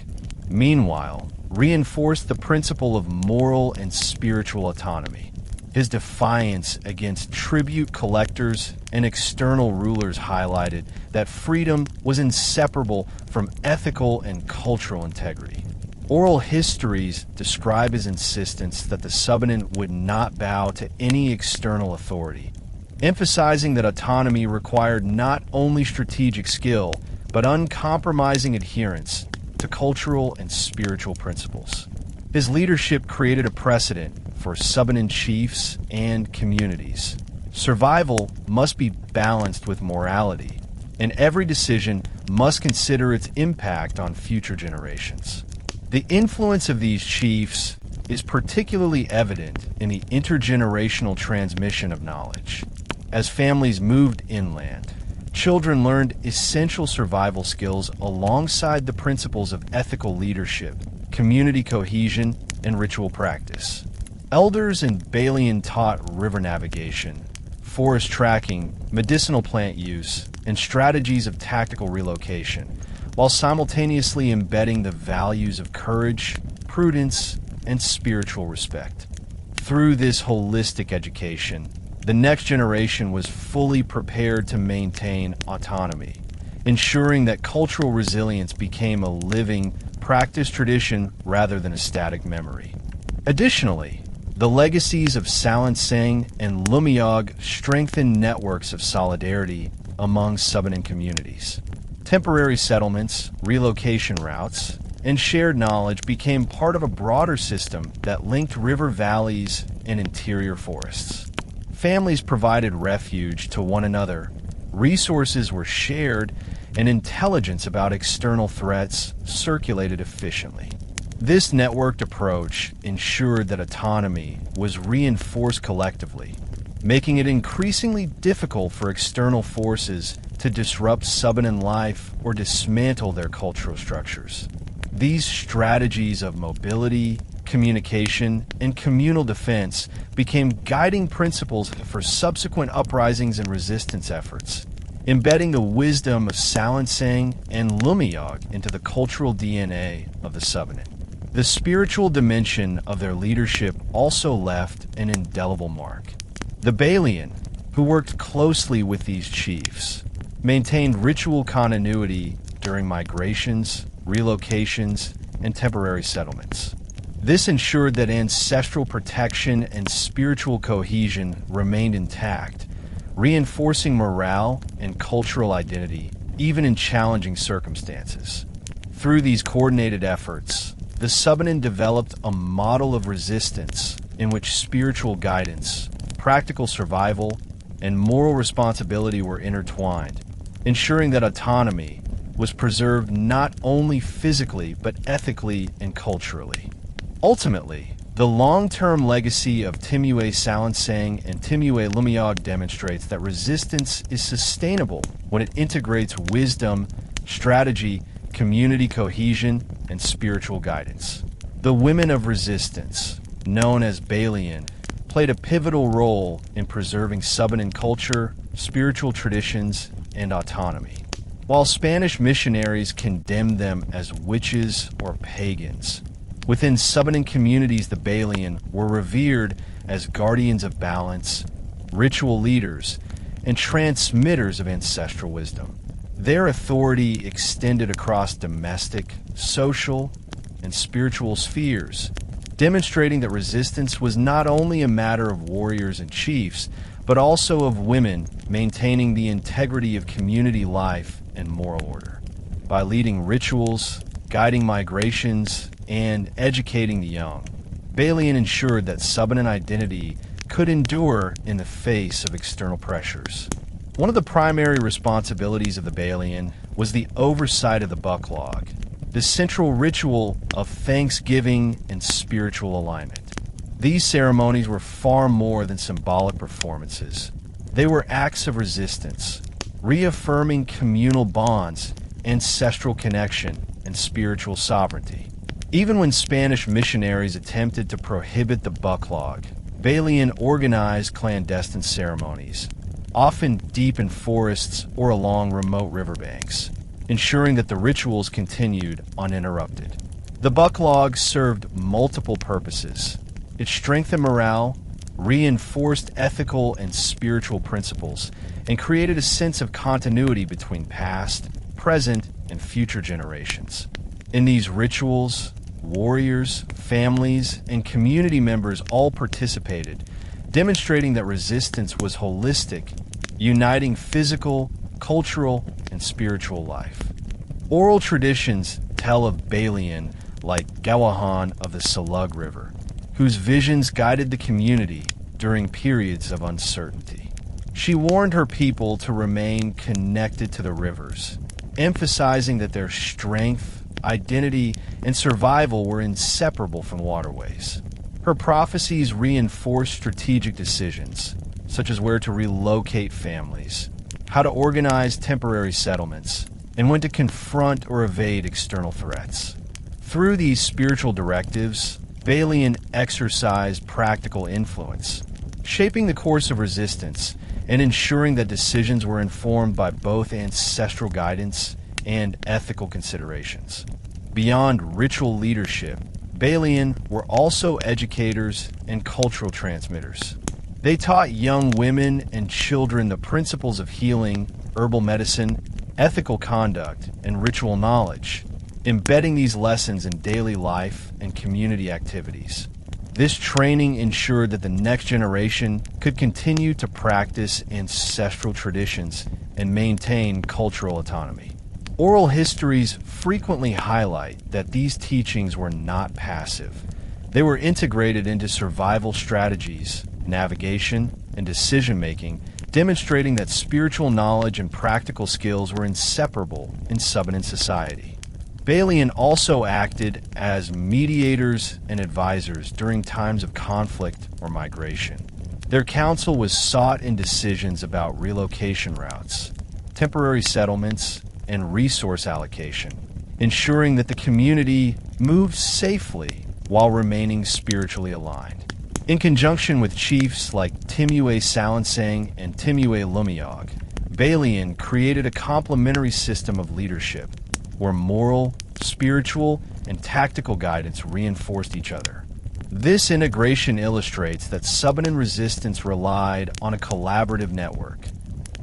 meanwhile, reinforced the principle of moral and spiritual autonomy. His defiance against tribute collectors and external rulers highlighted that freedom was inseparable from ethical and cultural integrity. Oral histories describe his insistence that the Subanen would not bow to any external authority, emphasizing that autonomy required not only strategic skill, but uncompromising adherence to cultural and spiritual principles. His leadership created a precedent for Subanen chiefs and communities. Survival must be balanced with morality, and every decision must consider its impact on future generations. The influence of these chiefs is particularly evident in the intergenerational transmission of knowledge. As families moved inland, children learned essential survival skills alongside the principles of ethical leadership, community cohesion, and ritual practice. Elders in Balian taught river navigation, forest tracking, medicinal plant use, and strategies of tactical relocation, while simultaneously embedding the values of courage, prudence, and spiritual respect. Through this holistic education, the next generation was fully prepared to maintain autonomy, ensuring that cultural resilience became a living, practiced tradition rather than a static memory. Additionally, the legacies of Salangsang and Lumayog strengthened networks of solidarity among Subanen communities. Temporary settlements, relocation routes, and shared knowledge became part of a broader system that linked river valleys and interior forests. Families provided refuge to one another, resources were shared, and intelligence about external threats circulated efficiently. This networked approach ensured that autonomy was reinforced collectively, making it increasingly difficult for external forces to disrupt Subanen life or dismantle their cultural structures. These strategies of mobility, communication, and communal defense became guiding principles for subsequent uprisings and resistance efforts, embedding the wisdom of Salangsang and Lumayog into the cultural DNA of the Subanen. The spiritual dimension of their leadership also left an indelible mark. The Balian, who worked closely with these chiefs, maintained ritual continuity during migrations, relocations, and temporary settlements. This ensured that ancestral protection and spiritual cohesion remained intact, reinforcing morale and cultural identity even in challenging circumstances. Through these coordinated efforts, the Subanen developed a model of resistance in which spiritual guidance, practical survival, and moral responsibility were intertwined, ensuring that autonomy was preserved not only physically but ethically and culturally. Ultimately, the long-term legacy of Timuay Salangsang and Timuay Lumayog demonstrates that resistance is sustainable when it integrates wisdom, strategy, community cohesion, and spiritual guidance. The women of resistance, known as Balian, played a pivotal role in preserving Subanen culture, spiritual traditions, and autonomy. While Spanish missionaries condemned them as witches or pagans, within Subanen communities the Balian were revered as guardians of balance, ritual leaders, and transmitters of ancestral wisdom. Their authority extended across domestic, social, and spiritual spheres, demonstrating that resistance was not only a matter of warriors and chiefs, but also of women maintaining the integrity of community life and moral order. By leading rituals, guiding migrations, and educating the young, Balian ensured that Subanen identity could endure in the face of external pressures. One of the primary responsibilities of the Balian was the oversight of the bucklog, the central ritual of thanksgiving and spiritual alignment. These ceremonies were far more than symbolic performances. They were acts of resistance, reaffirming communal bonds, ancestral connection, and spiritual sovereignty. Even when Spanish missionaries attempted to prohibit the bucklog, Balian organized clandestine ceremonies, often deep in forests or along remote riverbanks, ensuring that the rituals continued uninterrupted. The bucklog served multiple purposes. It strengthened morale, reinforced ethical and spiritual principles, and created a sense of continuity between past, present, and future generations. In these rituals, warriors, families, and community members all participated, demonstrating that resistance was holistic, uniting physical, cultural, and spiritual life. Oral traditions tell of Balian like Gawahan of the Salug River, whose visions guided the community during periods of uncertainty. She warned her people to remain connected to the rivers, emphasizing that their strength, identity, and survival were inseparable from waterways. Her prophecies reinforced strategic decisions, such as where to relocate families, how to organize temporary settlements, and when to confront or evade external threats. Through these spiritual directives, Balian exercised practical influence, shaping the course of resistance and ensuring that decisions were informed by both ancestral guidance and ethical considerations. Beyond ritual leadership, Balian were also educators and cultural transmitters. They taught young women and children the principles of healing, herbal medicine, ethical conduct, and ritual knowledge, embedding these lessons in daily life and community activities. This training ensured that the next generation could continue to practice ancestral traditions and maintain cultural autonomy. Oral histories frequently highlight that these teachings were not passive. They were integrated into survival strategies, navigation, and decision-making, demonstrating that spiritual knowledge and practical skills were inseparable in Subanen society. Balian also acted as mediators and advisors during times of conflict or migration. Their counsel was sought in decisions about relocation routes, temporary settlements, and resource allocation, ensuring that the community moved safely while remaining spiritually aligned. In conjunction with chiefs like Timuay Salangsang and Timuay Lumayog, Balian created a complementary system of leadership where moral, spiritual, and tactical guidance reinforced each other. This integration illustrates that Subanen resistance relied on a collaborative network.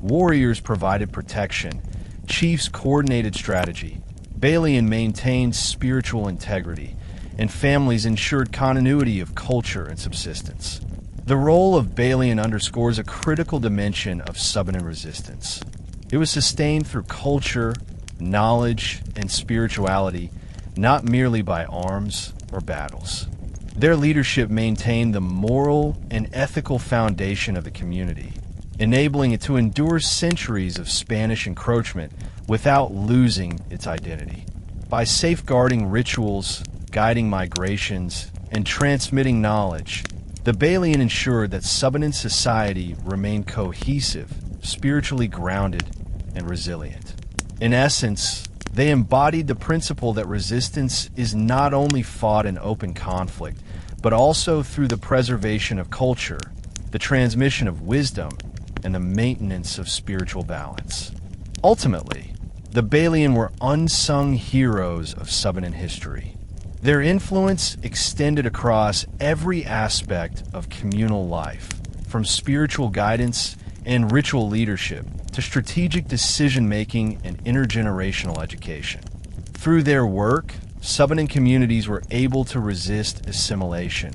Warriors provided protection, chiefs coordinated strategy, Balian maintained spiritual integrity, and families ensured continuity of culture and subsistence. The role of Balian underscores a critical dimension of Subanen resistance. It was sustained through culture, knowledge, and spirituality, not merely by arms or battles. Their leadership maintained the moral and ethical foundation of the community, enabling it to endure centuries of Spanish encroachment without losing its identity. By safeguarding rituals, guiding migrations, and transmitting knowledge, the Balian ensured that Subanen society remained cohesive, spiritually grounded, and resilient. In essence, they embodied the principle that resistance is not only fought in open conflict, but also through the preservation of culture, the transmission of wisdom, and the maintenance of spiritual balance. Ultimately, the Balian were unsung heroes of Subanen history. Their influence extended across every aspect of communal life, from spiritual guidance and ritual leadership to strategic decision-making and intergenerational education. Through their work, Subanen communities were able to resist assimilation,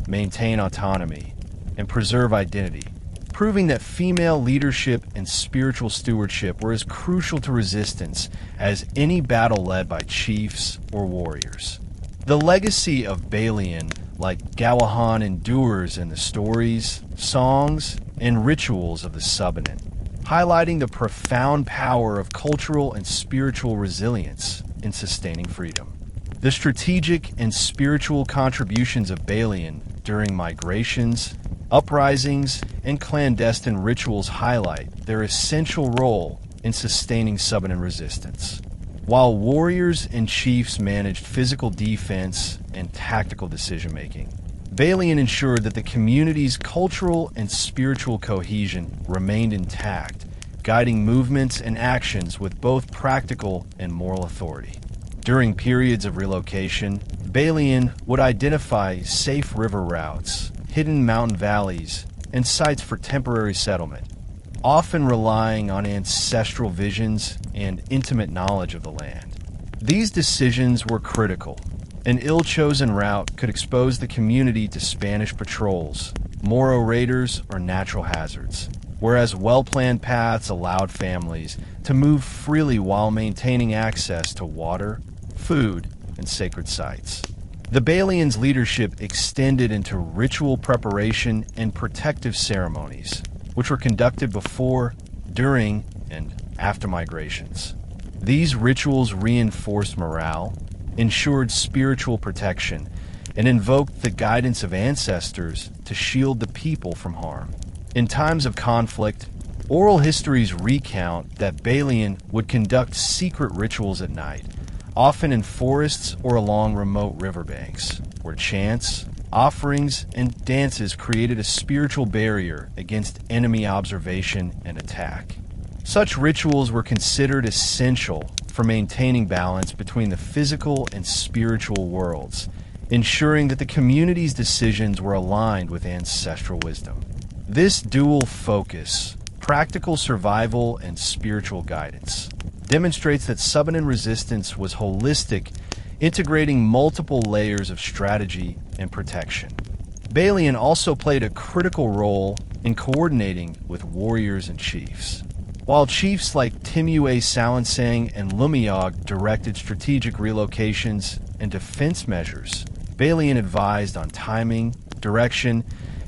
maintain autonomy, and preserve identity, proving that female leadership and spiritual stewardship were as crucial to resistance as any battle led by chiefs or warriors. The legacy of Balian, like Gawahan, endures in the stories, songs, and rituals of the Subanen, highlighting the profound power of cultural and spiritual resilience in sustaining freedom. The strategic and spiritual contributions of Balian during migrations, uprisings, and clandestine rituals highlight their essential role in sustaining Subanen resistance. While warriors and chiefs managed physical defense and tactical decision-making, Balian ensured that the community's cultural and spiritual cohesion remained intact, guiding movements and actions with both practical and moral authority. During periods of relocation, Balian would identify safe river routes, hidden mountain valleys, and sites for temporary settlement, often relying on ancestral visions and intimate knowledge of the land. These decisions were critical. An ill-chosen route could expose the community to Spanish patrols, Moro raiders, or natural hazards, whereas well-planned paths allowed families to move freely while maintaining access to water, food, and sacred sites. The Balians' leadership extended into ritual preparation and protective ceremonies, which were conducted before, during, and after migrations. These rituals reinforced morale, ensured spiritual protection, and invoked the guidance of ancestors to shield the people from harm. In times of conflict, oral histories recount that Balian would conduct secret rituals at night, often in forests or along remote riverbanks, where chants, offerings, and dances created a spiritual barrier against enemy observation and attack. Such rituals were considered essential for maintaining balance between the physical and spiritual worlds, ensuring that the community's decisions were aligned with ancestral wisdom. This dual focus, practical survival and spiritual guidance, demonstrates that Subanen resistance was holistic, integrating multiple layers of strategy and protection. Balian also played a critical role in coordinating with warriors and chiefs. While chiefs like Timuay Salangsang and Lumayog directed strategic relocations and defense measures, Balian advised on timing, direction,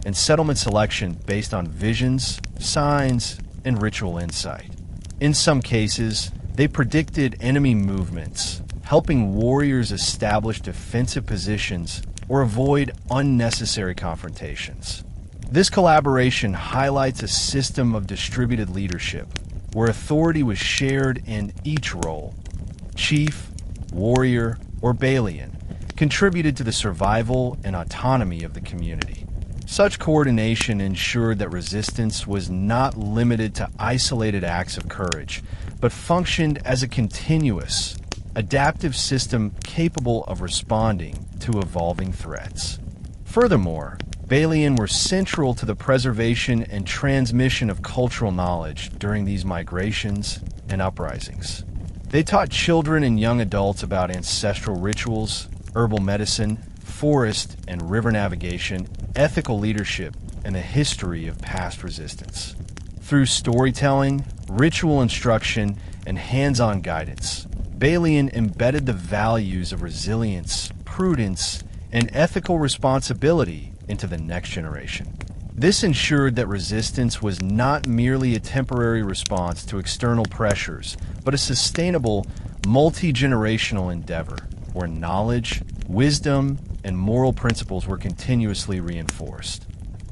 and settlement selection based on visions, signs, and ritual insight. In some cases, they predicted enemy movements, helping warriors establish defensive positions or avoid unnecessary confrontations. This collaboration highlights a system of distributed leadership, where authority was shared in each role. Chief, warrior, or Balian, contributed to the survival and autonomy of the community. Such coordination ensured that resistance was not limited to isolated acts of courage, but functioned as a continuous, adaptive system capable of responding to evolving threats. Furthermore, Balian were central to the preservation and transmission of cultural knowledge during these migrations and uprisings. They taught children and young adults about ancestral rituals, herbal medicine, forest and river navigation, ethical leadership, and the history of past resistance. Through storytelling, ritual instruction, and hands-on guidance, Balian embedded the values of resilience, prudence, and ethical responsibility into the next generation. This ensured that resistance was not merely a temporary response to external pressures, but a sustainable, multi-generational endeavor where knowledge, wisdom, and moral principles were continuously reinforced.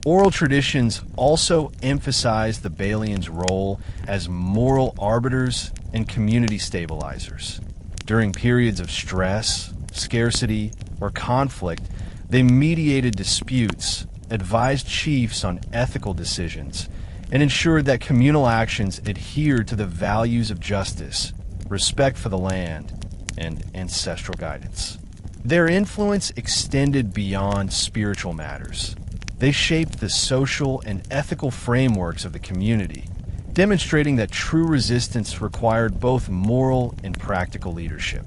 Oral traditions also emphasized the Balians' role as moral arbiters and community stabilizers. During periods of stress, scarcity, or conflict, they mediated disputes, advised chiefs on ethical decisions, and ensured that communal actions adhered to the values of justice, respect for the land, and ancestral guidance. Their influence extended beyond spiritual matters. They shaped the social and ethical frameworks of the community, demonstrating that true resistance required both moral and practical leadership.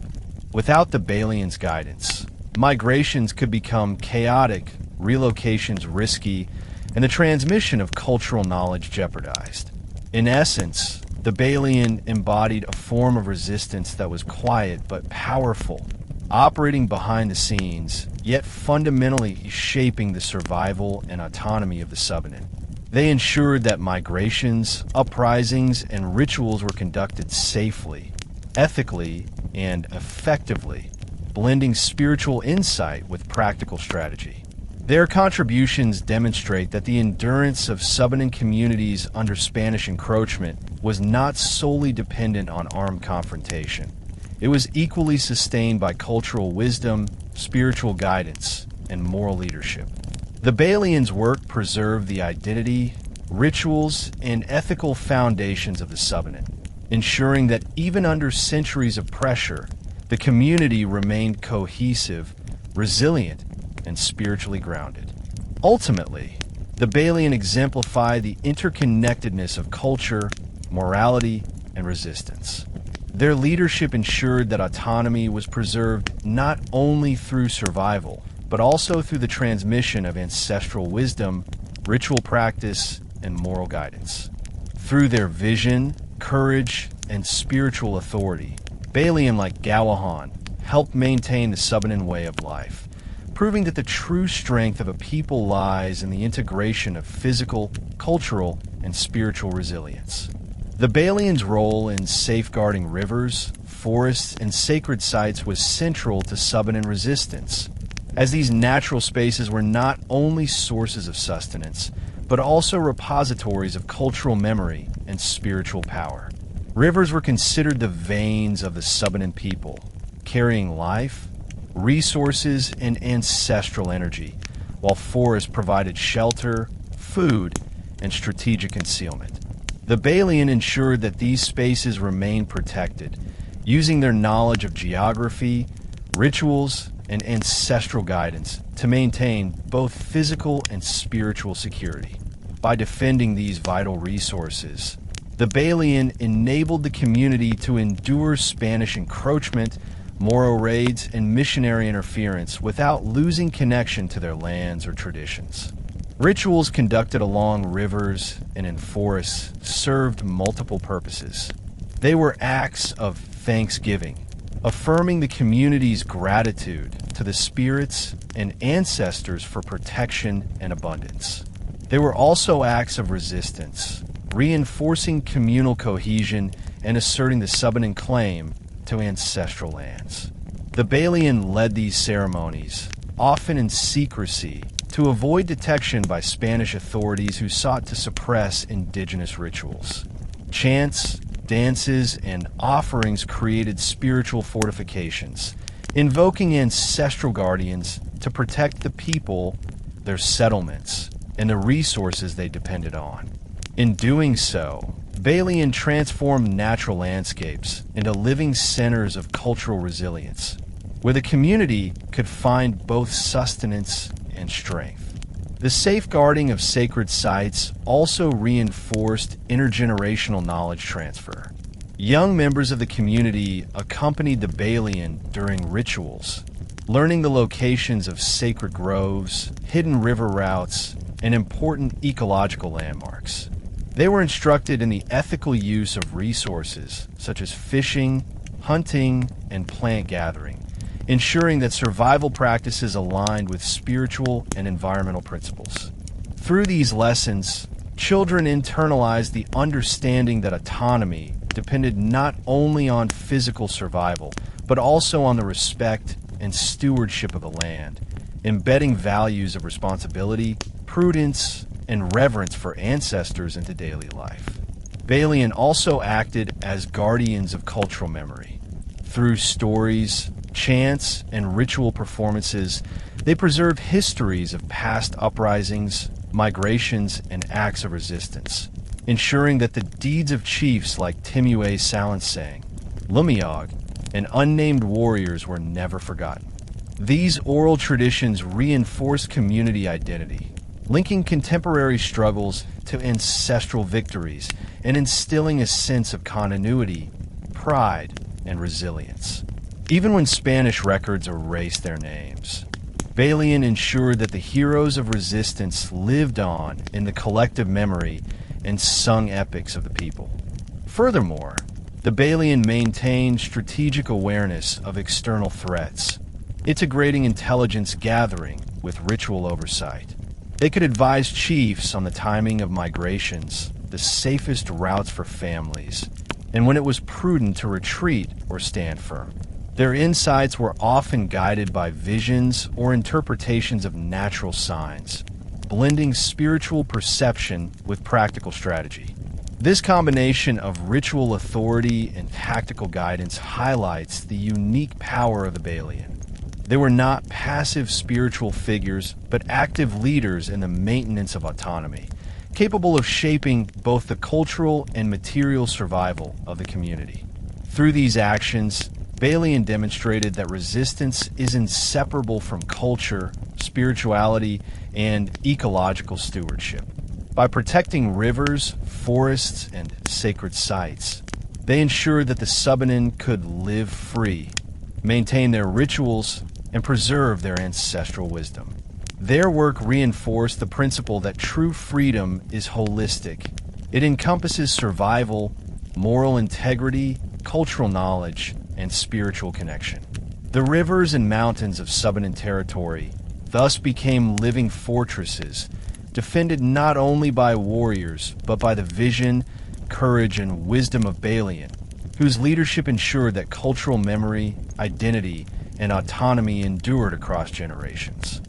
Without the Balians' guidance, migrations could become chaotic, relocations risky, and the transmission of cultural knowledge jeopardized. In essence, the Balian embodied a form of resistance that was quiet but powerful, operating behind the scenes, yet fundamentally shaping the survival and autonomy of the Subanen. They ensured that migrations, uprisings, and rituals were conducted safely, ethically, and effectively, blending spiritual insight with practical strategy. Their contributions demonstrate that the endurance of Subanen communities under Spanish encroachment was not solely dependent on armed confrontation. It was equally sustained by cultural wisdom, spiritual guidance, and moral leadership. The Balians' work preserved the identity, rituals, and ethical foundations of the Subanen, ensuring that even under centuries of pressure, the community remained cohesive, resilient, and spiritually grounded. Ultimately, the Balian exemplify the interconnectedness of culture, morality, and resistance. Their leadership ensured that autonomy was preserved not only through survival, but also through the transmission of ancestral wisdom, ritual practice, and moral guidance. Through their vision, courage, and spiritual authority, Balian like Gawahan helped maintain the Subanen way of life, proving that the true strength of a people lies in the integration of physical, cultural, and spiritual resilience. The Balians' role in safeguarding rivers, forests, and sacred sites was central to Subanen resistance, as these natural spaces were not only sources of sustenance, but also repositories of cultural memory and spiritual power. Rivers were considered the veins of the Subanen people, carrying life, resources, and ancestral energy, while forests provided shelter, food, and strategic concealment. The Balian ensured that these spaces remained protected, using their knowledge of geography, rituals, and ancestral guidance to maintain both physical and spiritual security. By defending these vital resources, the Balian enabled the community to endure Spanish encroachment, Moro raids, and missionary interference without losing connection to their lands or traditions. Rituals conducted along rivers and in forests served multiple purposes. They were acts of thanksgiving, affirming the community's gratitude to the spirits and ancestors for protection and abundance. They were also acts of resistance, reinforcing communal cohesion and asserting the Subanen claim to ancestral lands. The Balian led these ceremonies, often in secrecy, to avoid detection by Spanish authorities who sought to suppress indigenous rituals. Chants, dances, and offerings created spiritual fortifications, invoking ancestral guardians to protect the people, their settlements, and the resources they depended on. In doing so, Balian transformed natural landscapes into living centers of cultural resilience, where the community could find both sustenance and strength. The safeguarding of sacred sites also reinforced intergenerational knowledge transfer. Young members of the community accompanied the Balian during rituals, learning the locations of sacred groves, hidden river routes, and important ecological landmarks. They were instructed in the ethical use of resources such as fishing, hunting, and plant gathering, ensuring that survival practices aligned with spiritual and environmental principles. Through these lessons, children internalized the understanding that autonomy depended not only on physical survival, but also on the respect and stewardship of the land, embedding values of responsibility, prudence, and reverence for ancestors into daily life. Balian also acted as guardians of cultural memory. Through stories, chants, and ritual performances, they preserved histories of past uprisings, migrations, and acts of resistance, ensuring that the deeds of chiefs like Timuay, Salangsang, Lumayog, and unnamed warriors were never forgotten. These oral traditions reinforce community identity, linking contemporary struggles to ancestral victories and instilling a sense of continuity, pride, and resilience. Even when Spanish records erased their names, Balian ensured that the heroes of resistance lived on in the collective memory and sung epics of the people. Furthermore, the Balian maintained strategic awareness of external threats, integrating intelligence gathering with ritual oversight. They could advise chiefs on the timing of migrations, the safest routes for families, and when it was prudent to retreat or stand firm. Their insights were often guided by visions or interpretations of natural signs, blending spiritual perception with practical strategy. This combination of ritual authority and tactical guidance highlights the unique power of the Balian. They were not passive spiritual figures, but active leaders in the maintenance of autonomy, capable of shaping both the cultural and material survival of the community. Through these actions, Balian demonstrated that resistance is inseparable from culture, spirituality, and ecological stewardship. By protecting rivers, forests, and sacred sites, they ensured that the Subanen could live free, maintain their rituals, and preserve their ancestral wisdom. Their work reinforced the principle that true freedom is holistic. It encompasses survival, moral integrity, cultural knowledge, and spiritual connection. The rivers and mountains of Subanen territory thus became living fortresses, defended not only by warriors, but by the vision, courage, and wisdom of Balian, whose leadership ensured that cultural memory, identity, and autonomy endured across generations.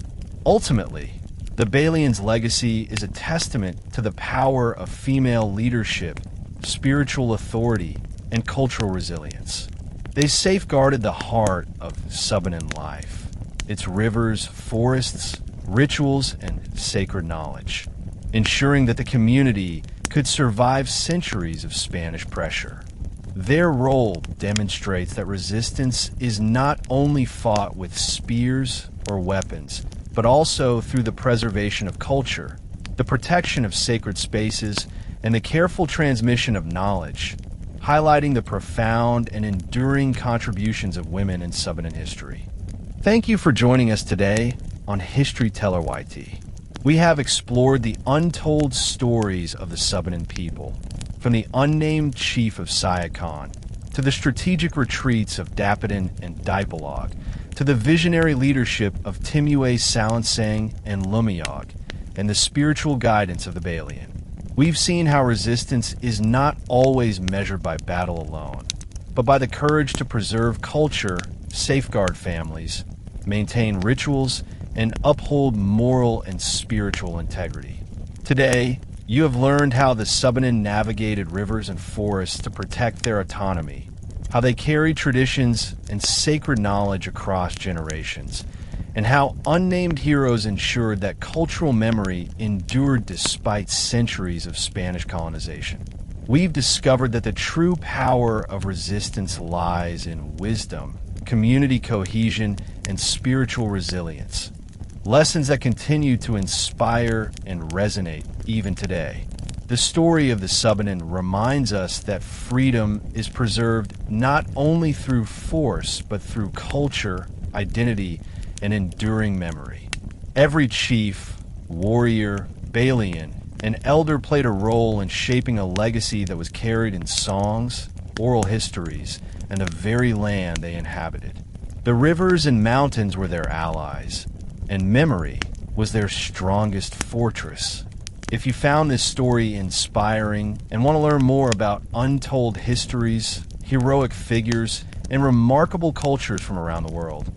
Ultimately, the Balian's legacy is a testament to the power of female leadership, spiritual authority, and cultural resilience. They safeguarded the heart of Subanen life, its rivers, forests, rituals, and sacred knowledge, ensuring that the community could survive centuries of Spanish pressure. Their role demonstrates that resistance is not only fought with spears or weapons, but also through the preservation of culture, the protection of sacred spaces, and the careful transmission of knowledge, highlighting the profound and enduring contributions of women in Subanen history. Thank you for joining us today on History Teller YT. We have explored the untold stories of the Subanen people, from the unnamed chief of Siocon, to the strategic retreats of Dapitan and Dipolog, to the visionary leadership of Timuay, Salangsang, and Lumayog, and the spiritual guidance of the Balian. We've seen how resistance is not always measured by battle alone, but by the courage to preserve culture, safeguard families, maintain rituals, and uphold moral and spiritual integrity. Today, You have learned how the Subanen navigated rivers and forests to protect their autonomy, how they carried traditions and sacred knowledge across generations, and how unnamed heroes ensured that cultural memory endured despite centuries of Spanish colonization. We've discovered that the true power of resistance lies in wisdom, community cohesion, and spiritual resilience. Lessons that continue to inspire and resonate even today. The story of the Subanen reminds us that freedom is preserved not only through force, but through culture, identity, and enduring memory. Every chief, warrior, Balian, and elder played a role in shaping a legacy that was carried in songs, oral histories, and the very land they inhabited. The rivers and mountains were their allies, and memory was their strongest fortress. If you found this story inspiring and want to learn more about untold histories, heroic figures, and remarkable cultures from around the world,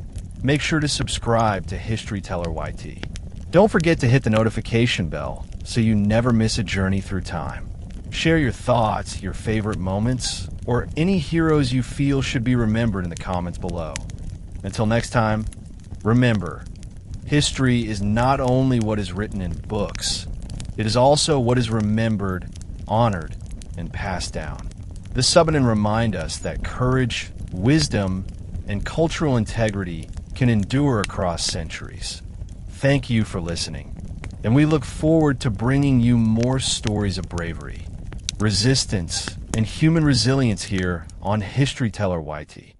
make sure to subscribe to History Teller YT. Don't forget to hit the notification bell so you never miss a journey through time. Share your thoughts, your favorite moments, or any heroes you feel should be remembered in the comments below. Until next time, remember, history is not only what is written in books, it is also what is remembered, honored, and passed down. The Subanen remind us that courage, wisdom, and cultural integrity can endure across centuries. Thank you for listening, and we look forward to bringing you more stories of bravery, resistance, and human resilience here on History Teller YT.